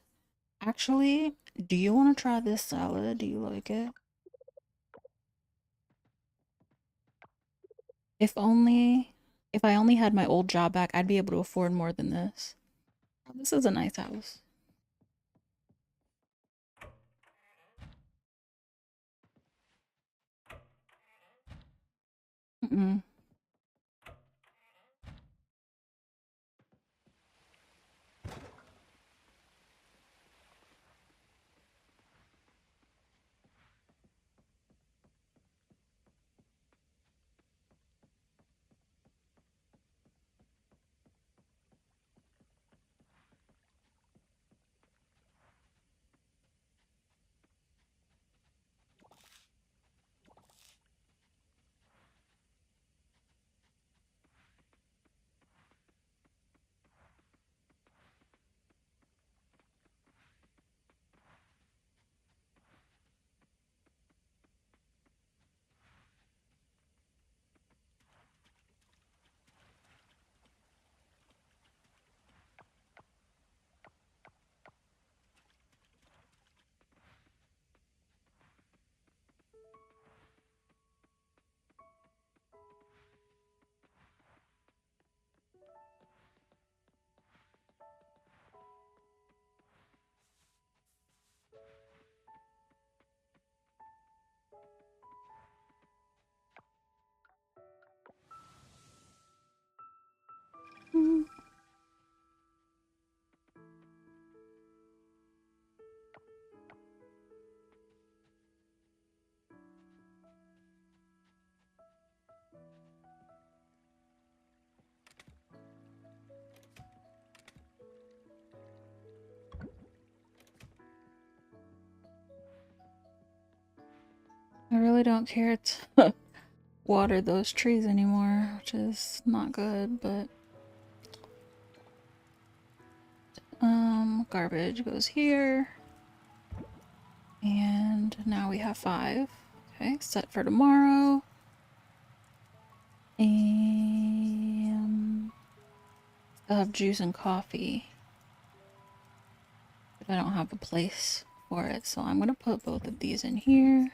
Actually, do you want to try this salad? Do you like it? If only, if I only had my old job back, I'd be able to afford more than this. This is a nice house. Mm-mm. I really don't care to water those trees anymore, which is not good, but garbage goes here. And now we have 5. Okay, set for tomorrow. And I'll have juice and coffee. But I don't have a place for it, so I'm gonna put both of these in here.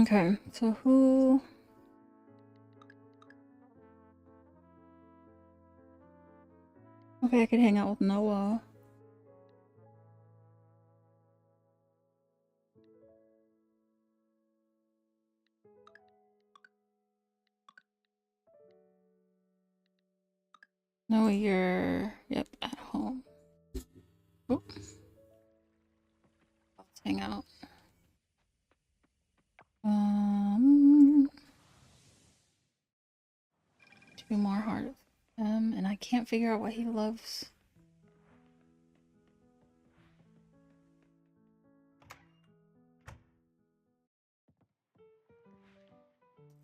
Okay, so who... Okay, I could hang out with Noah. Noah, you're... Yep, at home. Oop. Let's hang out. Two more hearts. And I can't figure out what he loves.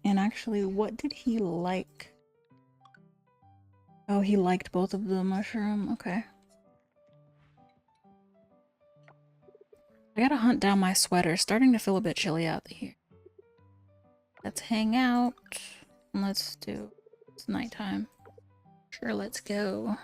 And actually, what did he like? Oh, he liked both of the mushroom. Okay. I gotta hunt down my sweater. It's starting to feel a bit chilly out here. Let's hang out. And let's do... It's nighttime. Sure, let's go.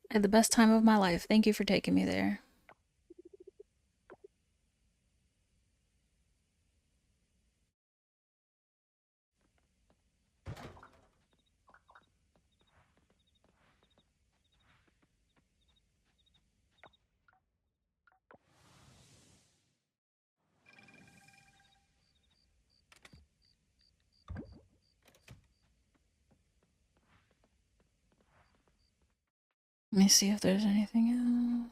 I had the best time of my life. Thank you for taking me there. Let me see if there's anything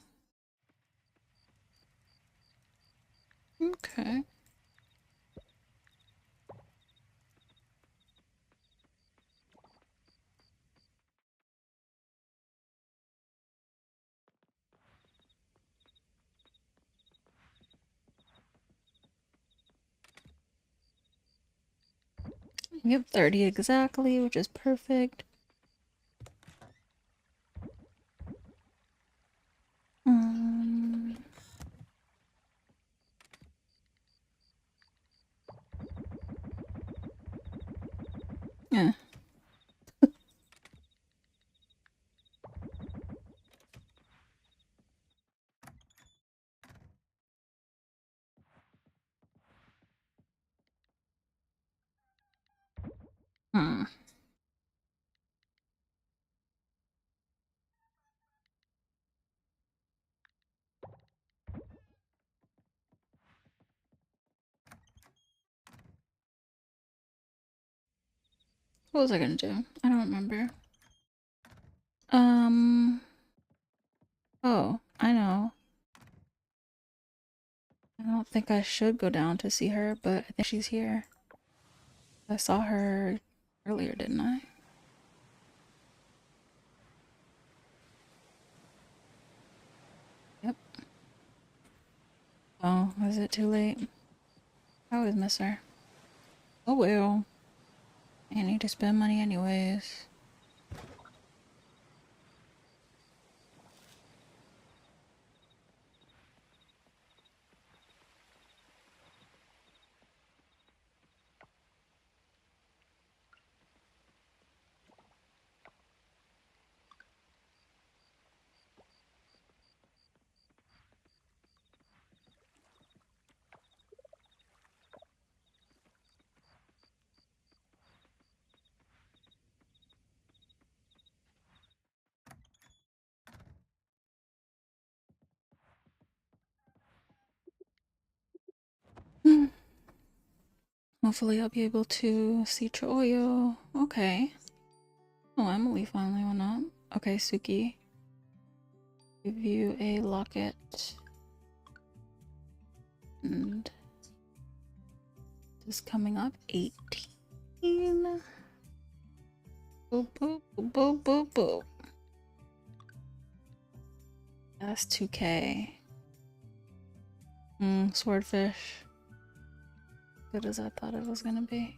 else. Okay. Yep, 30 exactly, which is perfect. Yeah. Hmm. What was I gonna do? I don't remember. Oh, I know. I don't think I should go down to see her, but I think she's here. I saw her earlier, didn't I? Yep. Oh, is it too late? I always miss her. Oh well. I need to spend money anyways. Hopefully I'll be able to see Choyo. Okay. Oh, Emily finally went up. Okay, Suki. Give you a locket. And just coming up 18. Boop, boop, boop, boop, boop, boop. That's 2K. Swordfish. Good as I thought it was gonna be.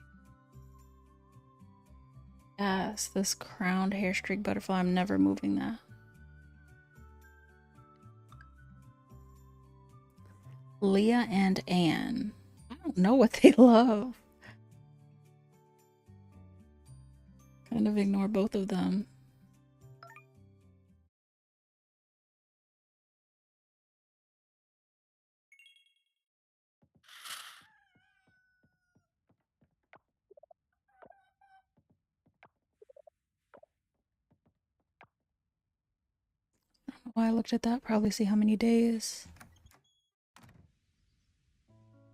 Yes, this crowned hair streak butterfly. I'm never moving that. Leah and Anne. I don't know what they love. Kind of ignore both of them. Why I looked at that, probably see how many days.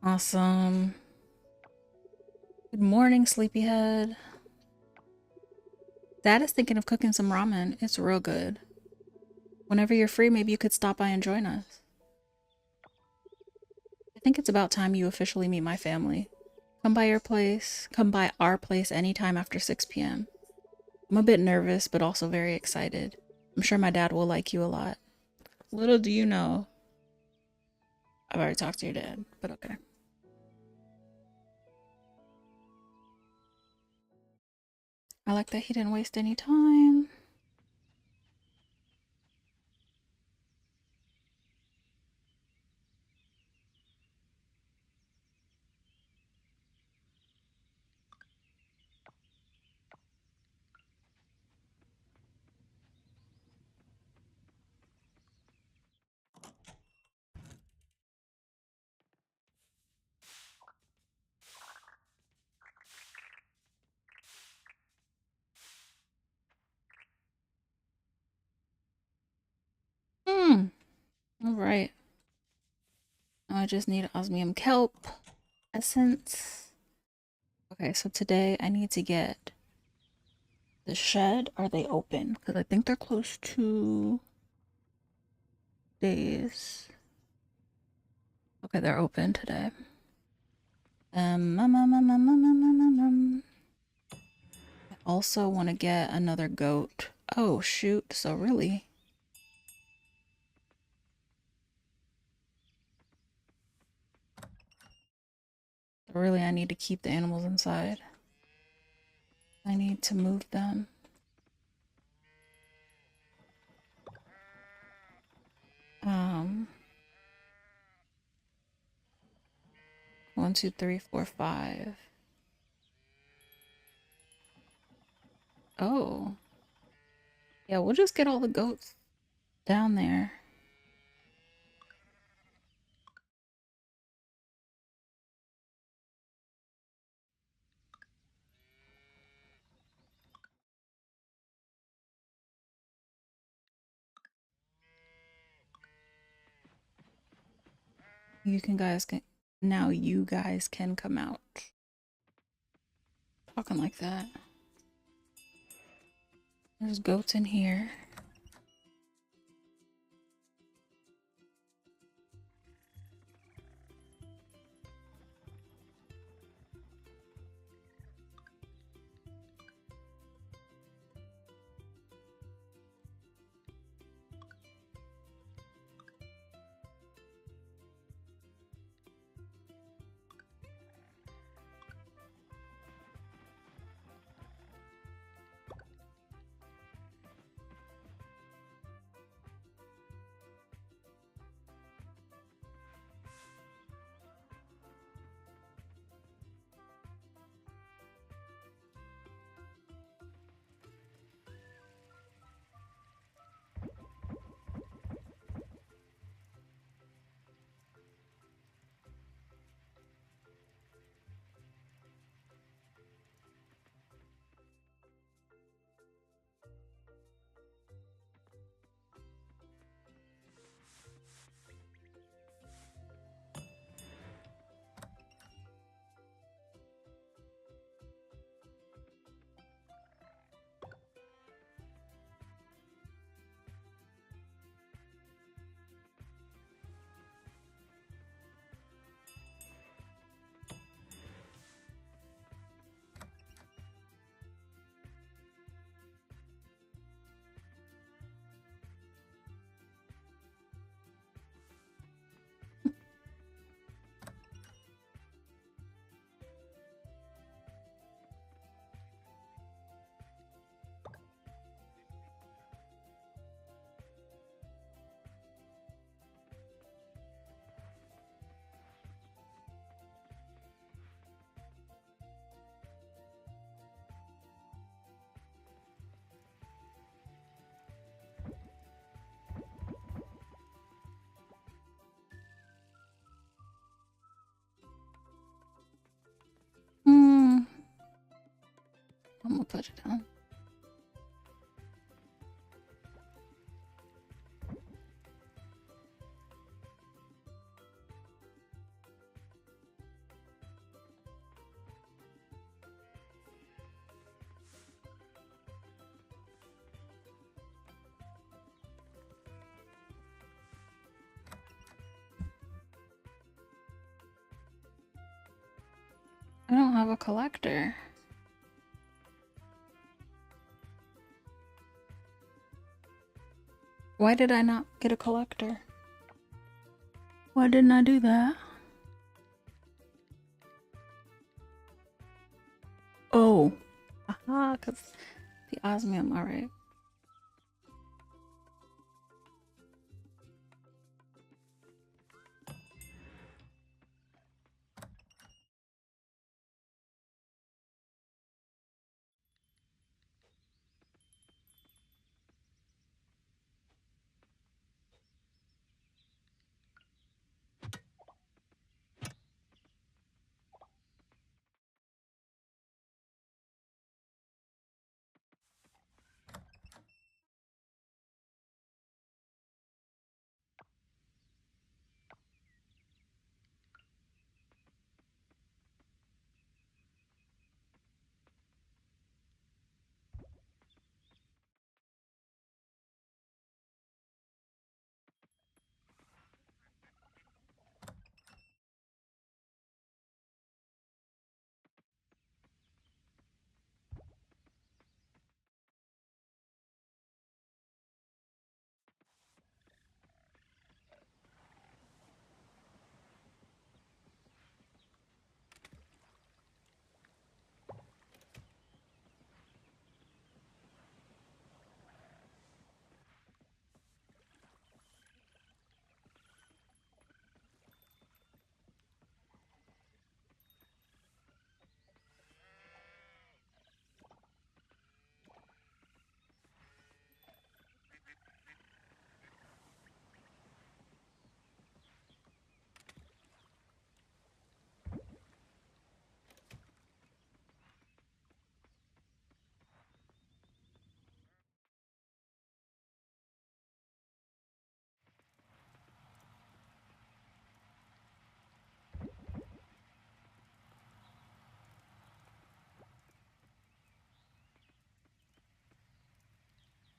Awesome. Good morning, sleepyhead. Dad is thinking of cooking some ramen. It's real good. Whenever you're free, maybe you could stop by and join us. I think it's about time you officially meet my family. Come by our place anytime after 6 p.m. I'm a bit nervous, but also very excited. I'm sure my dad will like you a lot. Little do you know, I've already talked to your dad, but okay. I like that he didn't waste any time. All right. Now I just need osmium kelp essence. Okay, so today I need to get the shed. Are they open? Because I think they're close to days. Okay, they're open today. I also want to get another goat. Oh, shoot. So really? Really, I need to keep the animals inside. I need to move them. One, two, three, four, five. Oh. Yeah, we'll just get all the goats down there. You guys can come out. Talking like that. There's goats in here. I'm gonna put it down. I don't have a collector. Why did I not get a collector? Why didn't I do that? Oh. Aha, because the osmium, alright.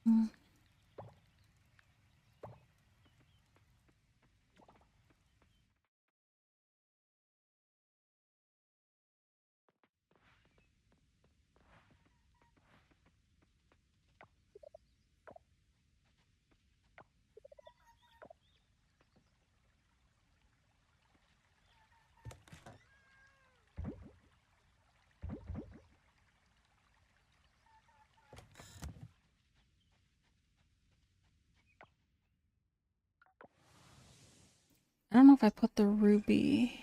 Mm. I don't know if I put the ruby.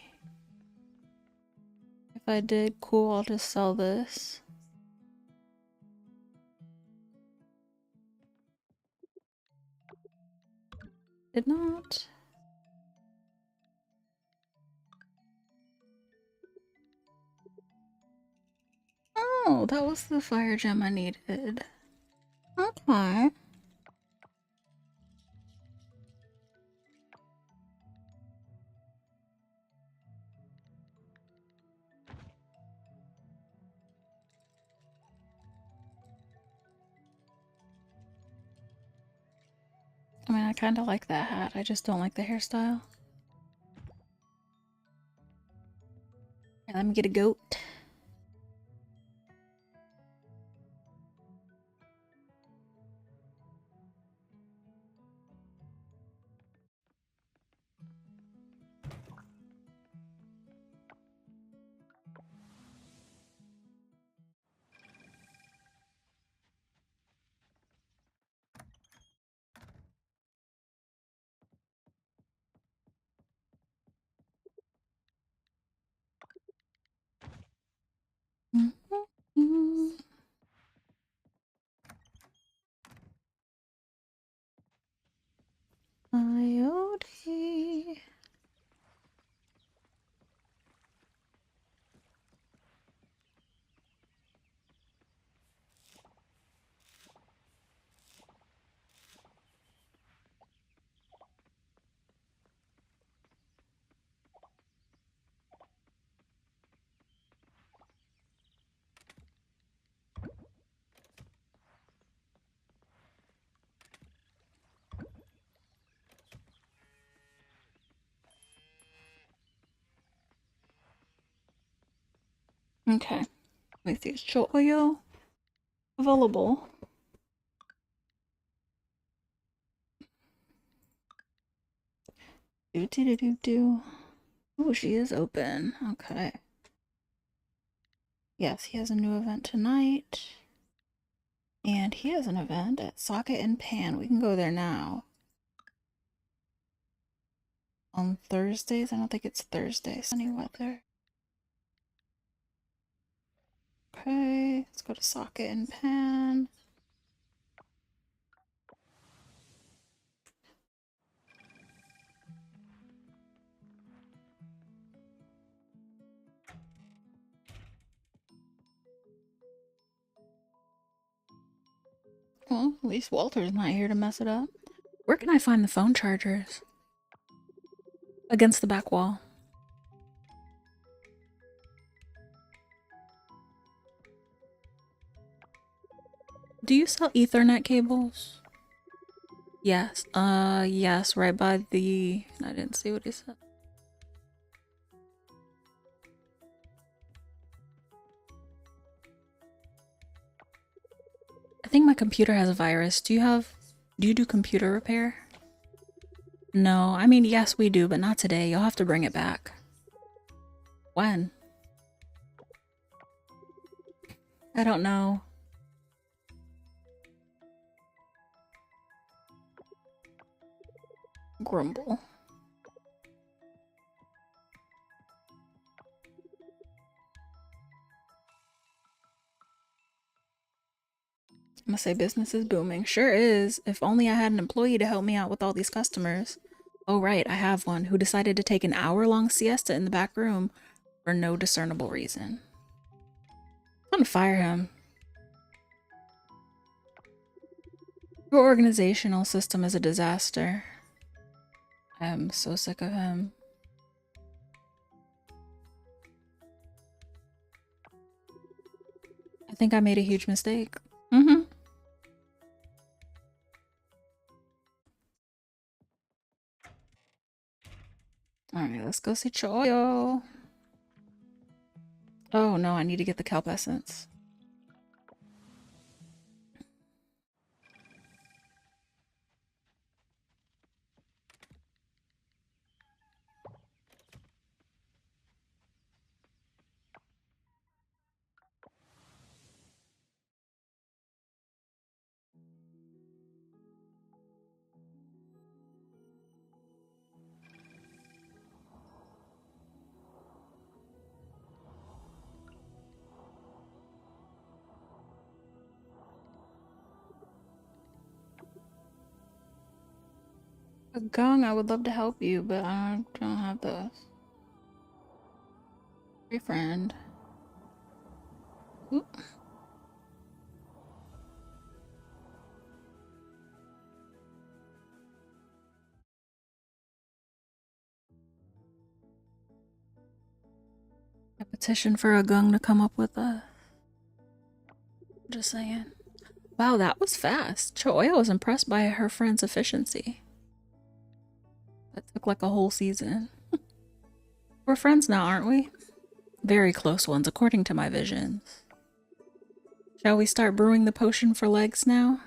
If I did, cool, I'll just sell this. Did not. Oh, that was the fire gem I needed. Okay. I mean, I kind of like that hat. I just don't like the hairstyle. Here, let me get a goat. Okay. Let me see. Is Choyo available? Do do do do do. Oh, she is open. Okay. Yes, he has a new event tonight. And he has an event at Socket and Pan. We can go there now. On Thursdays? I don't think it's Thursday. Sunny weather. Okay, let's go to Socket and Pan. Well, at least Walter's not here to mess it up. Where can I find the phone chargers? Against the back wall. Do you sell Ethernet cables? Yes. Yes, right by the... I didn't see what he said. I think my computer has a virus. Do you do computer repair? No, I mean, yes, we do, but not today. You'll have to bring it back. When? I don't know. Grumble. I'm gonna say business is booming. Sure is. If only I had an employee to help me out with all these customers. Oh right, I have one who decided to take an hour-long siesta in the back room for no discernible reason. I'm gonna fire him. Your organizational system is a disaster. I am so sick of him. I think I made a huge mistake. Mm-hmm. Alright, let's go see Choyo. Oh no, I need to get the kelp essence. Gung, I would love to help you, but I don't have those. Your friend. Oop. A petition for a Gung to come up with a... Just saying. Wow, that was fast. Choyo was impressed by her friend's efficiency. That took like a whole season. We're friends now, aren't we? Very close ones, according to my visions. Shall we start brewing the potion for legs now?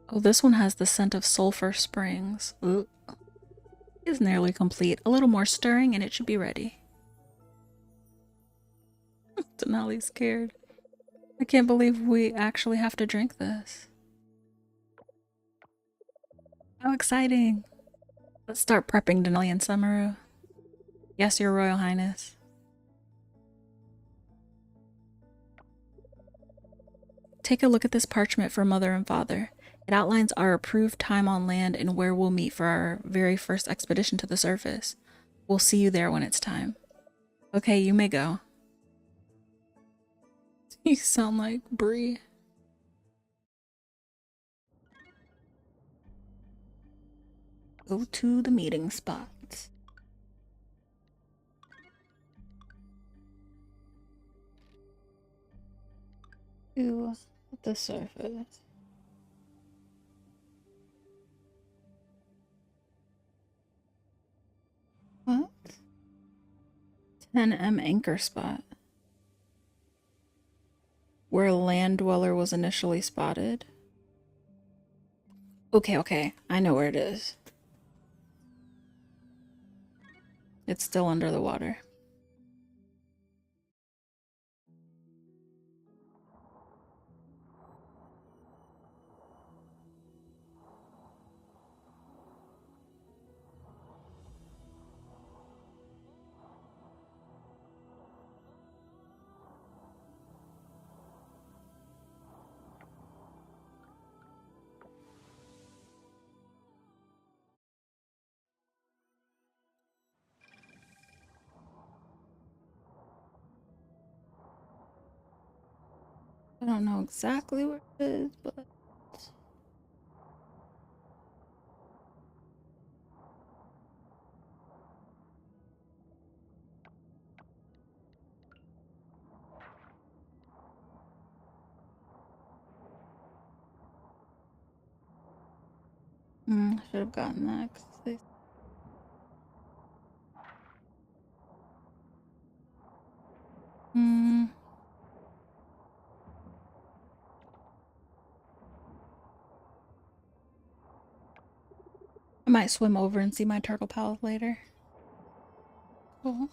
Oh, this one has the scent of sulfur springs. Ooh. It's nearly complete. A little more stirring and it should be ready. Denali's scared. I can't believe we actually have to drink this. How exciting. Let's start prepping, Denali and Samaru. Yes, Your Royal Highness. Take a look at this parchment for Mother and Father. It outlines our approved time on land and where we'll meet for our very first expedition to the surface. We'll see you there when it's time. Okay, you may go. You sound like Brie. Go to the meeting spots. To the surface. What? 10M anchor spot. Where a land dweller was initially spotted. Okay. I know where it is. It's still under the water. I don't know exactly where it is, but I should have gotten that. Mm, I might swim over and see my turtle pals later. Cool.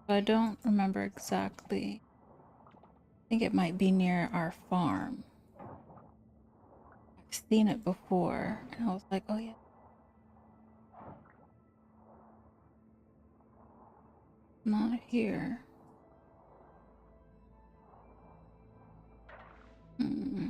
I don't remember exactly. I think it might be near our farm. I've seen it before, and I was like, oh yeah, not here. Hmm.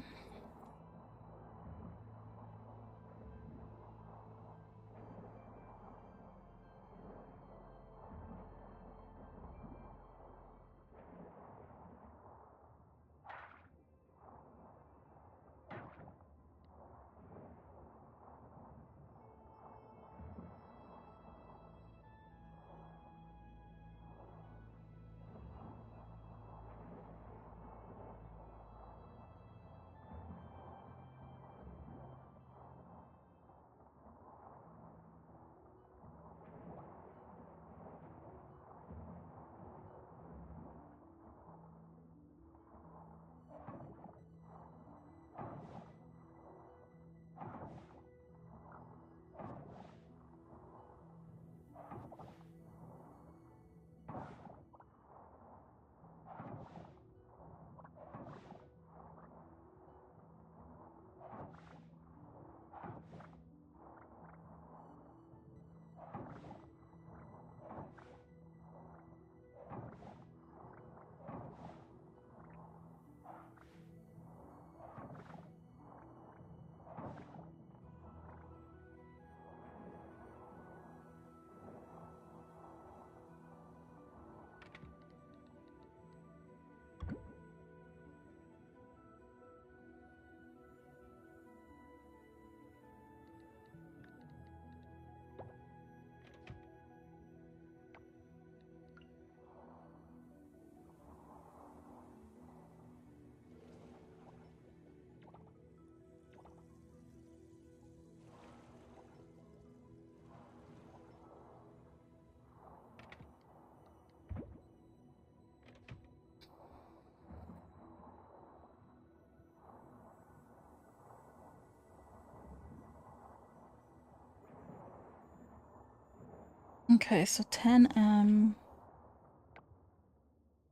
Okay, so 10M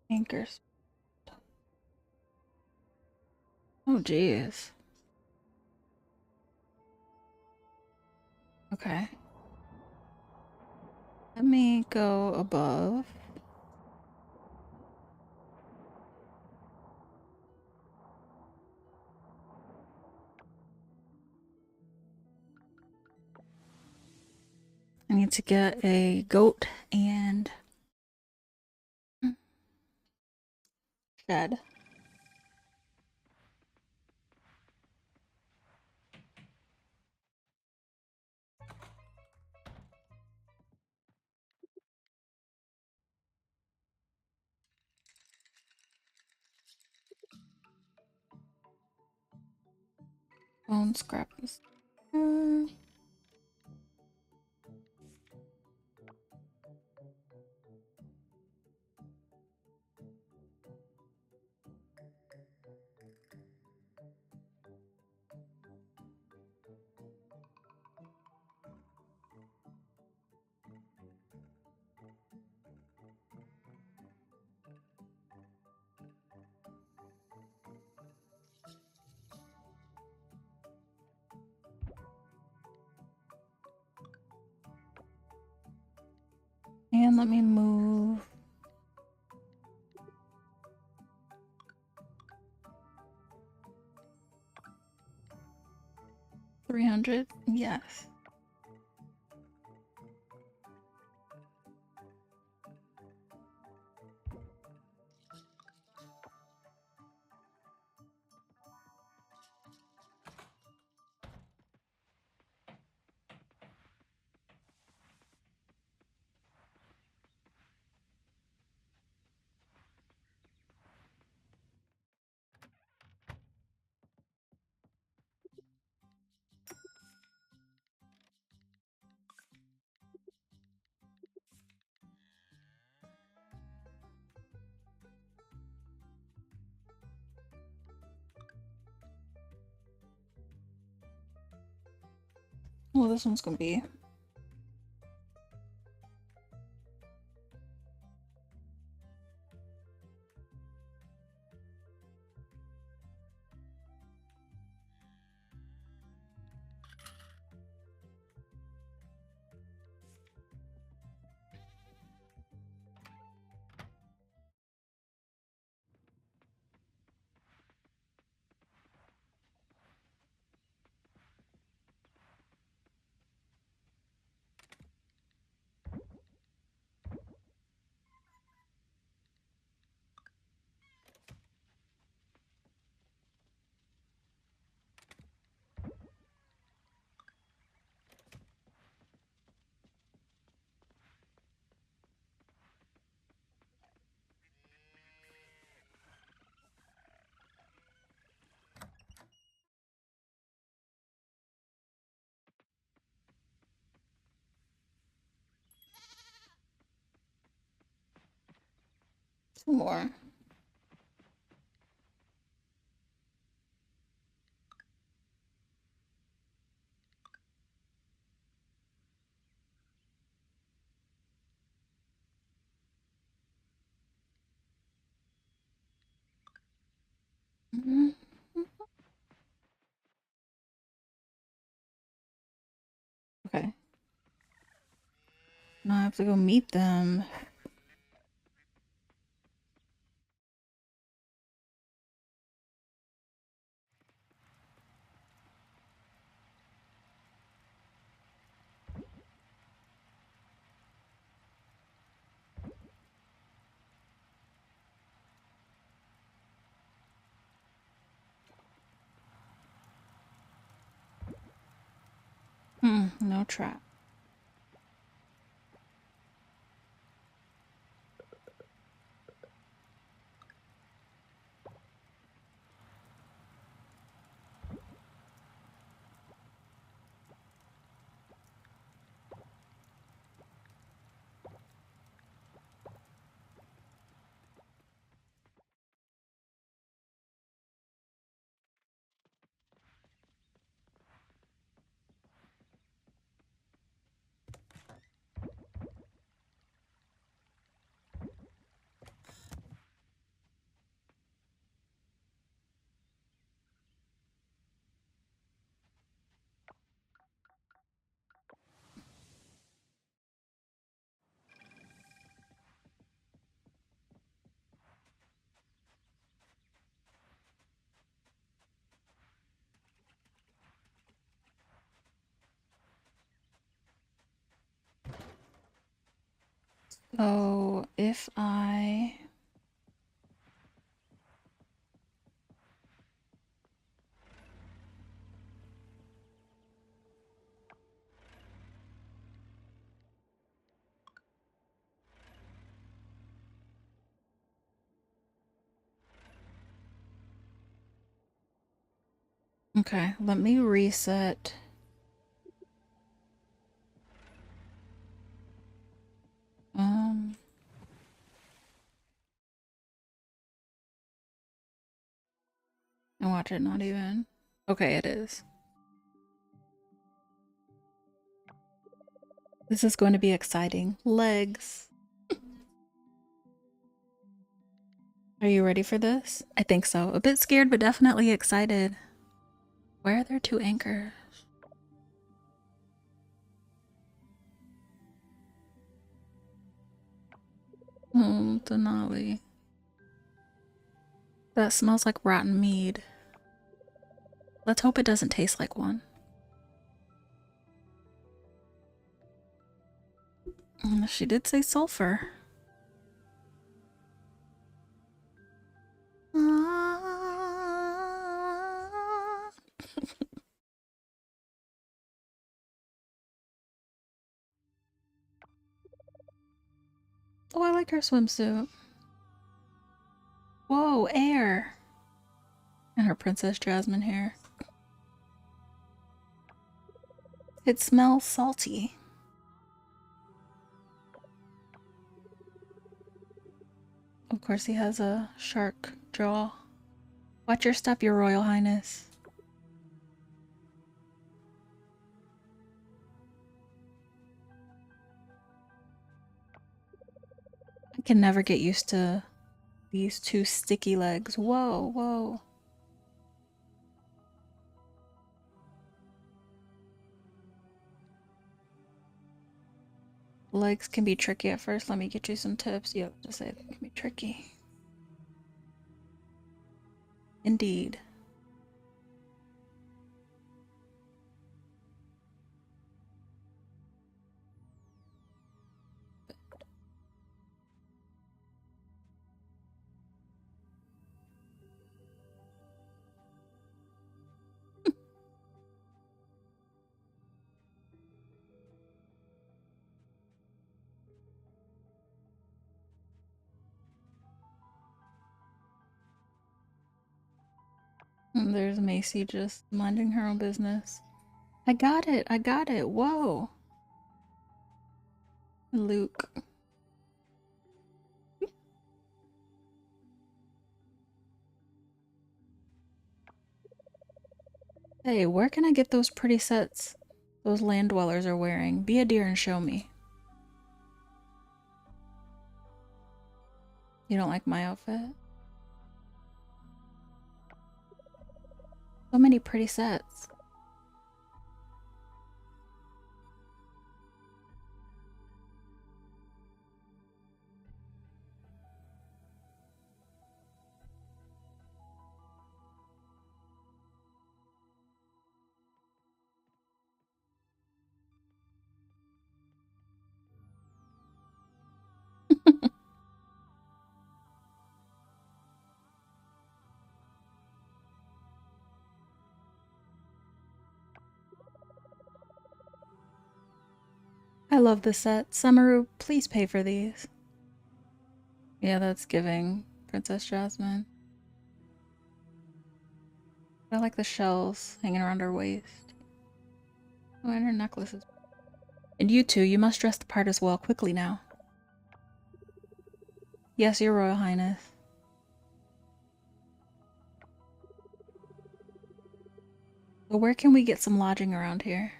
anchors. Oh, geez. Okay. Let me go above. I need to get a goat and shed. Bone scrap this. And let me move 300. Yes. Well, this one's gonna be. Two more. Mhm. Okay. Now I have to go meet them. No trap. Oh, if I... Okay, let me reset. Um, and watch it not even. Okay, it is. This is going to be exciting. Legs. Are you ready for this? I think so. A bit scared, but definitely excited. Where are there two anchors? Oh, Denali. That smells like rotten mead. Let's hope it doesn't taste like one. She did say sulfur. Oh, I like her swimsuit. Whoa, air. And her Princess Jasmine hair. It smells salty. Of course, he has a shark jaw. Watch your step, your Royal Highness. I can never get used to these two sticky legs. Whoa, whoa. Legs can be tricky at first. Let me get you some tips. Yep, just say it can be tricky. Indeed. And there's Macy just minding her own business. I got it. I got it. Whoa. Luke. Hey, where can I get those pretty sets those land dwellers are wearing? Be a dear and show me. You don't like my outfit? So many pretty sets. I love this set. Samaru, please pay for these. Yeah, that's giving Princess Jasmine. I like the shells hanging around her waist. Oh, and her necklaces. And you two, you must dress the part as well. Quickly now. Yes, your Royal Highness. So where can we get some lodging around here?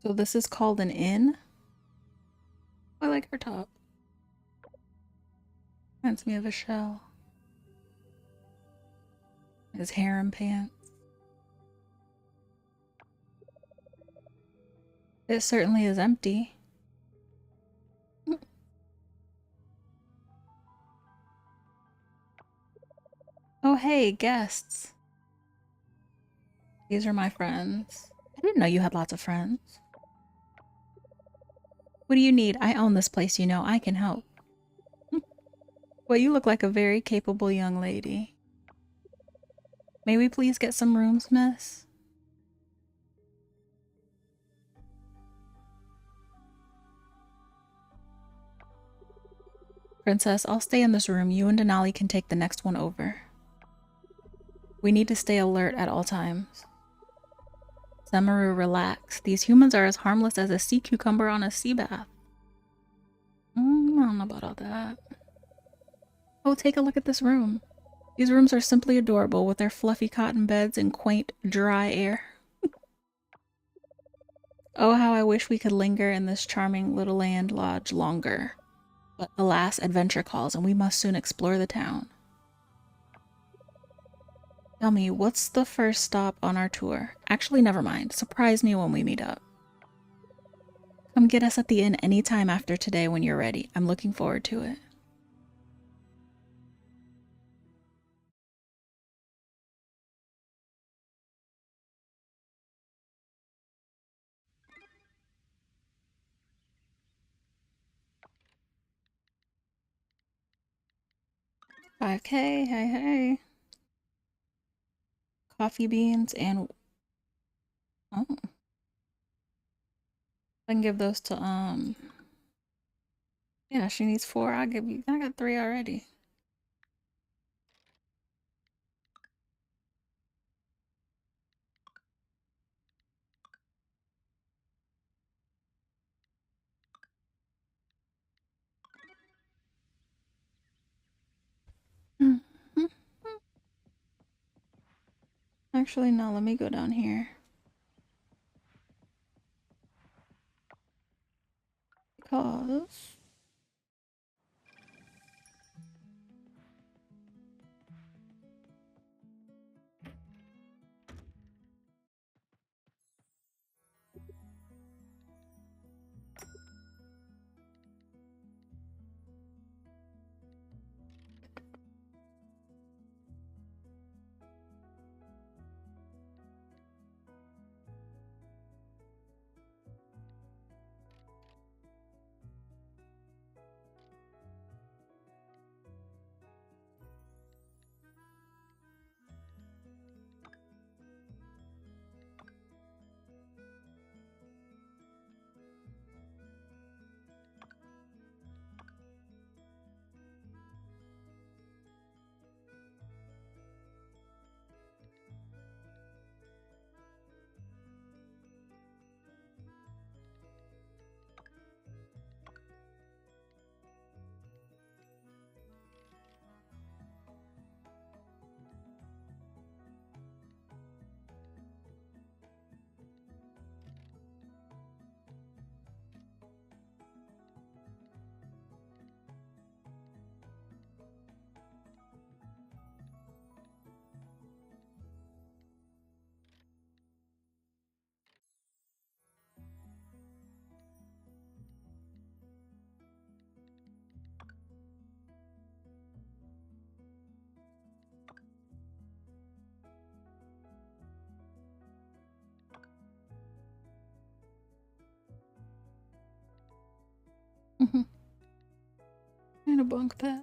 So this is called an inn? I like her top. Reminds me of a shell. His harem pants. It certainly is empty. hey, guests. These are my friends. I didn't know you had lots of friends. What do you need? I own this place, you know. I can help. Well, you look like a very capable young lady. May we please get some rooms, miss? Princess, I'll stay in this room. You and Denali can take the next one over. We need to stay alert at all times. Semaru, relax. These humans are as harmless as a sea cucumber on a sea bath. I don't know about all that. Oh, take a look at this room. These rooms are simply adorable with their fluffy cotton beds and quaint, dry air. Oh, how I wish we could linger in this charming little land lodge longer. But alas, adventure calls, and we must soon explore the town. Tell me, what's the first stop on our tour? Actually, never mind. Surprise me when we meet up. Come get us at the inn any time after today when you're ready. I'm looking forward to it. $5K, hey, hey. Coffee beans and... Oh. I can give those to, yeah, she needs 4. I'll give you... I got 3 already. Actually, no, let me go down here. Because... And a bunk bed.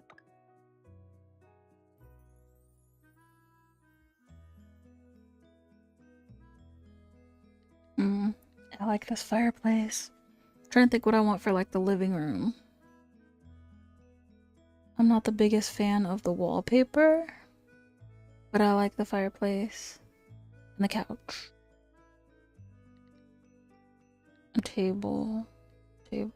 I like this fireplace. I'm trying to think what I want for like the living room. I'm not the biggest fan of the wallpaper, but I like the fireplace and the couch. A table. Table.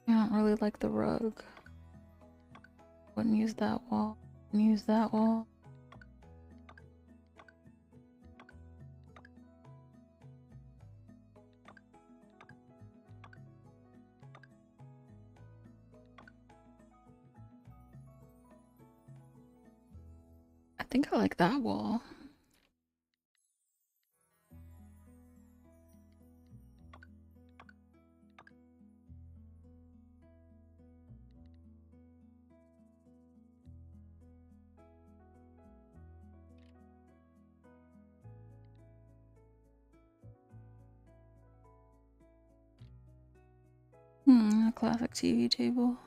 I don't really like the rug. Wouldn't use that wall. Wouldn't use that wall. I think I like that wall. A classic TV table.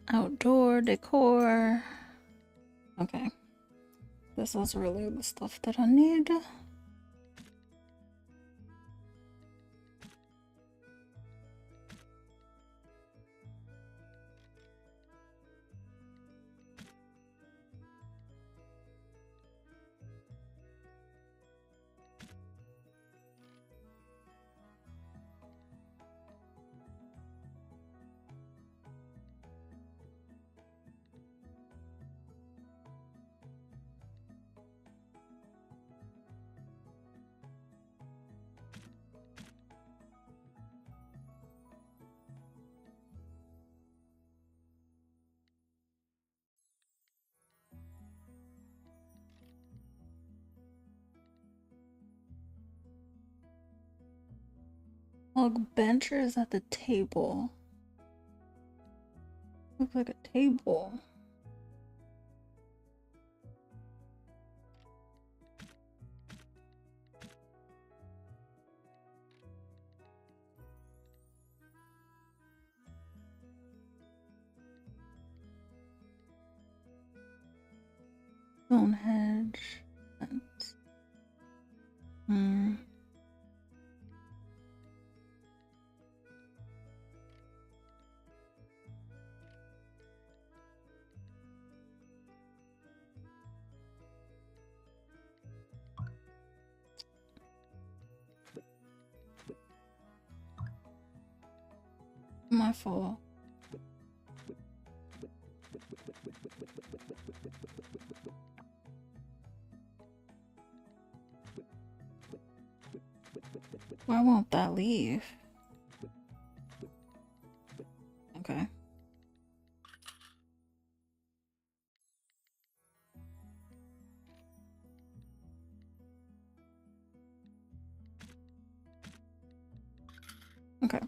Outdoor decor. Okay. This is really the stuff that I need. Look, benchers at the table. Looks like a table. Stonehenge. Fence. My fault. Why won't that leave? Okay. Okay.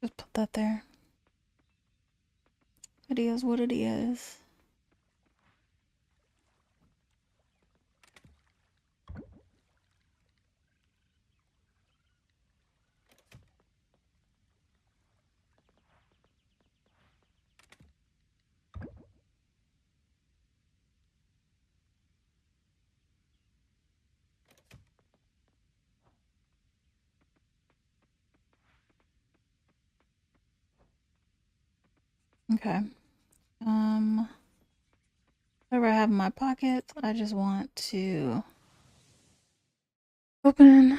Just put that there. It is what it is. Okay. Whatever I have in my pockets, I just want to open.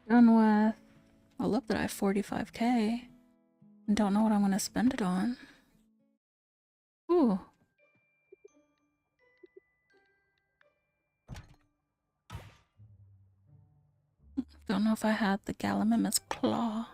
Done with. Oh, look, that I have 45K. And don't know what I'm gonna spend it on. Ooh. Don't know if I had the Gallimimus claw.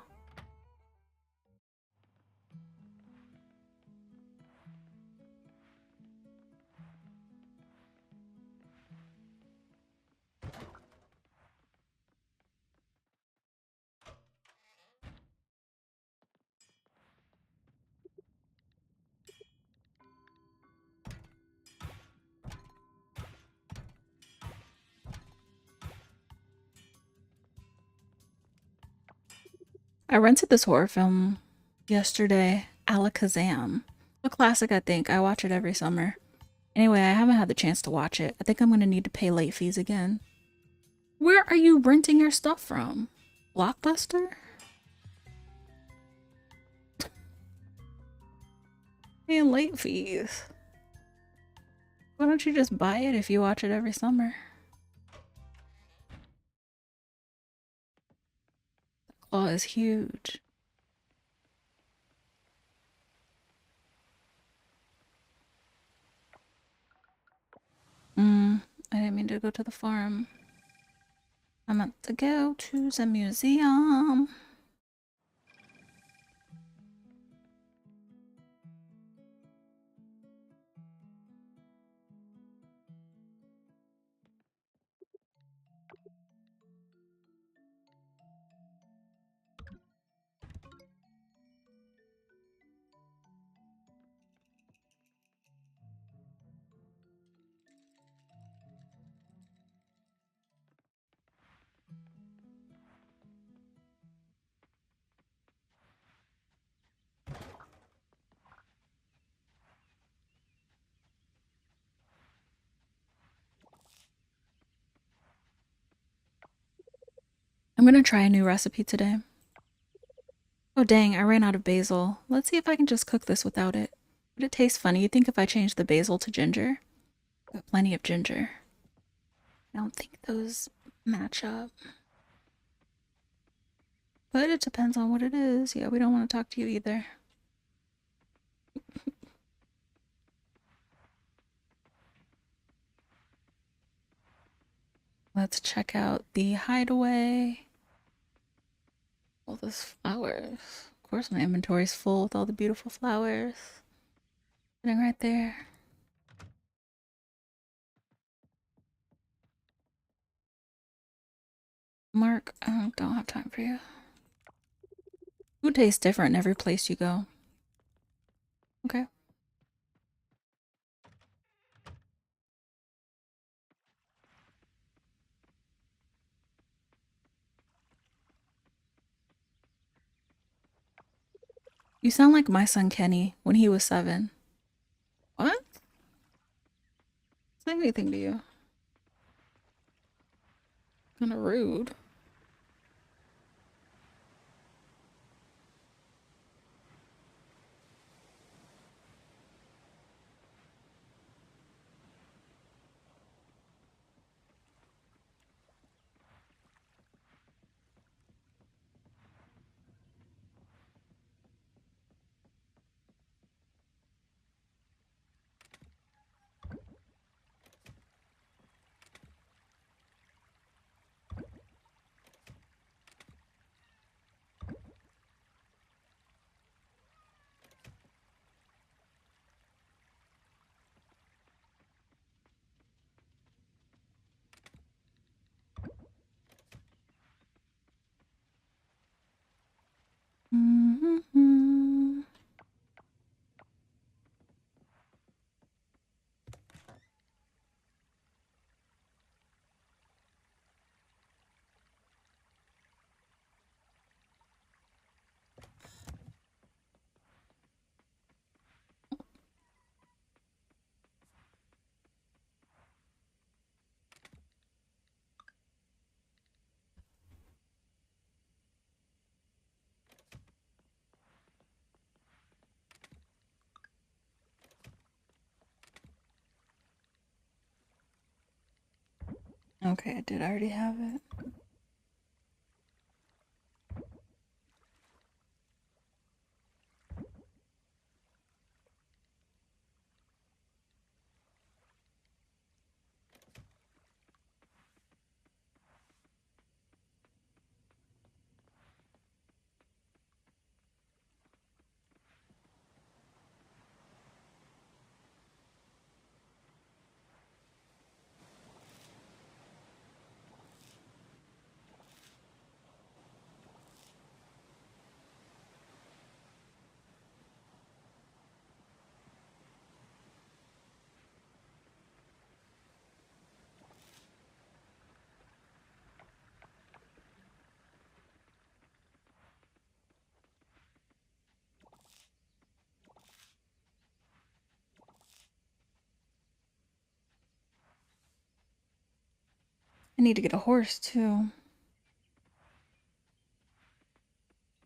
I rented this horror film yesterday, Alakazam. A classic, I think. I watch it every summer. Anyway, I haven't had the chance to watch it. I think I'm gonna need to pay late fees again. Where are you renting your stuff from? Blockbuster? Paying late fees. Why don't you just buy it if you watch it every summer? The claw is huge. I didn't mean to go to the farm. I meant to go to the museum. I'm gonna try a new recipe today. Oh dang, I ran out of basil. Let's see if I can just cook this without it. Would it taste funny? You think if I change the basil to ginger? Got plenty of ginger. I don't think those match up. But it depends on what it is. Yeah, we don't want to talk to you either. Let's check out the hideaway. All those flowers. Of course, my inventory's full with all the beautiful flowers. Sitting right there. Mark, I don't have time for you. Food tastes different in every place you go. Okay. You sound like my son Kenny when he was 7. What? Say anything to you. Kinda rude. Mm-hmm. Okay, I did already have it. need to get a horse too.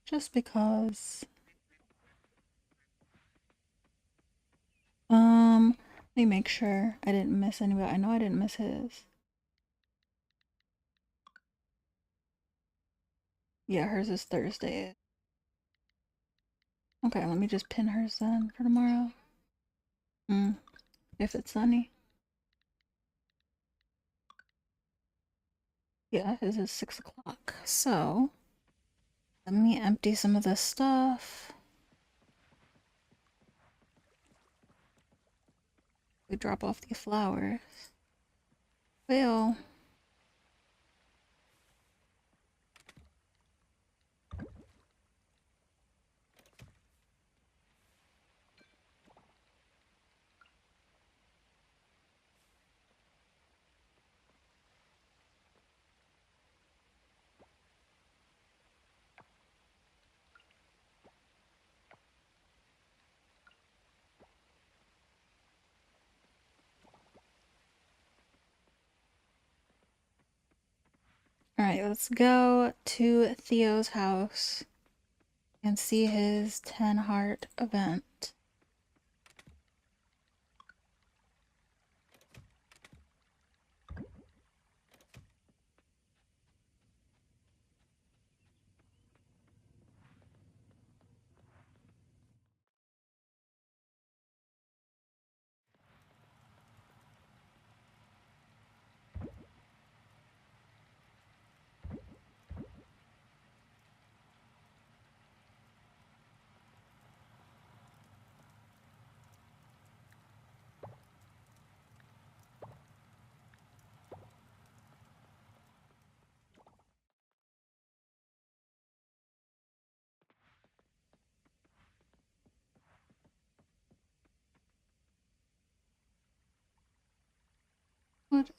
Just because. Let me make sure I didn't miss anybody. I know I didn't miss his. Yeah, hers is Thursday. Okay, let me just pin hers then for tomorrow. If it's sunny. Yeah, his is 6 o'clock. So, let me empty some of this stuff. We drop off the flowers. Well, alright, let's go to Theo's house and see his 10 heart event. What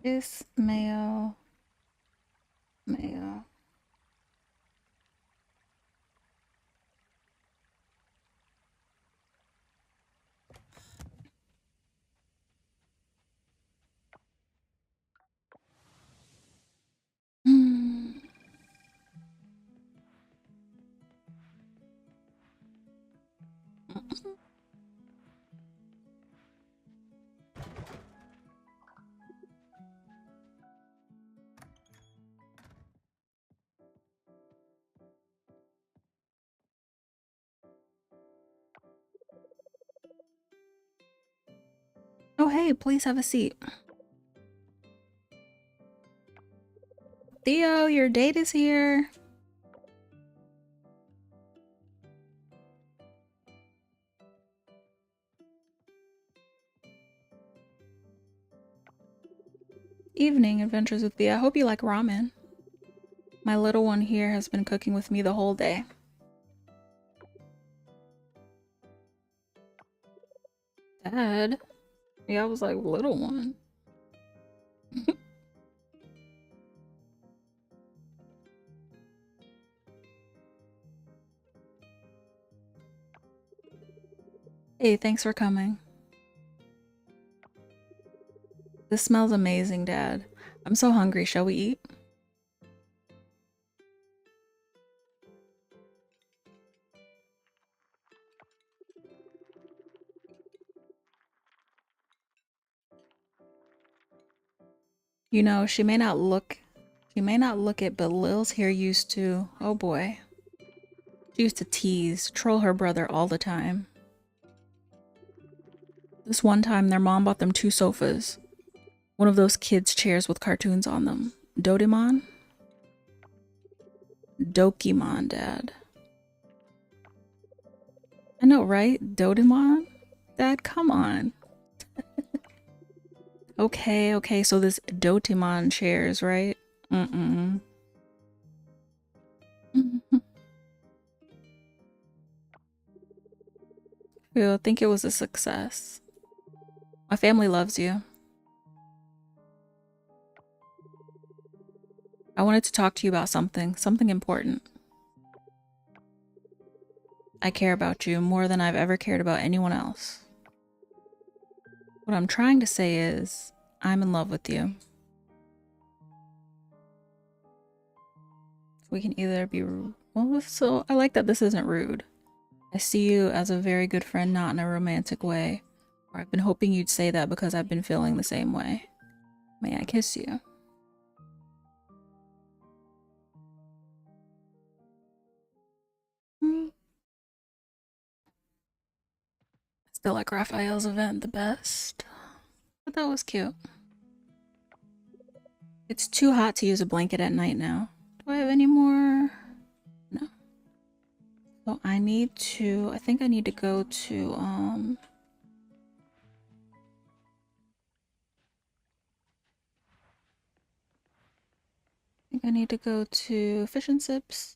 is mayo? Mayo. Oh, hey, please have a seat. Theo, your date is here. Evening adventures with Theo. I hope you like ramen. My little one here has been cooking with me the whole day. Dad? Yeah, I was like, little one. Hey, thanks for coming. This smells amazing, Dad. I'm so hungry. Shall we eat? You know, she may not look it, but Lil's here used to, oh boy. She used to tease, troll her brother all the time. This one time, their mom bought them 2 sofas. One of those kids' chairs with cartoons on them. Dodemon? Dokimon, Dad. I know, right? Dodemon? Dad, come on. Okay, so this Dotemon chairs, right? I think it was a success. My family loves you. I wanted to talk to you about something important. I care about you more than I've ever cared about anyone else. What I'm trying to say is, I'm in love with you. We can either be rude. Well, so I like that this isn't rude. I see you as a very good friend, not in a romantic way. Or I've been hoping you'd say that because I've been feeling the same way. May I kiss you? I still like Raphael's event the best. But that was cute. It's too hot to use a blanket at night now. Do I have any more? No. So I think I need to go to, I think I need to go to Fish and Sips.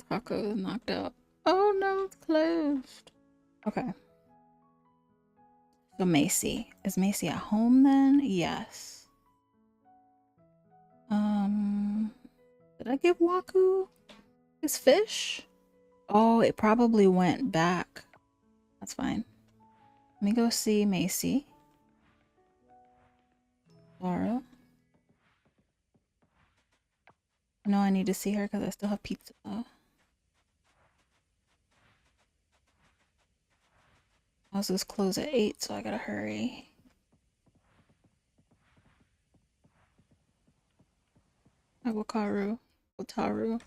Taco is knocked out. Oh no, it's closed. Okay. So Macy. Is Macy at home then? Yes. Did I give Waku his fish? Oh, it probably went back. That's fine. Let me go see Macy. Laura. I know I need to see her because I still have pizza. Houses close at 8, so I gotta hurry. Wakaru. Wataru.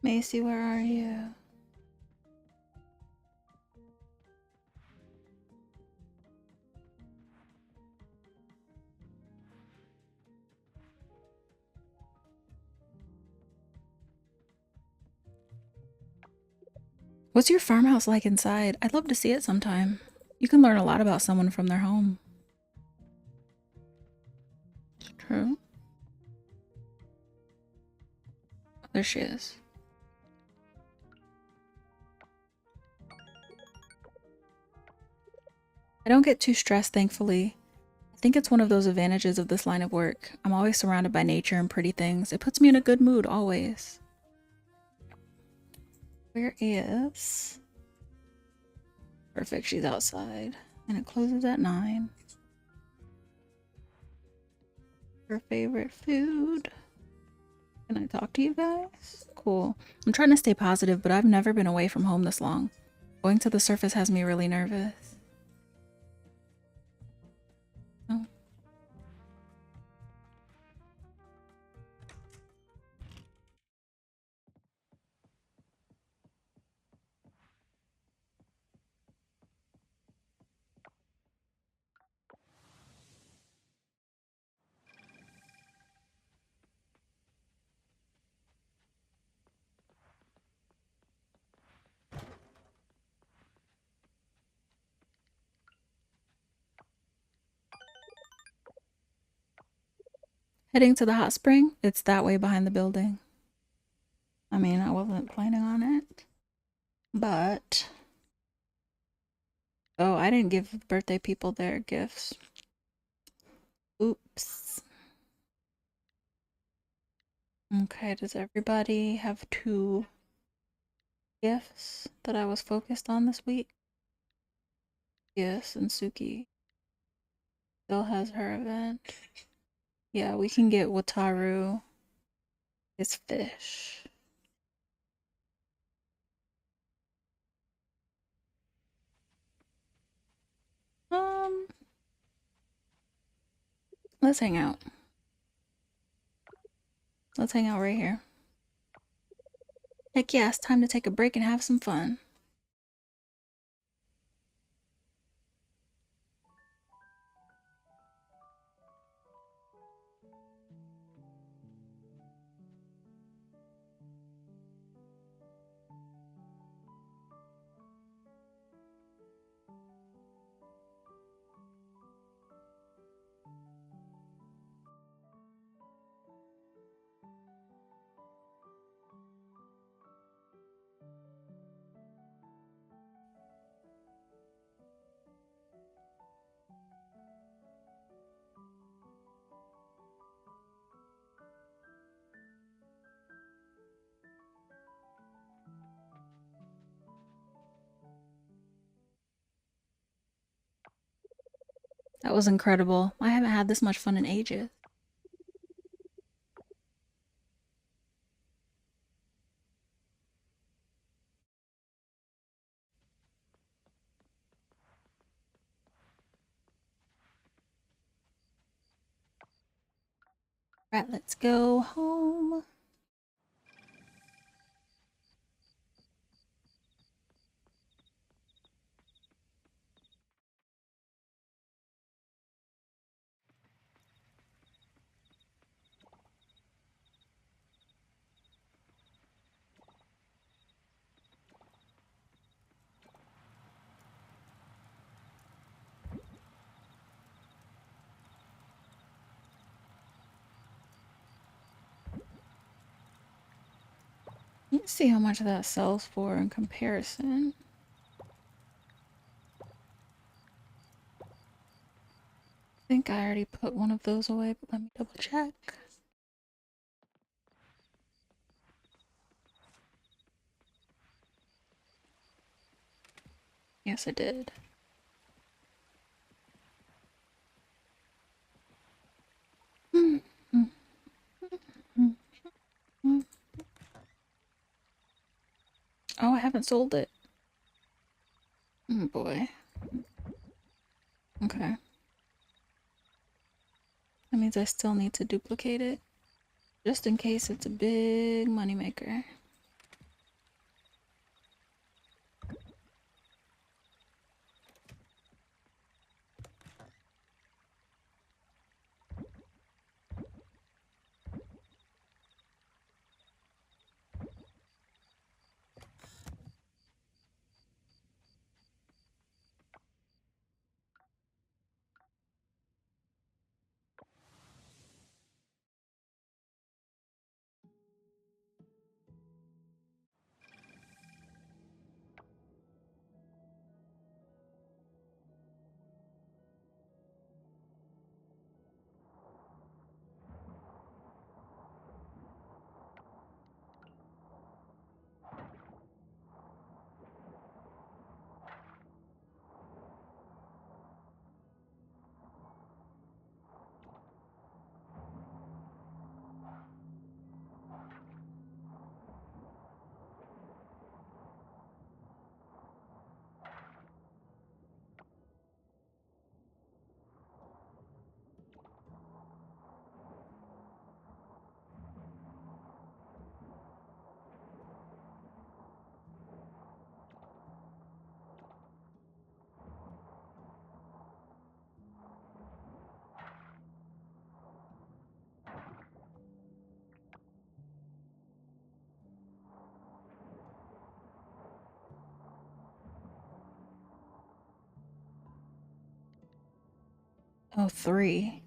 Macy, where are you? What's your farmhouse like inside? I'd love to see it sometime. You can learn a lot about someone from their home. It's true. There she is. I don't get too stressed, thankfully. I think it's one of those advantages of this line of work. I'm always surrounded by nature and pretty things. It puts me in a good mood, always. Where is... Perfect, she's outside. And it closes at 9. Her favorite food. Can I talk to you guys? Cool. I'm trying to stay positive, but I've never been away from home this long. Going to the surface has me really nervous. Oh. Heading to the hot spring? It's that way behind the building. I mean, I wasn't planning on it, but... Oh, I didn't give birthday people their gifts. Oops. Okay, does everybody have 2 gifts that I was focused on this week? Yes, and Suki still has her event. Yeah, we can get Wataru his fish. Let's hang out. Let's hang out right here. Heck yeah, it's time to take a break and have some fun. That was incredible. I haven't had this much fun in ages. Right, let's go home. Let's see how much that sells for in comparison. I think I already put one of those away, but let me double check. Yes, I did. Oh, I haven't sold it. Oh boy. Okay. That means I still need to duplicate it. Just in case it's a big moneymaker. Oh, three.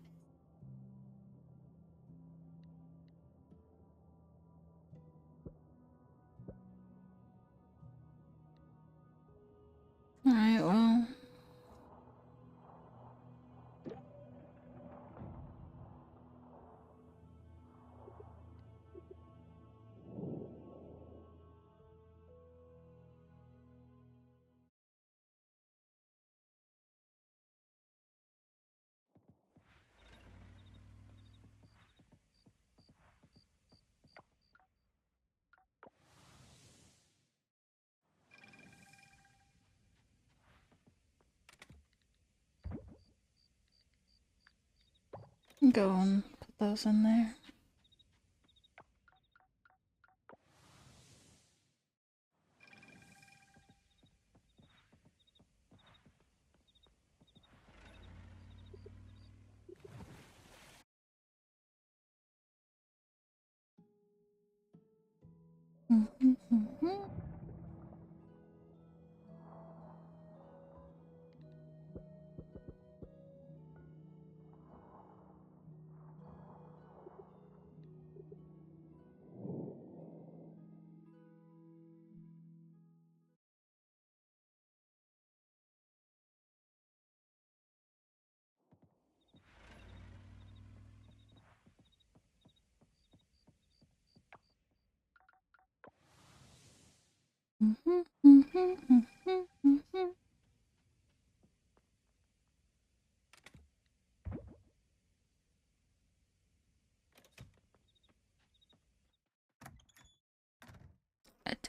Alright, well. Go and put those in there.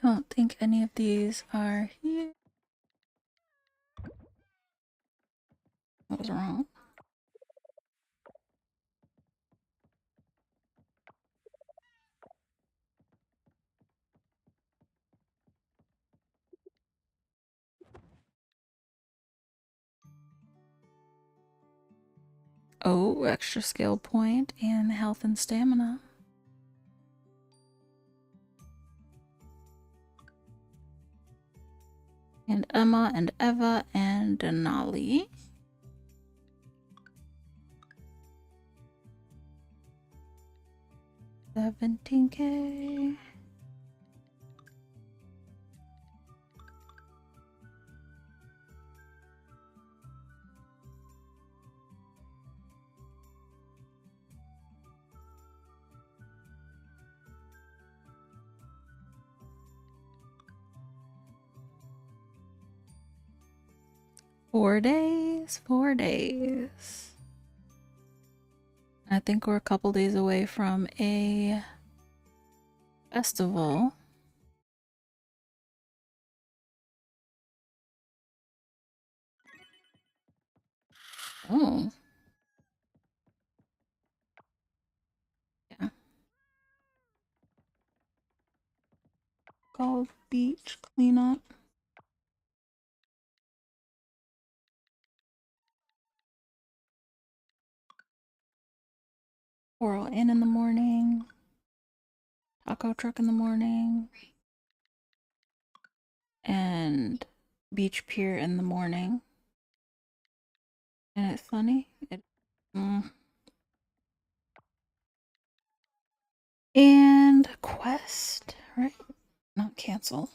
don't think any of these are here. What was wrong? Oh, extra skill point and health and stamina. And Emma and Eva and Denali. 17K. Four days. I think we're a couple days away from a festival. Oh. Yeah. Called beach cleanup. Coral Inn in the morning. Taco truck in the morning. And beach pier in the morning. And it's sunny. And quest, right? Not cancel.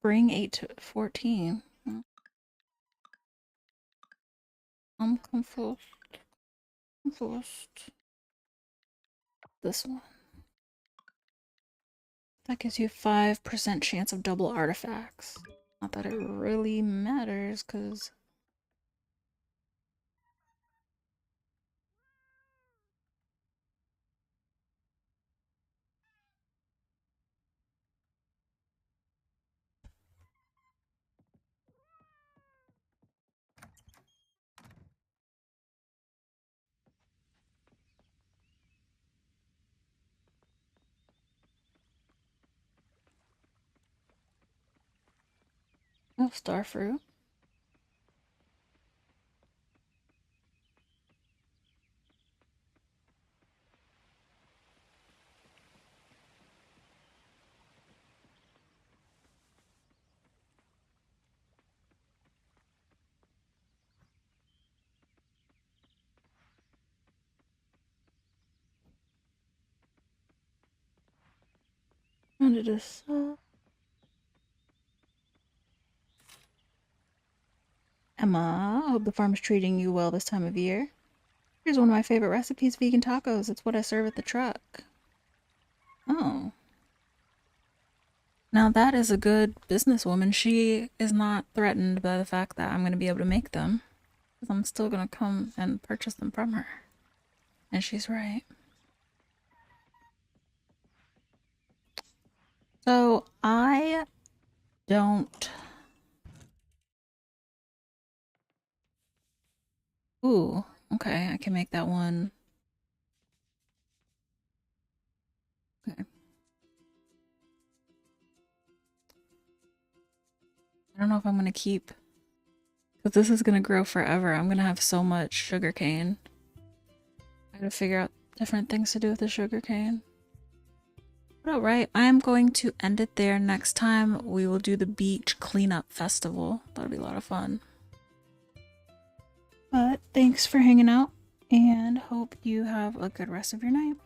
Spring 8 to 14. I'm confused. This one. That gives you 5% chance of double artifacts. Not that it really matters, because... Oh, starfruit. And it is Emma, I hope the farm is treating you well this time of year. Here's one of my favorite recipes, vegan tacos. It's what I serve at the truck. Oh. Now that is a good businesswoman. She is not threatened by the fact that I'm going to be able to make them. Because I'm still going to come and purchase them from her. And she's right. So I don't... Ooh, okay, I can make that one. Okay. I don't know if I'm going to keep... Because this is going to grow forever. I'm going to have so much sugarcane. I gotta figure out different things to do with the sugarcane. But alright, I'm going to end it there. Next time we will do the beach cleanup festival. That'll be a lot of fun. But thanks for hanging out and hope you have a good rest of your night.